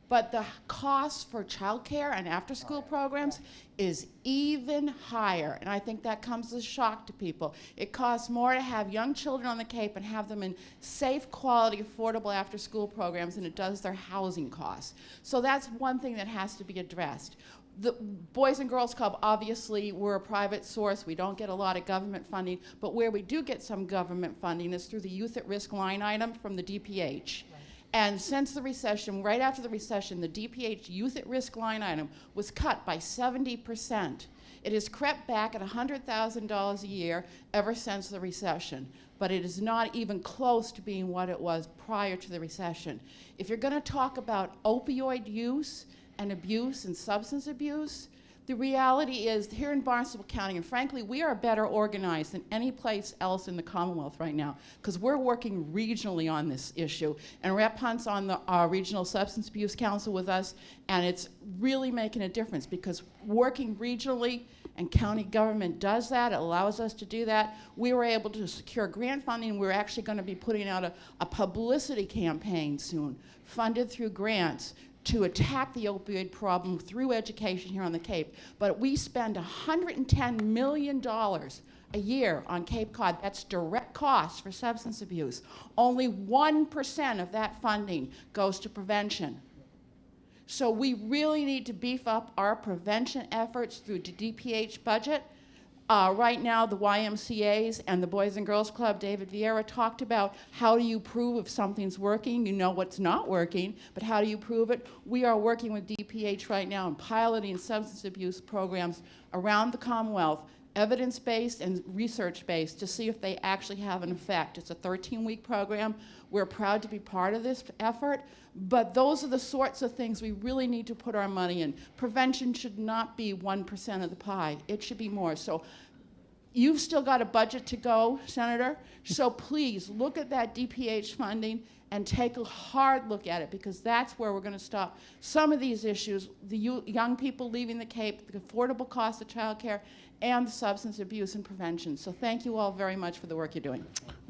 But the cost for childcare and after-school programs is even higher, and I think that comes as a shock to people. It costs more to have young children on the Cape and have them in safe, quality, affordable after-school programs than it does their housing costs. So that's one thing that has to be addressed. The Boys and Girls Club, obviously, we're a private source. We don't get a lot of government funding, but where we do get some government funding is through the Youth at Risk line item from the DPH. And since the recession, right after the recession, the DPH Youth at Risk line item was cut by 70%. It has crept back at $100,000 a year ever since the recession, but it is not even close to being what it was prior to the recession. If you're going to talk about opioid use and abuse and substance abuse, the reality is here in Barnstable County, and frankly, we are better organized than any place else in the Commonwealth right now, because we're working regionally on this issue. And Rep. Hunt's on the Regional Substance Abuse Council with us, and it's really making a difference, because working regionally and county government does that. It allows us to do that. We were able to secure grant funding. We're actually going to be putting out a publicity campaign soon, funded through grants, to attack the opioid problem through education here on the Cape. But we spend $110 million a year on Cape Cod. That's direct costs for substance abuse. Only 1% of that funding goes to prevention. So we really need to beef up our prevention efforts through the DPH budget. Right now, the YMCAs and the Boys and Girls Club, David Vieira talked about how do you prove if something's working? You know what's not working, but how do you prove it? We are working with DPH right now and piloting substance abuse programs around the Commonwealth, evidence-based and research-based, to see if they actually have an effect. It's a 13-week program. We're proud to be part of this effort, but those are the sorts of things we really need to put our money in. Prevention should not be 1% of the pie. It should be more. So you've still got a budget to go, Senator, so please look at that DPH funding and take a hard look at it, because that's where we're going to stop some of these issues, the young people leaving the Cape, the affordable cost of childcare, and the substance abuse and prevention. So thank you all very much for the work you're doing.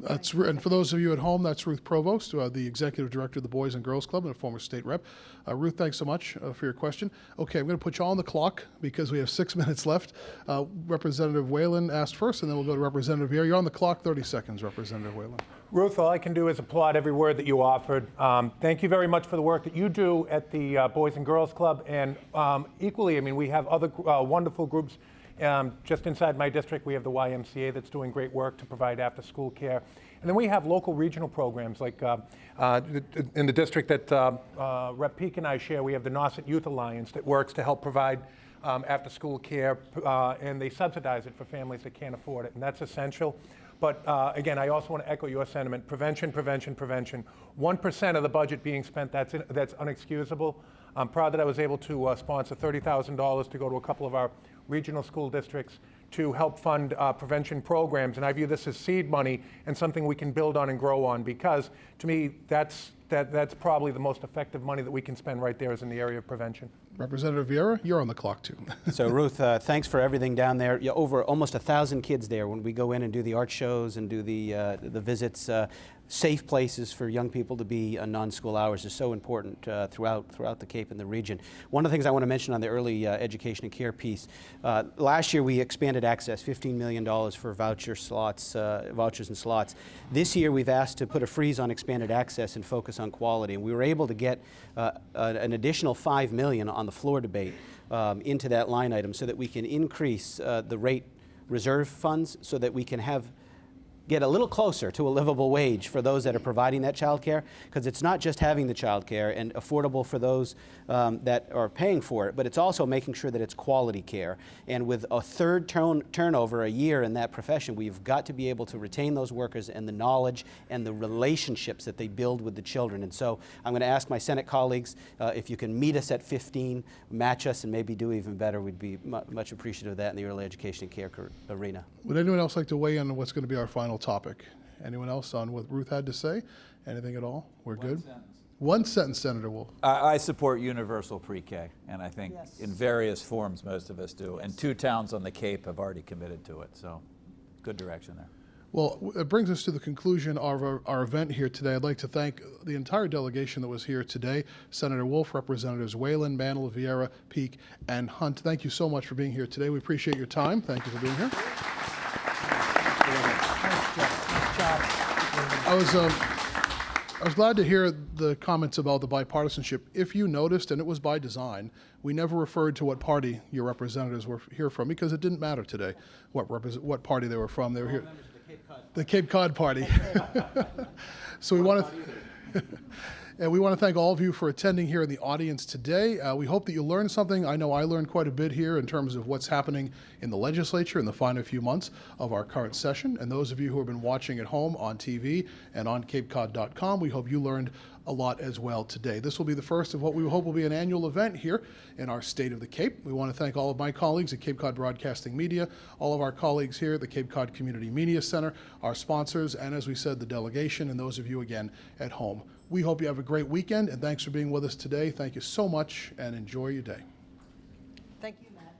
And for those of you at home, that's Ruth Provost, the Executive Director of the Boys and Girls Club and a former state rep. Ruth, thanks so much for your question. Okay, I'm going to put you on the clock because we have 6 minutes left. Representative Whalen asked first, and then we'll go to Representative Vieira. You're on the clock, 30 seconds, Representative Whalen. Ruth, all I can do is applaud every word that you offered. Thank you very much for the work that you do at the Boys and Girls Club. And equally, I mean, we have other wonderful groups. Just inside my district, we have the YMCA that's doing great work to provide after-school care. And then we have local regional programs, like in the district that Rep. Peak and I share, we have the Nauset Youth Alliance that works to help provide after-school care, and they subsidize it for families that can't afford it, and that's essential. But again, I also want to echo your sentiment: prevention, prevention, prevention. 1% of the budget being spent, that's unexcusable. I'm proud that I was able to sponsor $30,000 to go to a couple of our regional school districts to help fund prevention programs, and I view this as seed money and something we can build on and grow on, because to me that's probably the most effective money that we can spend right there is in the area of prevention. Representative Vieira, you're on the clock too. So Ruth, thanks for everything down there. Yeah, over almost 1,000 kids there when we go in and do the art shows and do the visits. Safe places for young people to be on non-school hours is so important throughout the Cape and the region. One of the things I want to mention on the early education and care piece, last year we expanded access, $15 million for vouchers and slots. This year we've asked to put a freeze on expanded access and focus on quality, and we were able to get an additional $5 million on the floor debate into that line item so that we can increase the rate reserve funds so that we can get a little closer to a livable wage for those that are providing that child care, because it's not just having the child care and affordable for those that are paying for it, but it's also making sure that it's quality care. And with a third turnover a year in that profession, we've got to be able to retain those workers and the knowledge and the relationships that they build with the children. And so I'm going to ask my Senate colleagues if you can meet us at 15, match us, and maybe do even better. We'd be much appreciative of that in the early education and care arena. Would anyone else like to weigh in on what's going to be our final topic? Anyone else on what Ruth had to say? Anything at all? We're good? One sentence, Senator Wolf. I support universal pre-K, and I think in various forms most of us do. And 2 towns on the Cape have already committed to it, so good direction there. Well, it brings us to the conclusion of our event here today. I'd like to thank the entire delegation that was here today: Senator Wolf, Representatives Whalen, Mantle, Vieira, Peak, and Hunt. Thank you so much for being here today. We appreciate your time. Thank you for being here. I was glad to hear the comments about the bipartisanship. If you noticed, and it was by design, we never referred to what party your representatives were here from, because it didn't matter today what party they were from. They were here. The Cape Cod Party. So we want to. And we want to thank all of you for attending here in the audience today. We hope that you learned something. I know I learned quite a bit here in terms of what's happening in the legislature in the final few months of our current session. And those of you who have been watching at home on TV and on CapeCod.com, we hope you learned a lot as well today. This will be the first of what we hope will be an annual event here in our State of the Cape. We want to thank all of my colleagues at Cape Cod Broadcasting Media, all of our colleagues here at the Cape Cod Community Media Center, our sponsors, and as we said, the delegation, and those of you again at home. We hope you have a great weekend, and thanks for being with us today. Thank you so much, and enjoy your day. Thank you, Matt.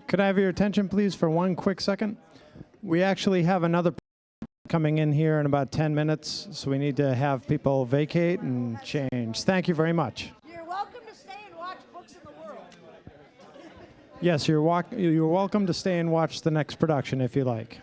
Could I have your attention, please, for one quick second? We actually have another coming in here in about 10 minutes, so we need to have people vacate and change. Thank you very much. You're welcome to stay and watch Books in the World. Yes, you're welcome to stay and watch the next production if you like.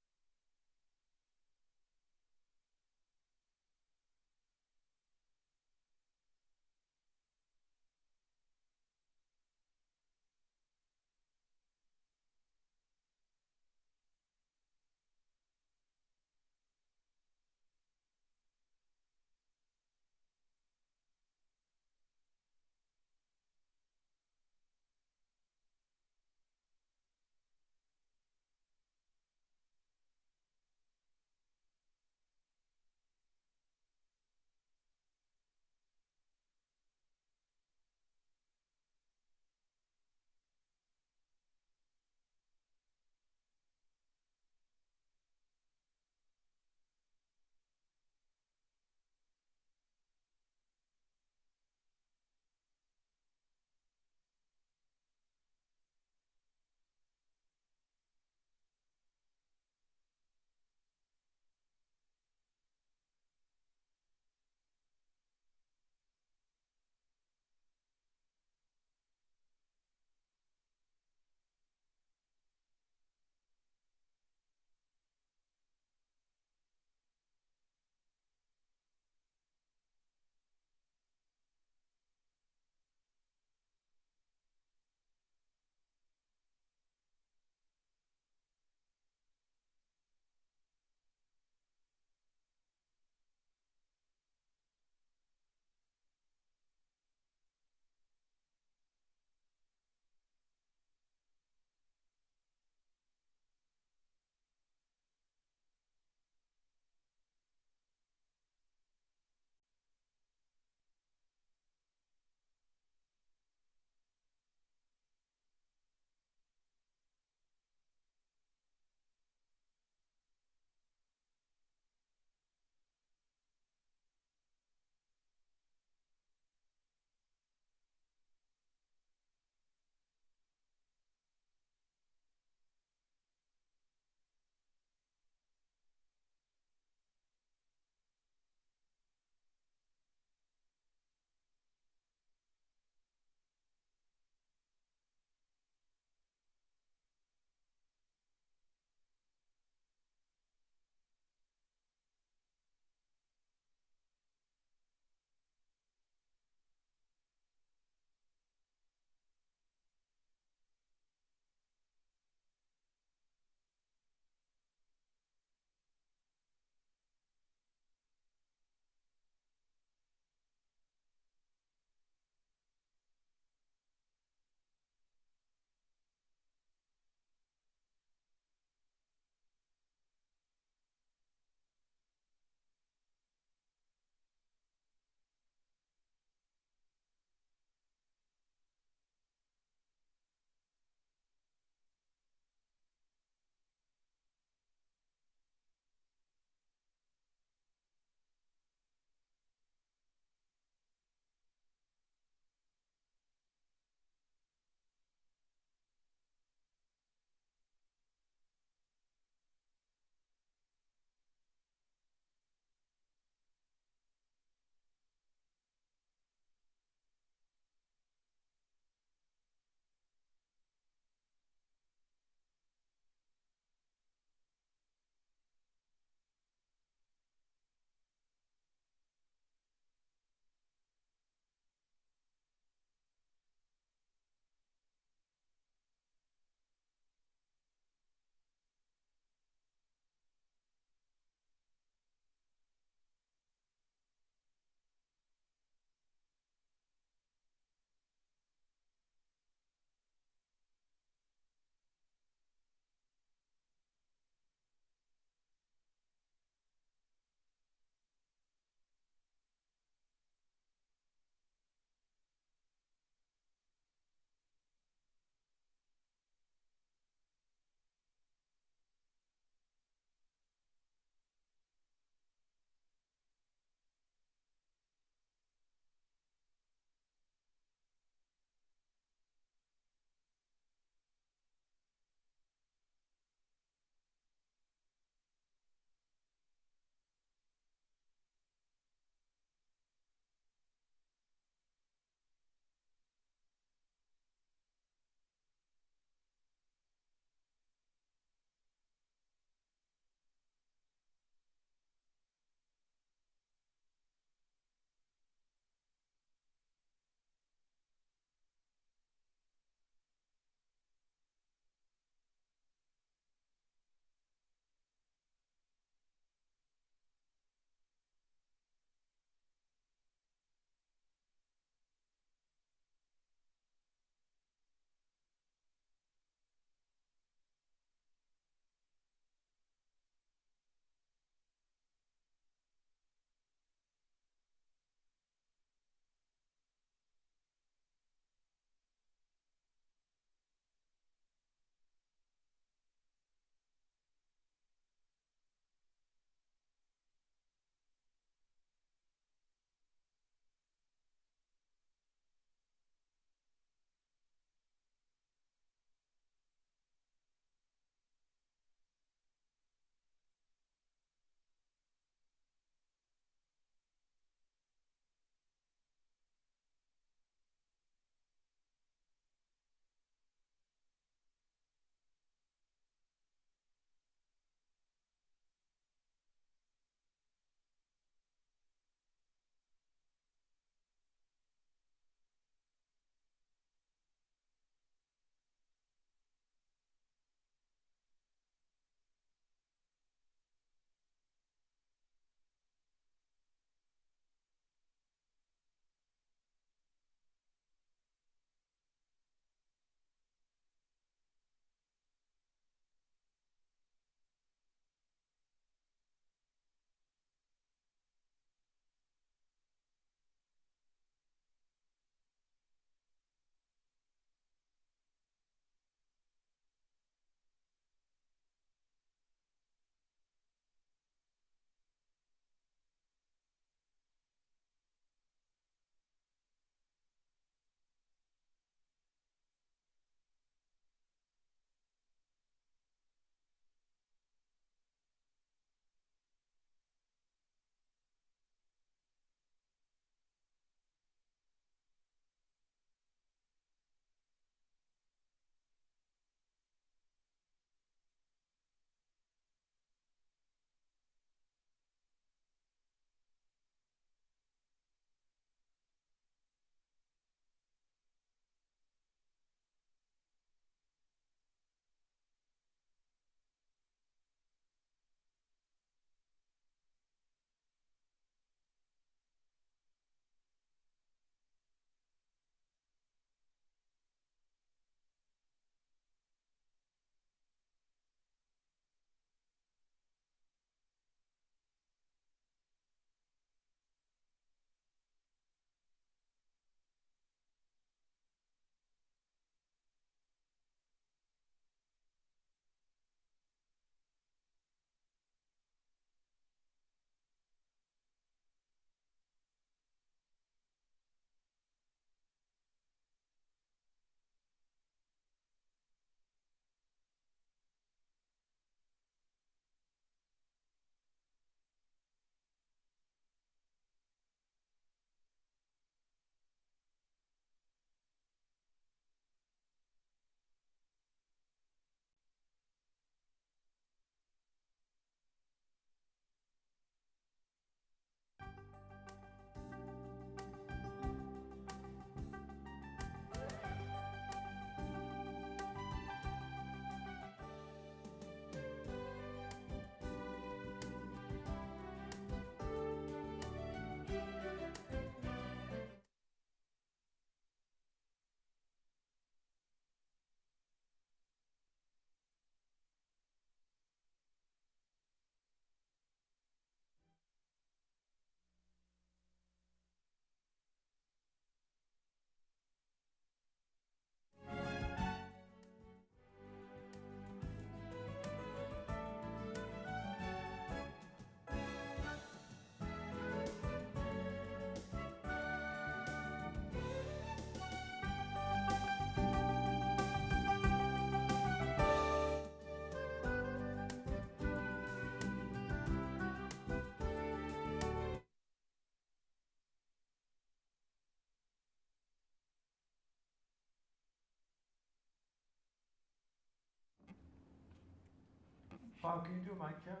Bob, can you do a mic check?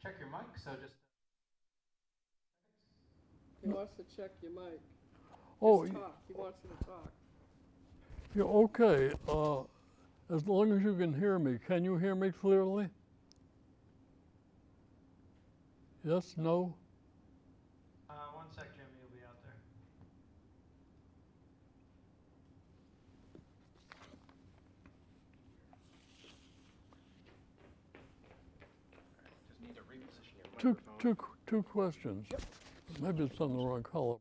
Check your mic, so just... He wants to check your mic. Oh, Just talk. He wants you to talk. yeah, okay. As long as you can hear me. Can you hear me clearly? Yes, no? One sec, Jimmy, you'll be out there. Just need to reposition your microphone. Two questions. Maybe it's on the wrong color.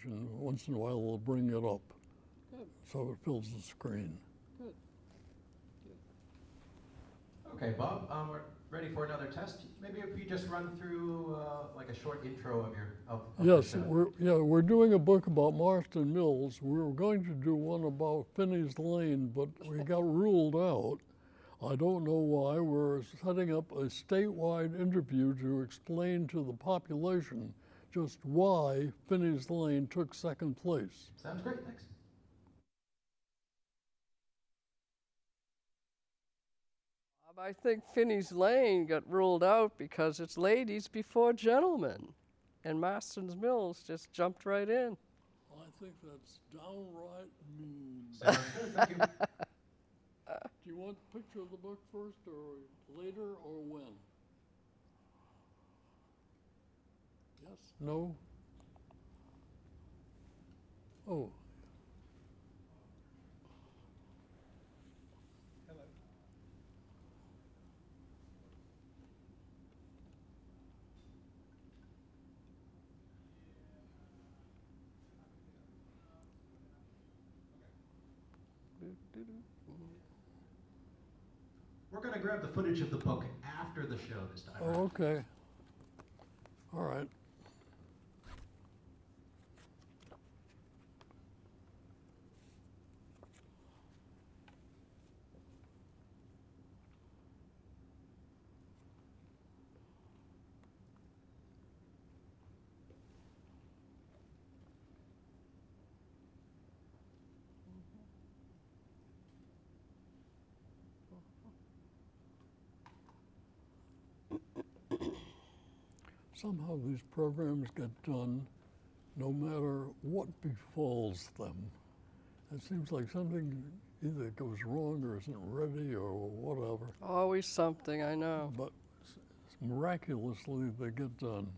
Once in a while, we'll bring it up. Good. So it fills the screen. Good. Okay, Bob, we're ready for another test. Maybe if you just run through like a short intro of your of Yes, the show. we're doing a book about Marston Mills. We were going to do one about Finney's Lane, but we got ruled out. I don't know why. We're setting up a statewide interview to explain to the population just why Finney's Lane took second place. Sounds great, thanks. I think Finney's Lane got ruled out because it's ladies before gentlemen. And Marston's Mills just jumped right in. I think that's downright mean. Sounds good, thank you. Do you want a picture of the book first, or later, or when? Yes? No? Oh. We're going to grab the footage of the book after the show this time. Oh, okay. All right. Somehow these programs get done no matter what befalls them. It seems like something either goes wrong or isn't ready or whatever, Always something, I know. but miraculously they get done.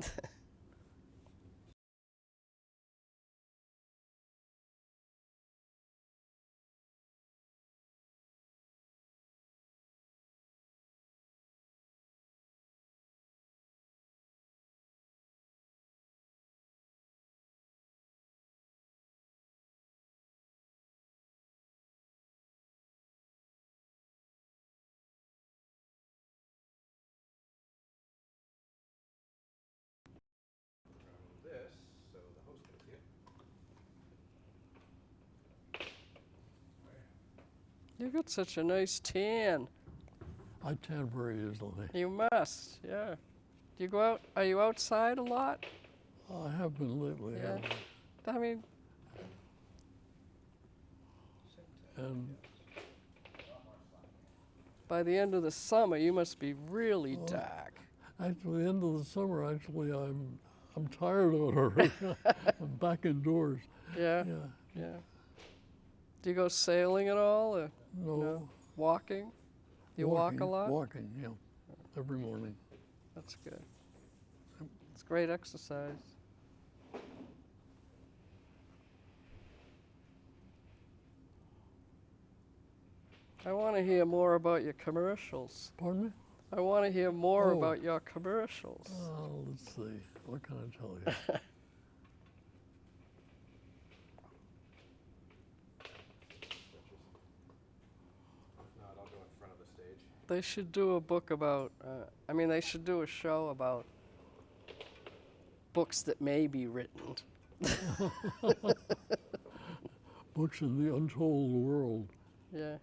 This, so the host can see it. You got such a nice tan. I tan very easily. You must, yeah. Do you go out? Are you outside a lot? I have been lately. Yeah. I mean, And by the end of the summer, you must be really dark. actually, the end of the summer, actually, I'm tired of it already. I'm back indoors. Yeah. Yeah. Yeah. Do you go sailing at all or No. walking? You walk a lot? Walking, yeah, every morning. That's good. It's great exercise. I want to hear more about your commercials. Pardon me? I want to hear more Oh. about your commercials. Let's see. What can I tell you? They should do a book about, they should do a show about books that may be written. Books in the untold world. Yeah.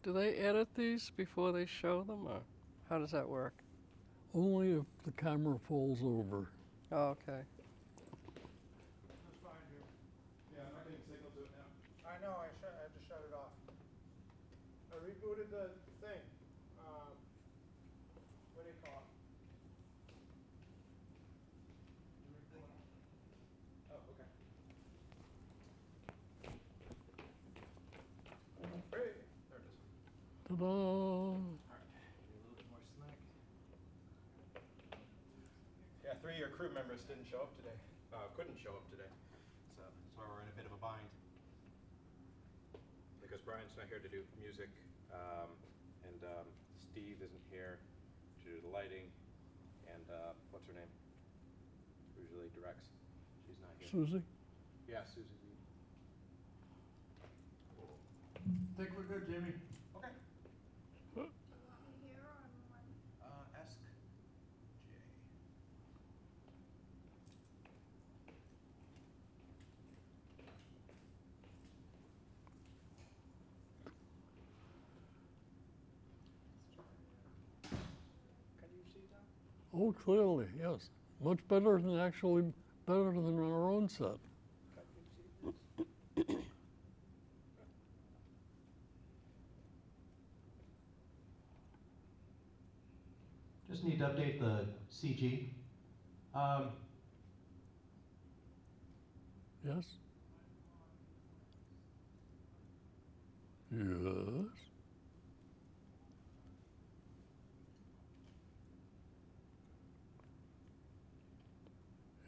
Do they edit these before they show them, or how does that work? Only if the camera falls over. Oh, okay. I know, I had to shut it off. I rebooted the thing. What do you call it? Oh, okay. Great. There it is. Ta-da! Yeah, 3 of your crew members didn't show up today. Couldn't show up today. So that's why we're in a bit of a bind. Because Brian's not here to do music, and Steve isn't here to do the lighting, and what's her name? Usually directs. She's not here. Susie? Yeah, Susie. Think we're good, Jimmy. Okay. Ask Jay. Oh, clearly, yes. Much better than better than our own set. Just need to update the CG. Yes? Yes?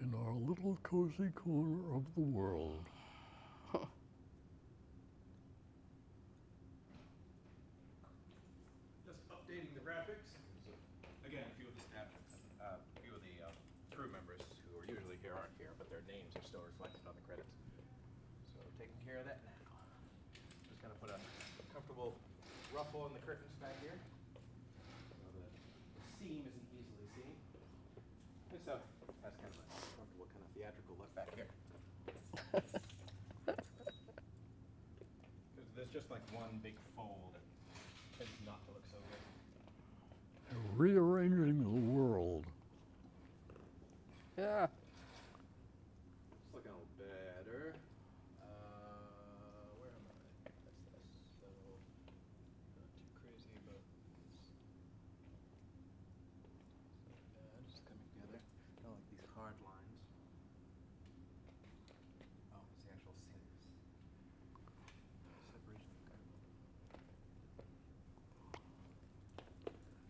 In our little cozy corner of the world. Just updating the graphics. Again, a few of the staff, crew members who are usually here aren't here, but their names are still reflected on the credits. So taking care of that now. Just gonna put a comfortable ruffle in the curtains back here, so the seam isn't easily seen. And so that's kind of a comfortable, kind of theatrical look back here. Because there's just like one big fold and tends not to look so good. Rearranging the world. Yeah. It's looking a little better. Where am I? That's this. So, not too crazy, but just coming together. Don't like these hard lines. Oh, it's the actual separation.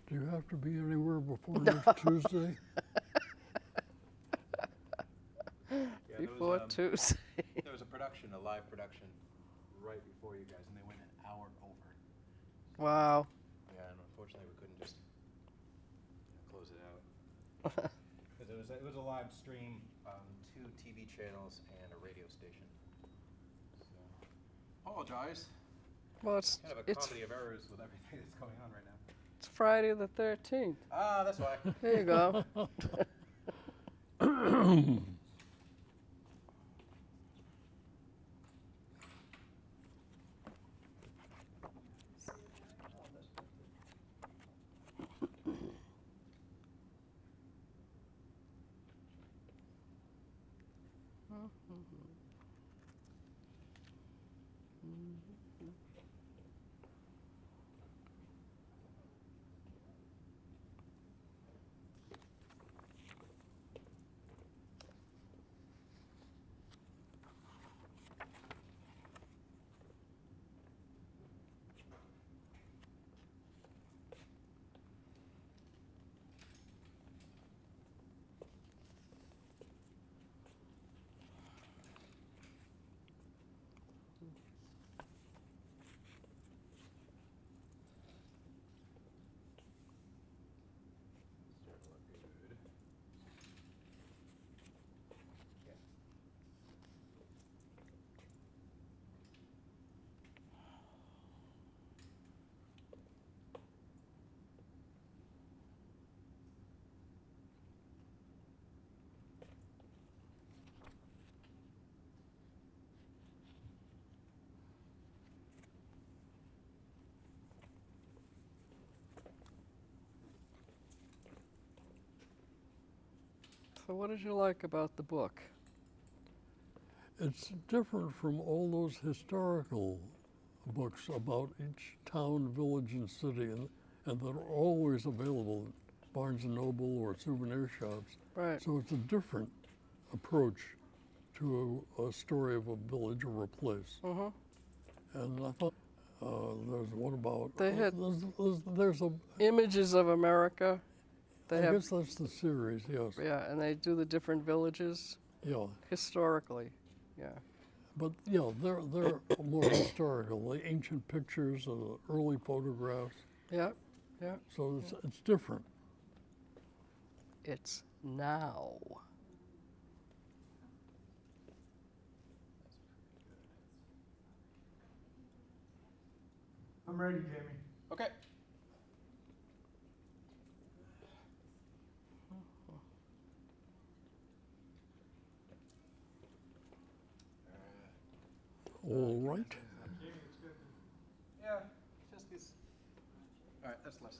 Do you have to be anywhere before next Tuesday? before Tuesday. There was a production, a live production, right before you guys, and they went an hour over. Wow. Yeah, and unfortunately we couldn't just close it out. Because it was a live stream on 2 TV channels and a radio station. So, apologize. Well, it's Kind of a comedy of errors with everything that's going on right now. it's Friday the 13th. Ah, that's why. There you go. So what did you like about the book? It's different from all those historical books about each town, village, and city, and that are always available at Barnes & Noble or souvenir shops. Right. So it's a different approach to a story of a village or a place. And I thought there's one about... They had there's a... Images of America. They I have, guess that's the series, yes. yeah, and they do the different villages Yeah. historically. Yeah. But yeah, they're more historical. The ancient pictures, the early photographs. Yeah. Yeah. So it's different. It's now. I'm ready, Jamie. Okay. All right. Yeah, just these. All right, that's less.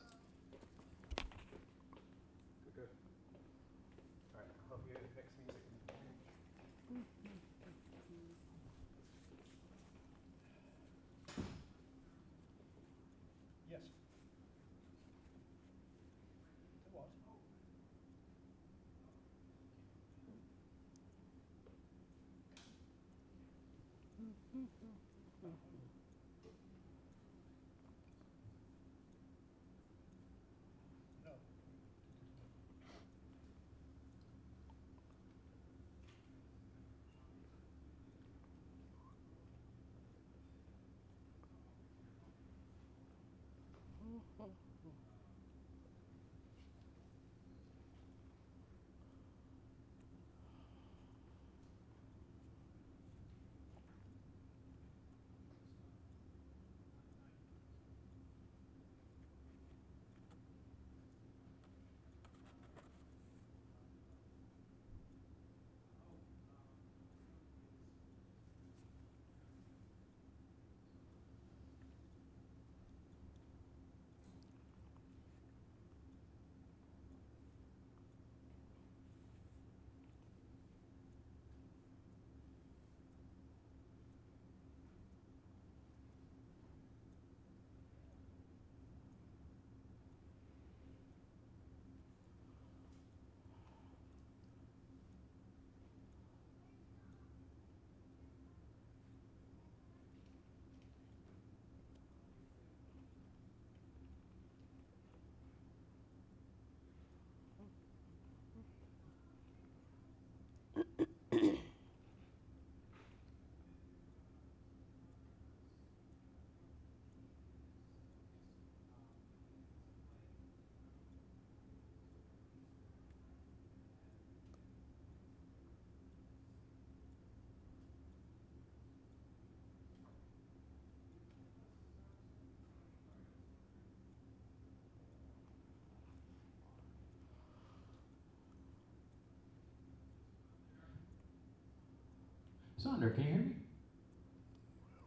Good. All right, I'll help you fix music. Yes. It was. Sandra, can you hear me?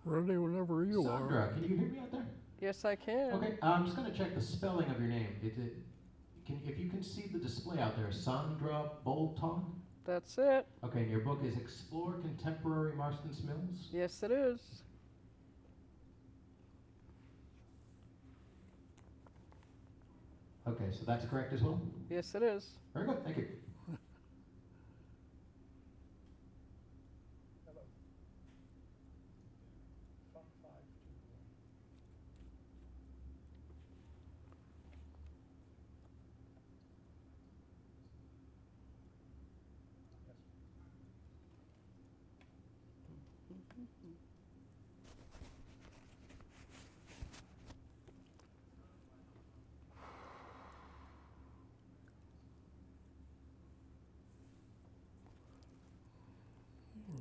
Ready whenever you are. Sandra, can you hear me out there? Yes, I can. Okay, I'm just going to check the spelling of your name. If you can see the display out there, Sandra Bolton? That's it. Okay, and your book is Explore Contemporary Marston's Mills? Yes, it is. Okay, so that's correct as well? Yes, it is. Very good, thank you.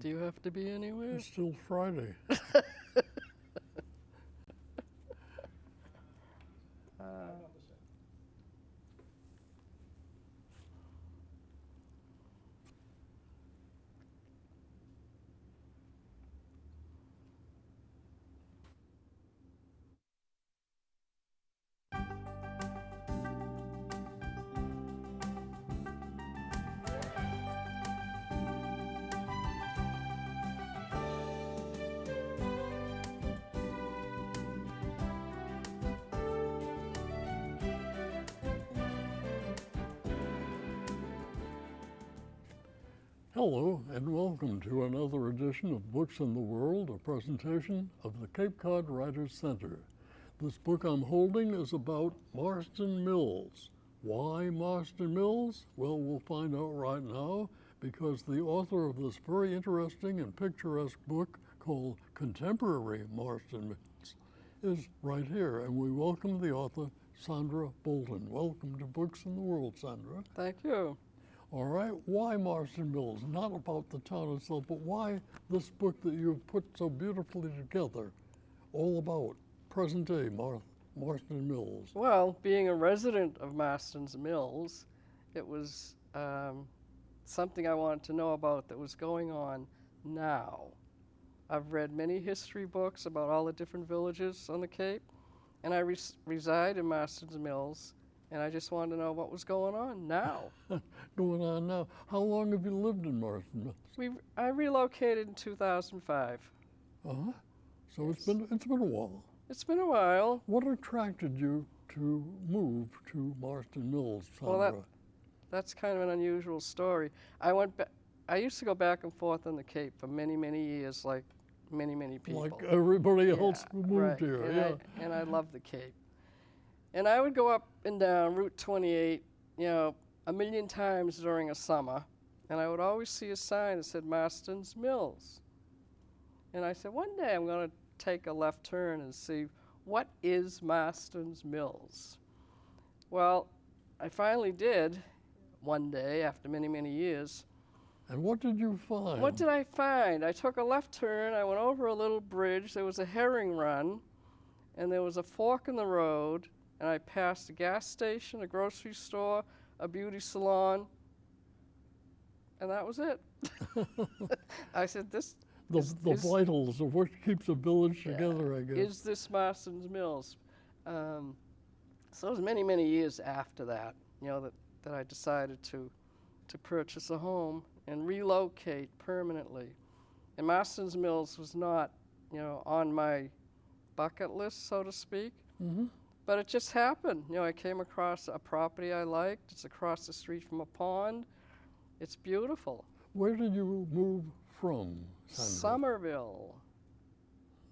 Do you have to be anywhere? It's still Friday. Hello, and welcome to another edition of Books in the World, a presentation of the Cape Cod Writers Center. This book I'm holding is about Marston Mills. Why Marston Mills? Well, we'll find out right now, because the author of this very interesting and picturesque book called Contemporary Marston Mills is right here, and we welcome the author, Sandra Bolton. Welcome to Books in the World, Sandra. Thank you. All right, why Marston Mills? Not about the town itself, but why this book that you've put so beautifully together, all about present-day Marston Mills? Well, being a resident of Marston's Mills, it was something I wanted to know about that was going on now. I've read many history books about all the different villages on the Cape, and I reside in Marston's Mills, and I just wanted to know what was going on now. Going on now. How long have you lived in Marston Mills? I relocated in 2005. Uh-huh. So yes. It's been a while. It's been a while. What attracted you to move to Marston Mills, Sandra? Well, that's kind of an unusual story. I used to go back and forth on the Cape for many, many years, like many, many people. Like everybody else who moved here, and and I love the Cape. And I would go up and down Route 28, a million times during a summer, and I would always see a sign that said Marston's Mills. And I said, one day I'm going to take a left turn and see what is Marston's Mills. Well, I finally did one day after many, many years. And what did you find? What did I find? I took a left turn, I went over a little bridge, there was a herring run, and there was a fork in the road, and I passed a gas station, a grocery store, a beauty salon, and that was it. I said, the vitals of what keeps a village together, I guess. Is this Marston's Mills? So it was many, many years after that, that I decided to purchase a home and relocate permanently. And Marston's Mills was not, on my bucket list, so to speak. Mm-hmm. But it just happened. I came across a property I liked. It's across the street from a pond. It's beautiful. Where did you move from, Sandra? Somerville.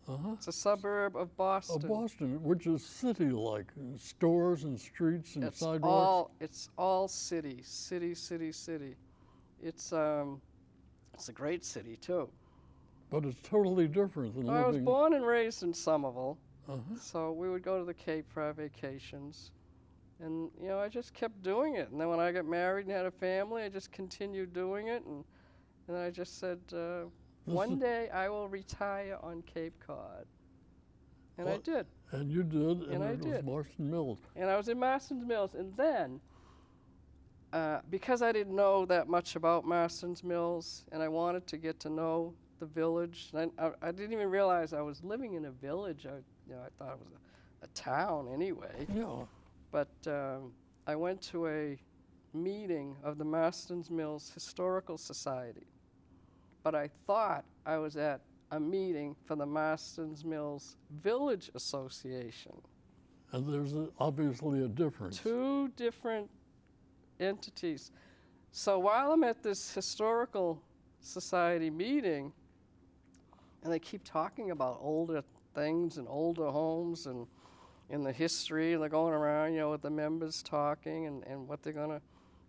Uh-huh. It's a suburb of Boston. Of Boston, which is city-like, stores and streets and sidewalks. It's all city. It's a great city too. But it's totally different than living. I was born and raised in Somerville. Uh-huh. So we would go to the Cape for our vacations. And, I just kept doing it. And then when I got married and had a family, I just continued doing it. And then I just said, one day I will retire on Cape Cod. And I did. And you did, and I it was did. Marston Mills. And I was in Marston's Mills. And then, because I didn't know that much about Marston's Mills, and I wanted to get to know the village. And I didn't even realize I was living in a village. I thought it was a town anyway. Yeah. But I went to a meeting of the Marston's Mills Historical Society. But I thought I was at a meeting for the Marston's Mills Village Association. And there's obviously a difference. Two different entities. So while I'm at this historical society meeting, and they keep talking about older things and older homes and in the history, and they're going around, with the members talking and what they're going to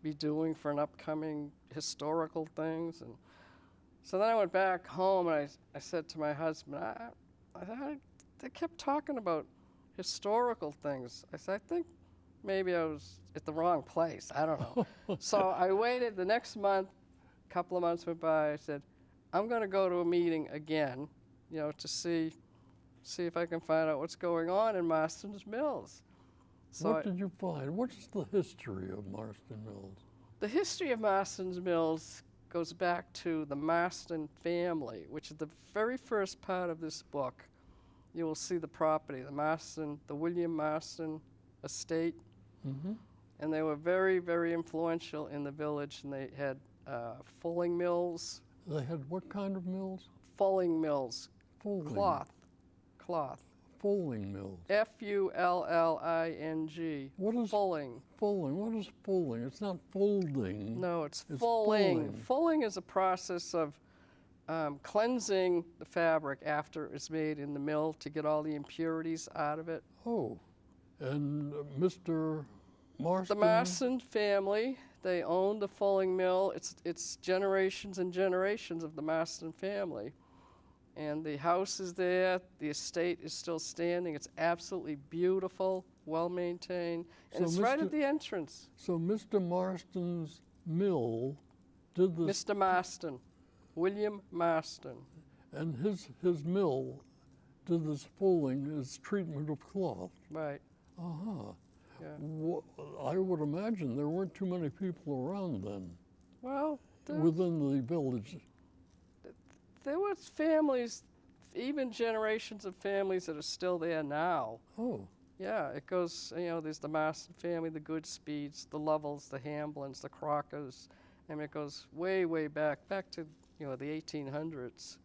be doing for an upcoming historical things. And so then I went back home and I said to my husband, they kept talking about historical things. I said, I think maybe I was at the wrong place. I don't know. So I waited the next month, a couple of months went by. I said, I'm going to go to a meeting again, to see if I can find out what's going on in Marston's Mills. So What did you find? What is the history of Marston Mills? The history of Marston's Mills goes back to the Marston family, which is the very first part of this book. You will see the property, the William Marston estate. Mm-hmm. And they were very, very influential in the village, and they had fulling mills. They had what kind of mills? Fulling mills. Fulling. Cloth. Fulling mills. Fulling. What is fulling? Fulling. What is fulling? It's not folding. No, it's fulling. Fulling is a process of cleansing the fabric after it's made in the mill to get all the impurities out of it. Oh, and Mr. Marston? The Marston family, they owned the fulling mill. It's generations and generations of the Marston family. And the house is there, the estate is still standing. It's absolutely beautiful, well-maintained, and it's right at the entrance. So Mr. Marston's mill did this... Mr. Marston, William Marston. And his mill did this fulling, his treatment of cloth. Right. Uh-huh. Yeah. I would imagine there weren't too many people around then. Well, within the village. There was families, even generations of families that are still there now. Oh. Yeah, it goes, there's the Marston family, the Goodspeeds, the Lovels, the Hamblins, the Crockers. I mean, it goes way, way back to, the 1800s.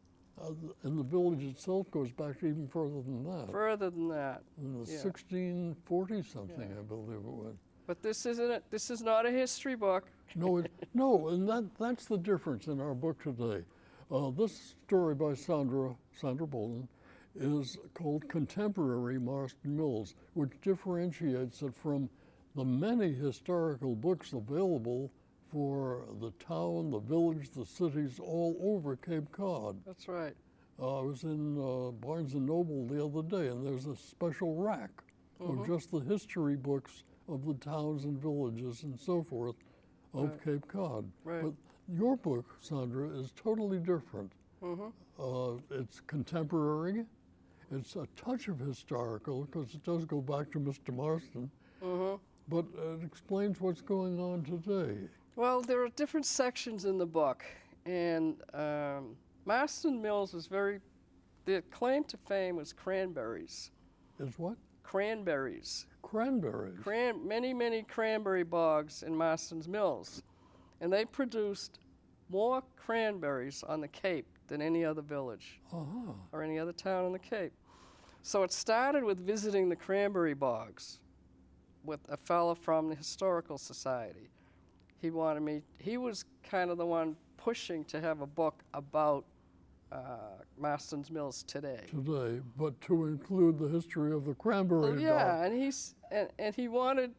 And the village itself goes back even further than that. Further than that. In the yeah. 1640-something, Yeah. I believe it was. But this isn't it. This is not a history book. No, and that's the difference in our book today. This story by Sandra Bolden is called Contemporary Marston Mills, which differentiates it from the many historical books available for the town, the village, the cities all over Cape Cod. That's right. I was in Barnes & Noble the other day, and there's a special rack of just the history books of the towns and villages and so forth of Cape Cod. Right. But your book, Sandra, is totally different. It's contemporary. It's a touch of historical because it does go back to Mr. Marston. But it explains what's going on today. Well, there are different sections in the book, and Marston Mills was their claim to fame was cranberries. Is what? Cranberries. Cranberries? Many cranberry bogs in Marston's Mills. And they produced more cranberries on the Cape than any other village or any other town on the Cape. So it started with visiting the cranberry bogs with a fellow from the Historical Society. He was kind of the one pushing to have a book about Marston's Mills today. Today, but to include the history of the cranberry yeah, and he wanted,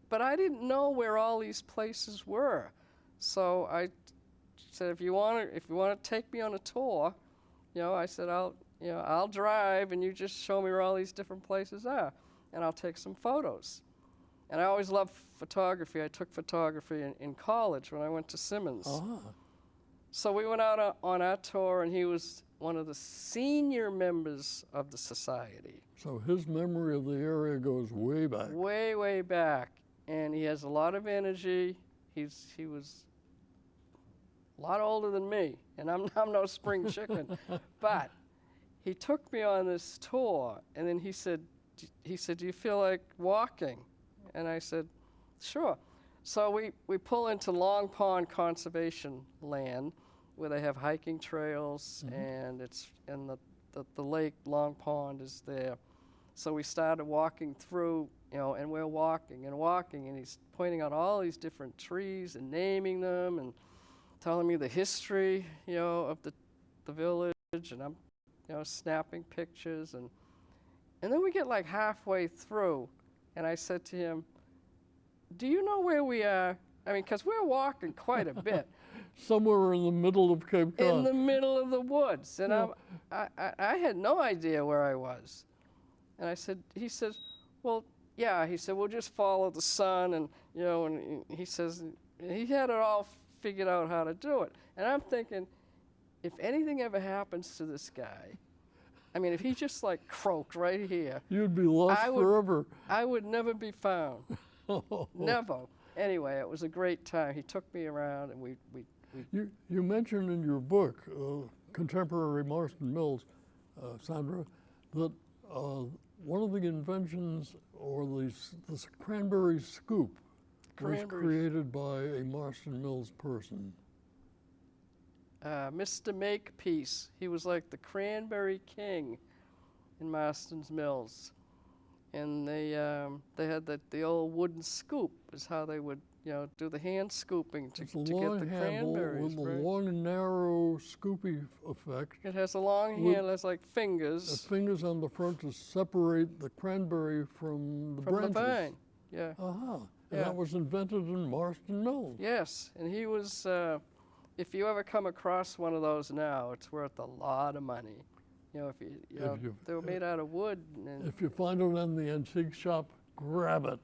but I didn't know where all these places were. So I said, if you want to take me on a tour, I said, I'll drive and you just show me where all these different places are, and I'll take some photos. And I always loved photography. I took photography in college when I went to Simmons. So we went out on our tour, and he was one of the senior members of the society. So his memory of the area goes way back. Way, way back. And he has a lot of energy. He was a lot older than me, and I'm no spring chicken. But he took me on this tour, and then he said, do you feel like walking? And I said, sure. So we pull into Long Pond Conservation Land, where they have hiking trails, and the lake Long Pond is there. So we started walking through, and we're walking, and he's pointing out all these different trees and naming them and telling me the history, of the village, and I'm, snapping pictures, and then we get like halfway through, and I said to him, do you know where we are? I mean, because we're walking quite a bit. Somewhere in the middle of Cape Cod. In the middle of the woods, and I had no idea where I was. And he says, well, yeah, he said, we'll just follow the sun, and, and he says, he had it all figured out how to do it. And I'm thinking, if anything ever happens to this guy, I mean, if he just like croaked right here. You'd be lost forever. I would never be found. Never. Anyway, it was a great time. He took me around, and we You mentioned in your book, Contemporary Marston Mills, Sandra, that one of the inventions, or this cranberry scoop, was created by a Marston Mills person. Mr. Makepeace. He was like the cranberry king in Marston's Mills. And they had the old wooden scoop is how they would do the hand scooping to get the cranberries. With a long and narrow scoopy effect. It has a long handle, has like fingers. Fingers on the front to separate the cranberry from the branches. From the vine, yeah. Uh-huh. And that was invented in Marston Mills. Yes, and he was, if you ever come across one of those now, it's worth a lot of money. They were made out of wood. And if you find it in the antique shop, grab it.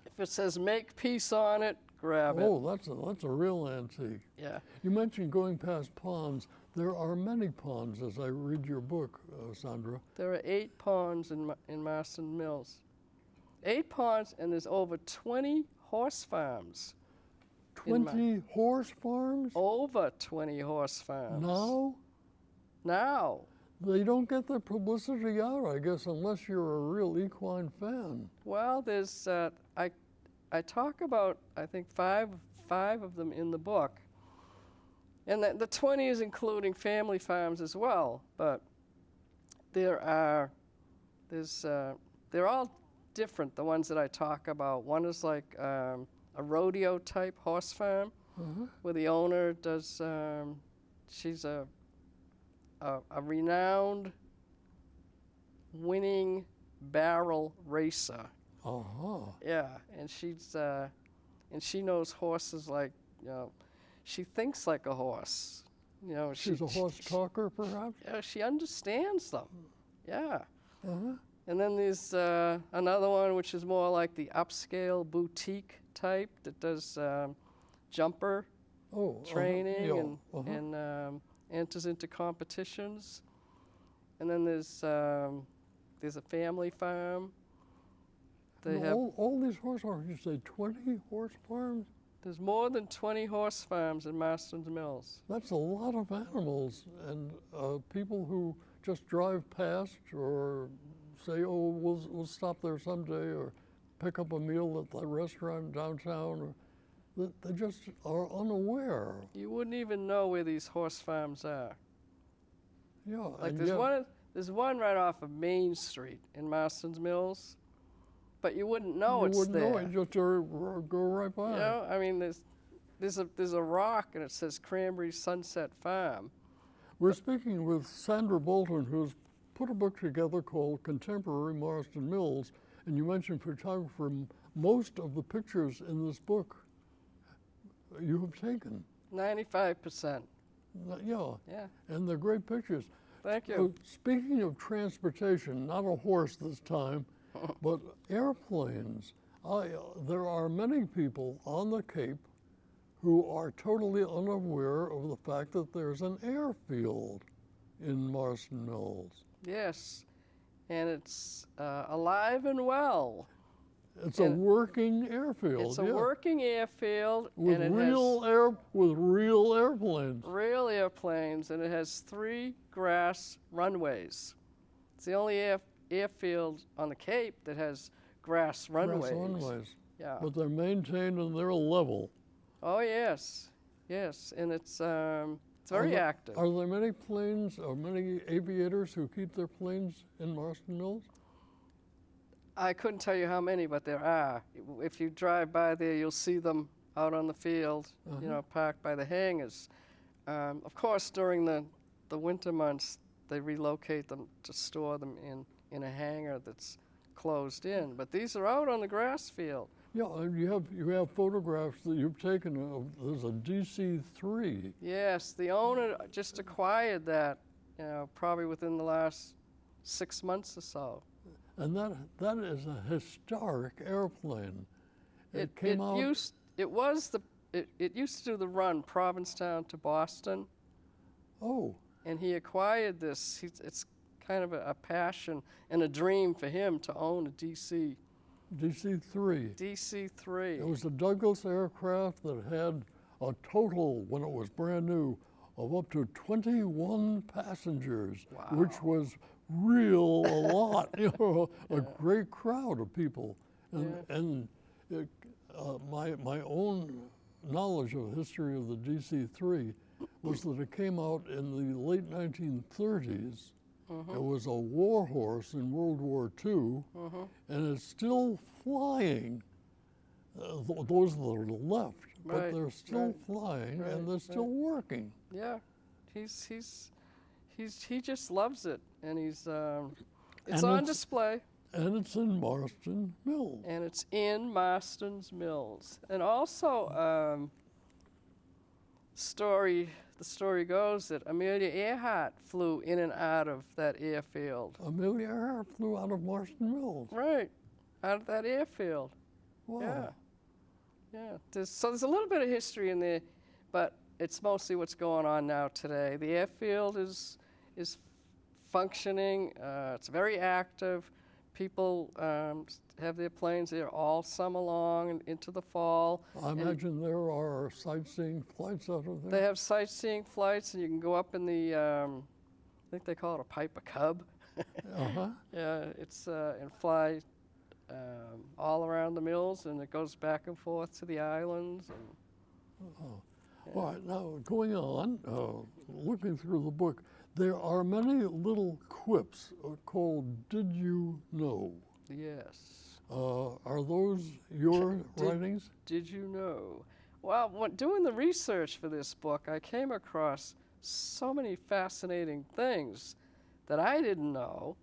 If it says Makepeace on it, grab it. Oh, that's a real antique. Yeah. You mentioned going past ponds. There are many ponds as I read your book, Sandra. There are 8 ponds in Marston Mills. 8 ponds, and there's over 20 horse farms. 20 horse farms? Over 20 horse farms. Now? Now. They don't get the publicity out, I guess, unless you're a real equine fan. Well, there's, I talk about, I think, five of them in the book. And the 20 is including family farms as well, but they're all different, the ones that I talk about. One is like a rodeo type horse farm, where the owner does, she's a renowned winning barrel racer. Yeah, and she knows horses like, she thinks like a horse. She's a horse talker, perhaps? Yeah, she understands them. Yeah. And then there's another one which is more like the upscale boutique type that does jumper training and enters into competitions. And then there's a family farm. They have all these horse farms, you say 20 horse farms? There's more than 20 horse farms in Marston's Mills. That's a lot of animals, and people who just drive past or say, oh, we'll stop there someday, or pick up a meal at the restaurant downtown, or they just are unaware. You wouldn't even know where these horse farms are. Yeah. Like there's one right off of Main Street in Marston's Mills, but you wouldn't know it's there. You wouldn't know it, just go right by. I mean, there's a rock and it says Cranberry Sunset Farm. We're speaking with Sandra Bolton, who's put a book together called Contemporary Marston Mills, and you mentioned photographer. Most of the pictures in this book you have taken. 95%. Yeah. Yeah. And they're great pictures. Thank you. Speaking of transportation, not a horse this time, but airplanes. There are many people on the Cape who are totally unaware of the fact that there's an airfield in Marston Mills. Yes, and it's alive and well. It's a working airfield. It's a yeah. working airfield. With and it real with real airplanes. real airplanes, and it has 3 grass runways. It's the only airfield on the Cape that has grass runways. Grass runways. Yeah. But they're maintained and they're level. Oh yes, yes, and it's very active. Are there many planes or many aviators who keep their planes in Marston Mills? I couldn't tell you how many, but there are. If you drive by there, you'll see them out on the field, you know, parked by the hangars. Of course, during the winter months, they relocate them to store them in a hangar that's closed in. But these are out on the grass field. Yeah, and you have photographs that you've taken of, there's a DC-3. Yes, the owner just acquired that, you know, probably within the last 6 months or so. And that is a historic airplane. It used to do the run Provincetown to Boston. Oh. And he acquired this. It's kind of a passion and a dream for him to own a DC-3. DC-3. It was a Douglas aircraft that had a total, when it was brand new, of up to 21 passengers, which was a lot, you know, a great crowd of people. And my own knowledge of the history of the DC-3 was that it came out in the late 1930s. It was a war horse in World War II, and it's still flying. Those that are left, but they're still flying and they're still working. Yeah, he just loves it, and he's it's on display. And it's in Marston Mills. And it's in Marston's Mills, and also the story goes that Amelia Earhart flew in and out of that airfield. Amelia Earhart flew out of Marston Mills. Right, out of that airfield. Wow. Yeah. So there's a little bit of history in there, but it's mostly what's going on now today. The airfield is functioning. It's very active. People have their planes there all summer long and into the fall. I imagine there are sightseeing flights out of there. They have sightseeing flights, and you can go up in the, I think they call it a Piper Cub. Yeah, it's and fly all around the mills, and it goes back and forth to the islands. And, All right, now going on, looking through the book, there are many little quips called "Did You Know?" Yes. Are those your writings? Did you know? Well, when doing the research for this book, I came across so many fascinating things that I didn't know,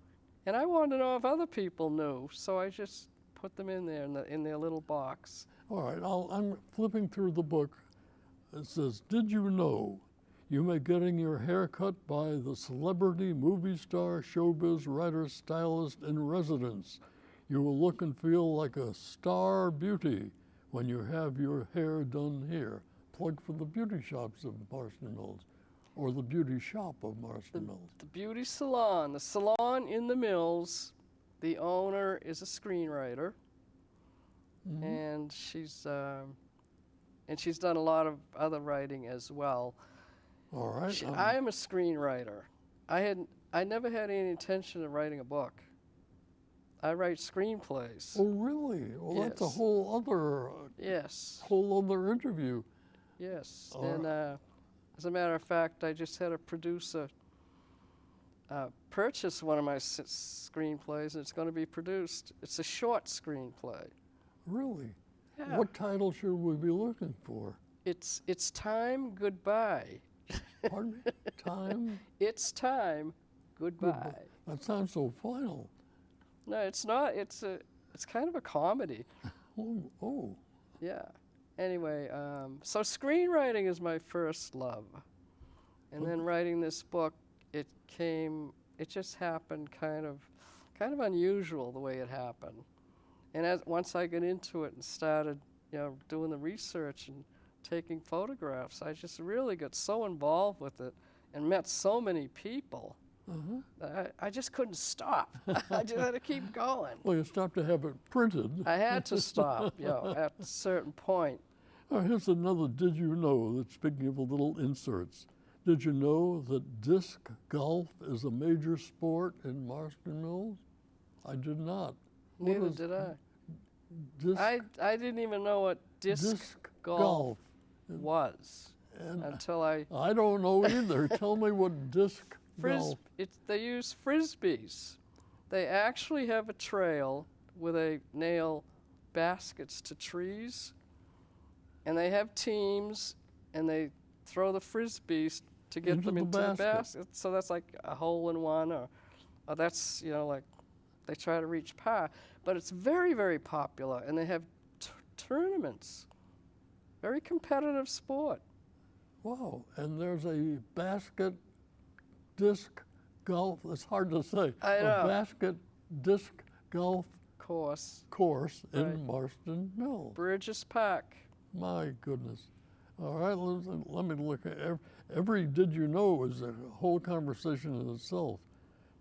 and I wanted to know if other people knew, so I just put them in there in their little box. All right, I'm flipping through the book. It says, "Did you know you may getting your hair cut by the celebrity, movie star, showbiz writer, stylist in residence? You will look and feel like a star beauty when you have your hair done here." Plug for the beauty shops of Marston Mills, or the beauty shop of Marston Mills. The beauty salon. The salon in the Mills, the owner is a screenwriter, and she's done a lot of other writing as well. All right. I am a screenwriter. I never had any intention of writing a book. I write screenplays. Oh, really? Well, that's a Yes. whole other whole other interview. Yes, All and as a matter of fact, I just had a producer purchase one of my screenplays, and it's going to be produced. It's a short screenplay. Really? Yeah. What title should we be looking for? It's Time Goodbye. Pardon me? Time? It's Time Goodbye. That sounds so final. No, it's not. It's kind of a comedy. Oh. Yeah. Anyway, so screenwriting is my first love, and then writing this book, it just happened kind of unusual the way it happened, and once I got into it and started, doing the research and taking photographs, I just really got so involved with it and met so many people. I just couldn't stop. I just had to keep going. Well, you stopped to have it printed. I had to stop, at a certain point. Here's another did you know that, speaking of little inserts, did you know that disc golf is a major sport in Marston Mills? I did not. What Neither is did I. Disc, I didn't even know what disc golf was until I don't know either. Tell me what disc golf. They use frisbees. They actually have a trail where they nail baskets to trees, and they have teams, and they throw the frisbees to get them into the basket. So that's like a hole in one, or that's like they try to reach par. But it's very, very popular, and they have tournaments. Very competitive sport. Wow, and there's a basket disc golf, it's hard to say, I know. a basket disc golf course in Marston Mills. Burgess Park. My goodness. All right, let me look at every did you know is a whole conversation in itself.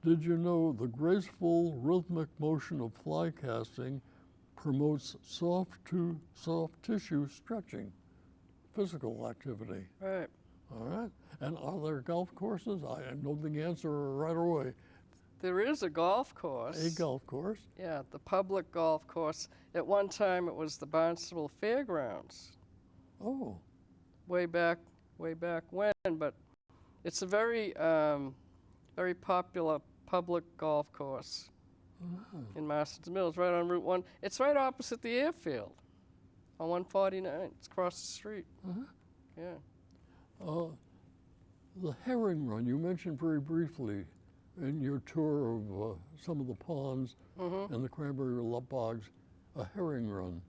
Did you know the graceful rhythmic motion of fly casting promotes soft tissue stretching, physical activity? Right. All right. And are there golf courses? I know the answer right away. There is a golf course. A golf course? Yeah, the public golf course. At one time, it was the Barnstable Fairgrounds. Oh. Way back when, but it's a very, very popular public golf course in Marston Mills, right on Route 1. It's right opposite the airfield on 149. It's across the street. Yeah. The herring run, you mentioned very briefly in your tour of some of the ponds and the cranberry bogs, a herring run.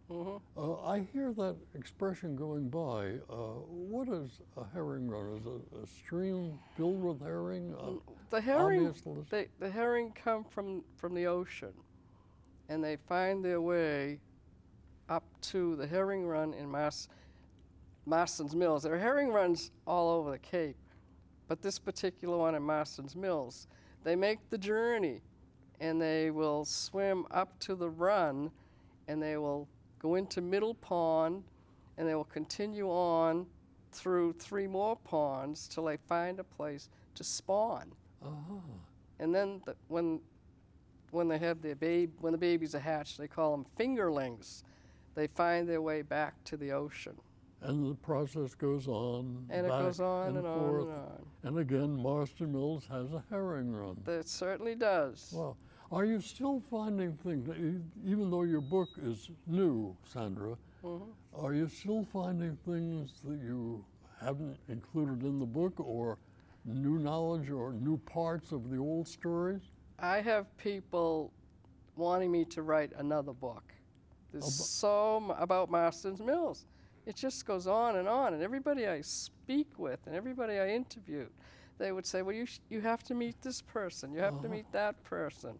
I hear that expression going by. What is a herring run? Is it a stream filled with herring? The herring come from the ocean, and they find their way up to the herring run in Marston's Mills. There are herring runs all over the Cape, but this particular one in Marston's Mills, they make the journey, and they will swim up to the run, and they will go into Middle Pond, and they will continue on through 3 more ponds till they find a place to spawn. And then when they have when the babies are hatched, they call them fingerlings. They find their way back to the ocean. And the process goes on. And it goes on and on forth. and on. And again, Marston Mills has a herring run. It certainly does. Wow. Are you still finding things, even though your book is new, Sandra, are you still finding things that you haven't included in the book, or new knowledge or new parts of the old stories? I have people wanting me to write another book. There's about Marston's Mills. It just goes on, and everybody I speak with and everybody I interviewed, they would say, well, you have to meet this person, you have to meet that person.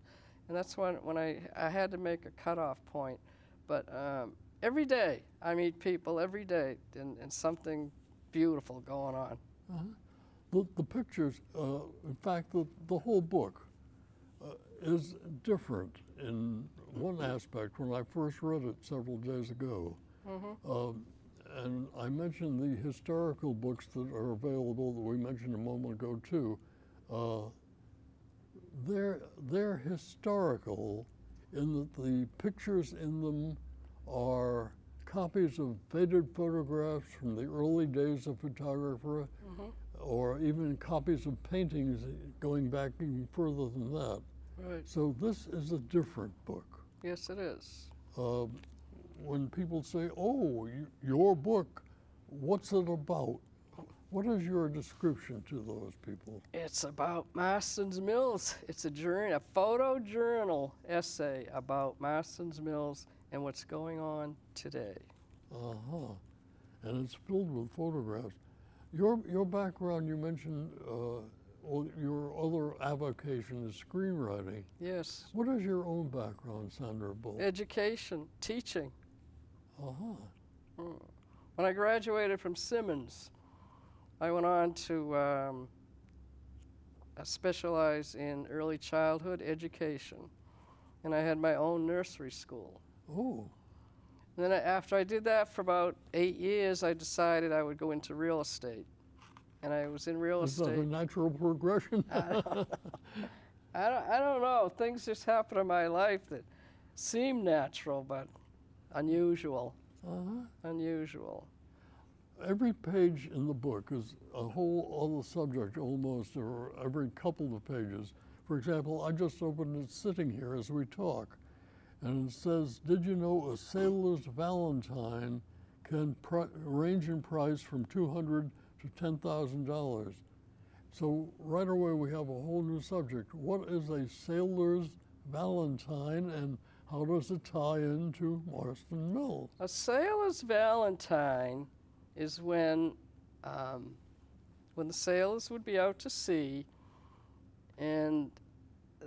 And that's when I had to make a cutoff point. But every day, I meet people every day, and something beautiful going on. The pictures, in fact, the whole book is different in one aspect when I first read it several days ago. And I mentioned the historical books that are available that we mentioned a moment ago too. They're historical in that the pictures in them are copies of faded photographs from the early days of photography, or even copies of paintings going back even further than that. Right. So this is a different book. Yes, it is. When people say, oh, your book, what's it about? What is your description to those people? It's about Marston's Mills. It's a photojournal essay about Marston's Mills and what's going on today. And it's filled with photographs. Your background, you mentioned, your other avocation is screenwriting. Yes. What is your own background, Sandra Bull? Education, teaching. When I graduated from Simmons, I went on to specialize in early childhood education. And I had my own nursery school. Oh. And then after I did that for about 8 years, I decided I would go into real estate. And I was in real Is estate. that a natural progression? I don't know. Things just happen in my life that seem natural, but unusual. Unusual. Every page in the book is a whole other subject almost, or every couple of pages. For example, I just opened it sitting here as we talk, and it says, did you know a sailor's valentine can range in price from $200 to $10,000? So right away we have a whole new subject. What is a sailor's valentine, and how does it tie into Marston Mills? A sailor's valentine is when the sailors would be out to sea and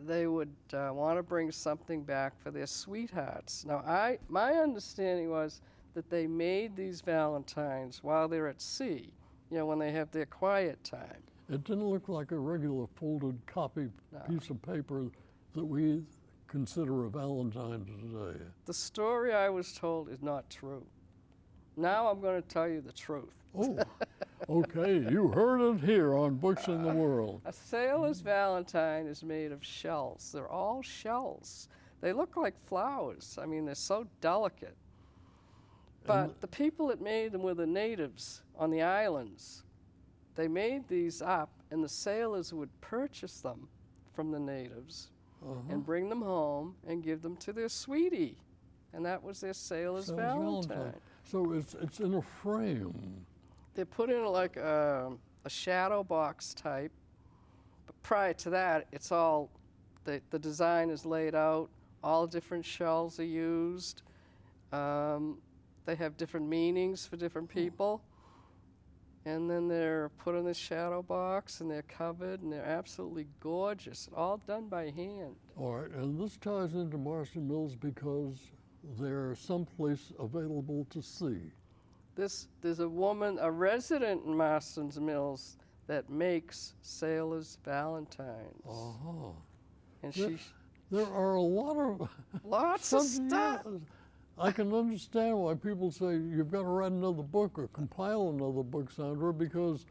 they would want to bring something back for their sweethearts. Now, my understanding was that they made these valentines while they're at sea, you know, when they have their quiet time. It didn't look like a regular folded copy piece of paper that we consider a valentine today. The story I was told is not true. Now I'm going to tell you the truth. Oh, okay, you heard it here on Books in the World. A sailor's valentine is made of shells. They're all shells. They look like flowers. I mean, they're so delicate. But the people that made them were the natives on the islands. They made these up, and the sailors would purchase them from the natives and bring them home and give them to their sweetie. And that was their sailor's valentine. So it's in a frame. They're put in like a shadow box type. But prior to that, it's all, the design is laid out. All different shells are used. They have different meanings for different people. And then they're put in the shadow box, and they're covered, and they're absolutely gorgeous, all done by hand. All right, and this ties into Marston Mills because they're someplace available to see. There's a woman, a resident in Marston's Mills, that makes sailors' valentines. And there are a lot of lots of stuff. I can understand why people say you've got to write another book or compile another book, Sandra, because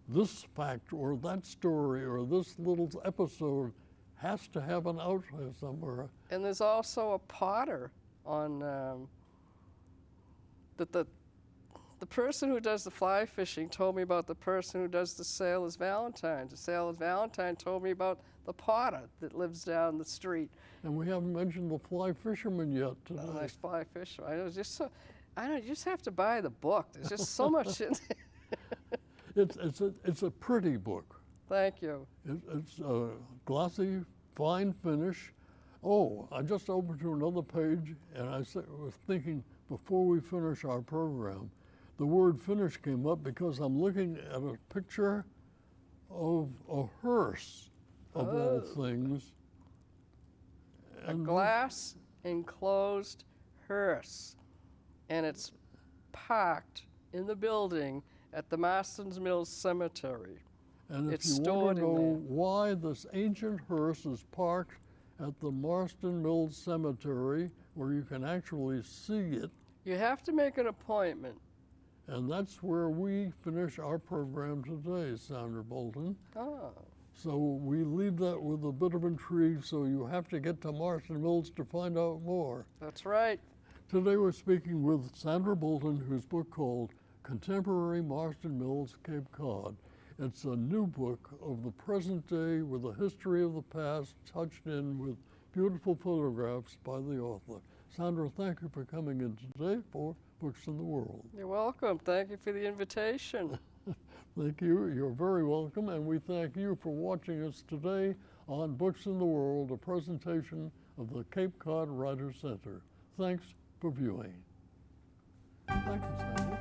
this fact or that story or this little episode has to have an outlet somewhere. And there's also a potter on the person who does the fly fishing told me about the person who does the sailor's valentines. The sailor's valentine told me about the potter that lives down the street. And we haven't mentioned the fly fisherman yet today. Oh, nice fly fisherman. I was just so, I don't know, you just have to buy the book. There's just so much in there. It's a pretty book. Thank you. It's a glossy, fine finish. Oh, I just opened to another page, and I was thinking before we finish our program, the word finish came up because I'm looking at a picture of a hearse, of all things. A glass enclosed hearse, and it's parked in the building at the Marston's Mills Cemetery. And if it's you stored want to in know there. why this ancient hearse is parked at the Marston Mills Cemetery, where you can actually see it, You have to make an appointment. and that's where we finish our program today, Sandra Bolton. Oh. So we leave that with a bit of intrigue, so you have to get to Marston Mills to find out more. That's right. Today we're speaking with Sandra Bolton, whose book called Contemporary Marston Mills, Cape Cod. It's a new book of the present day with a history of the past touched in with beautiful photographs by the author. Sandra, thank you for coming in today for Books in the World. You're welcome. Thank you for the invitation. Thank you. You're very welcome, and we thank you for watching us today on Books in the World, a presentation of the Cape Cod Writers Center. Thanks for viewing. Thank you, Sandra.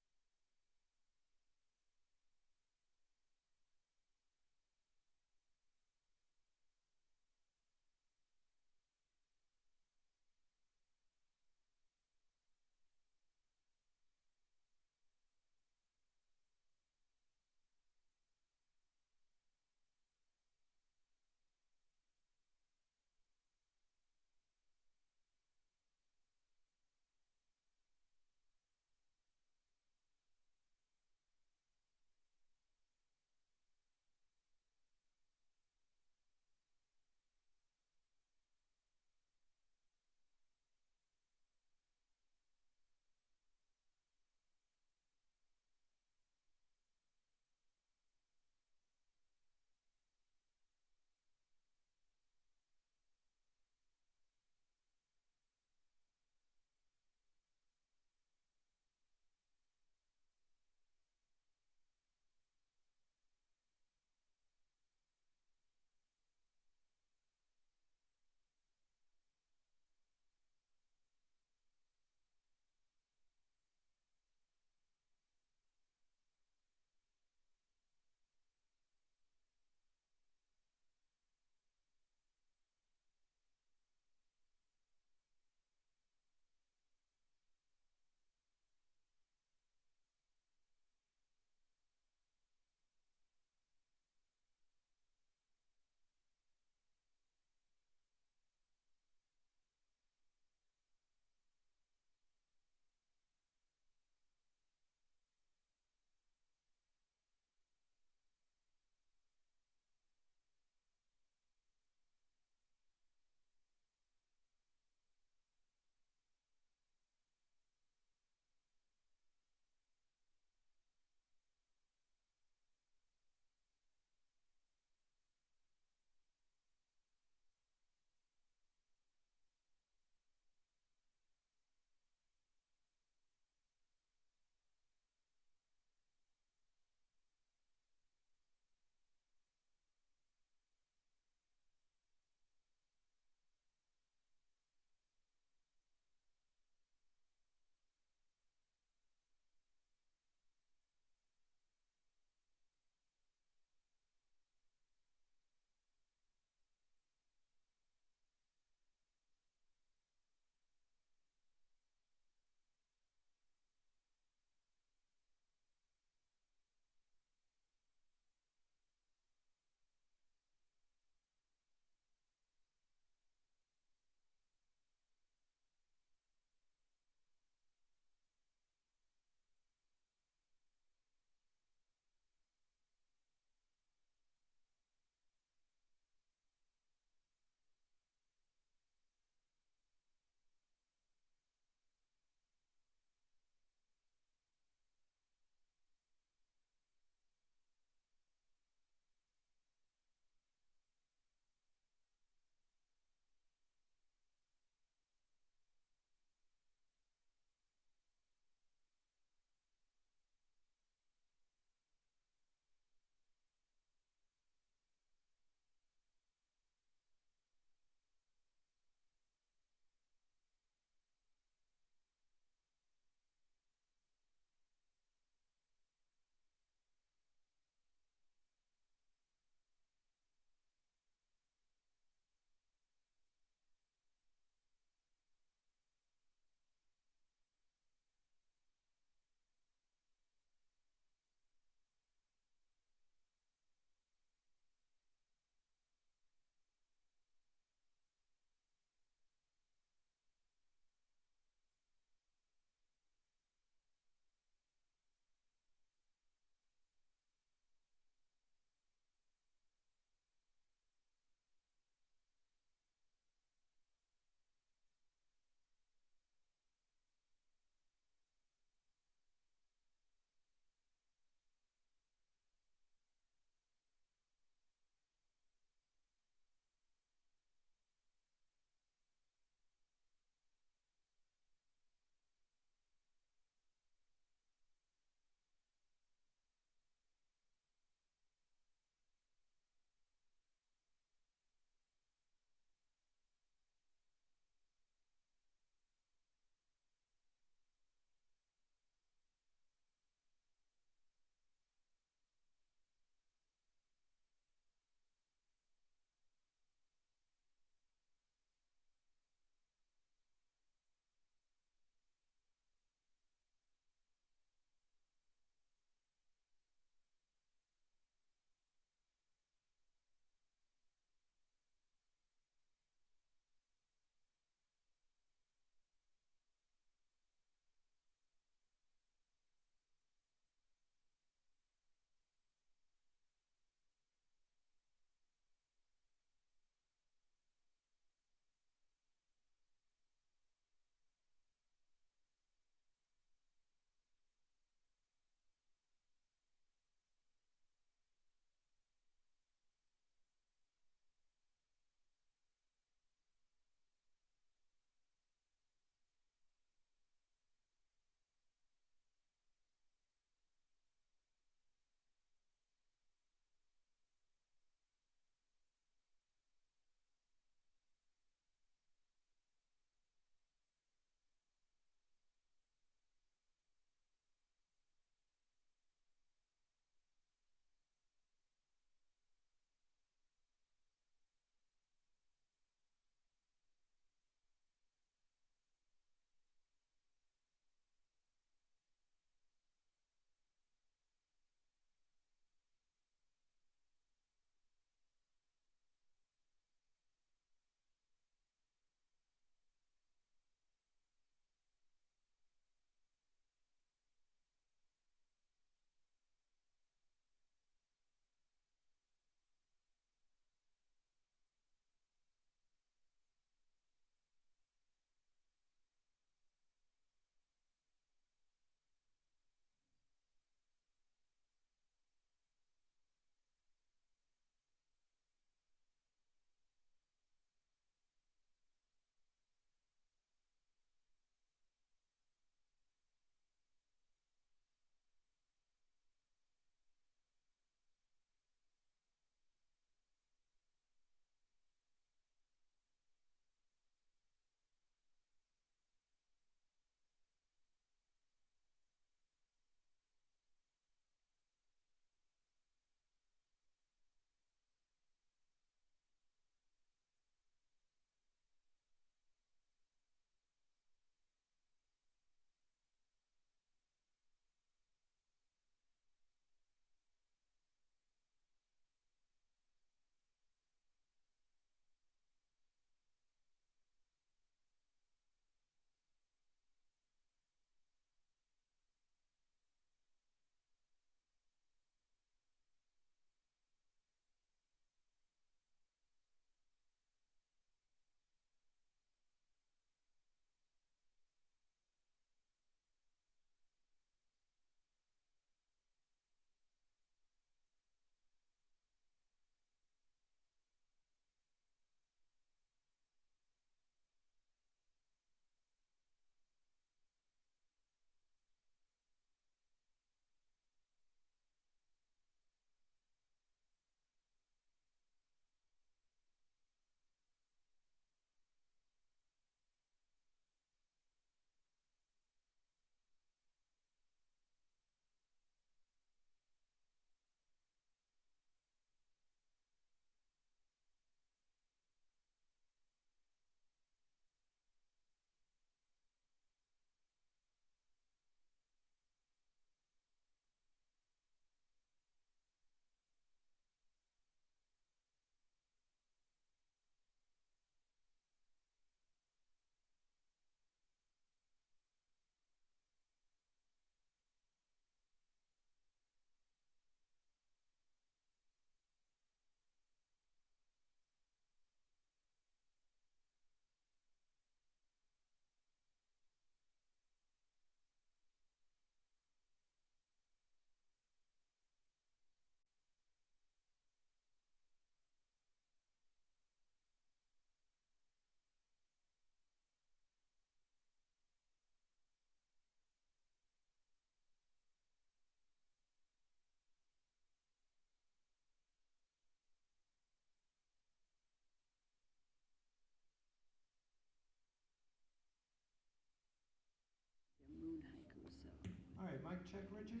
check, Richard.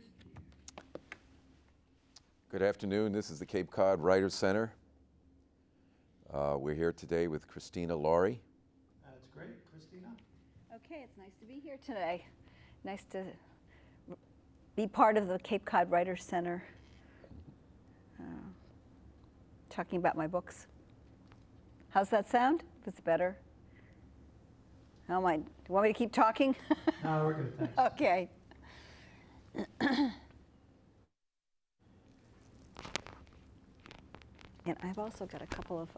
Good afternoon. This is the Cape Cod Writers Center. We're here today with Christina Laurie. That's great. Christina? Okay, it's nice to be here today. Nice to be part of the Cape Cod Writers Center, talking about my books. How's that sound? If it's better? How am I? Do you want me to keep talking? No, we're good, thanks. Okay. And I've also got a couple of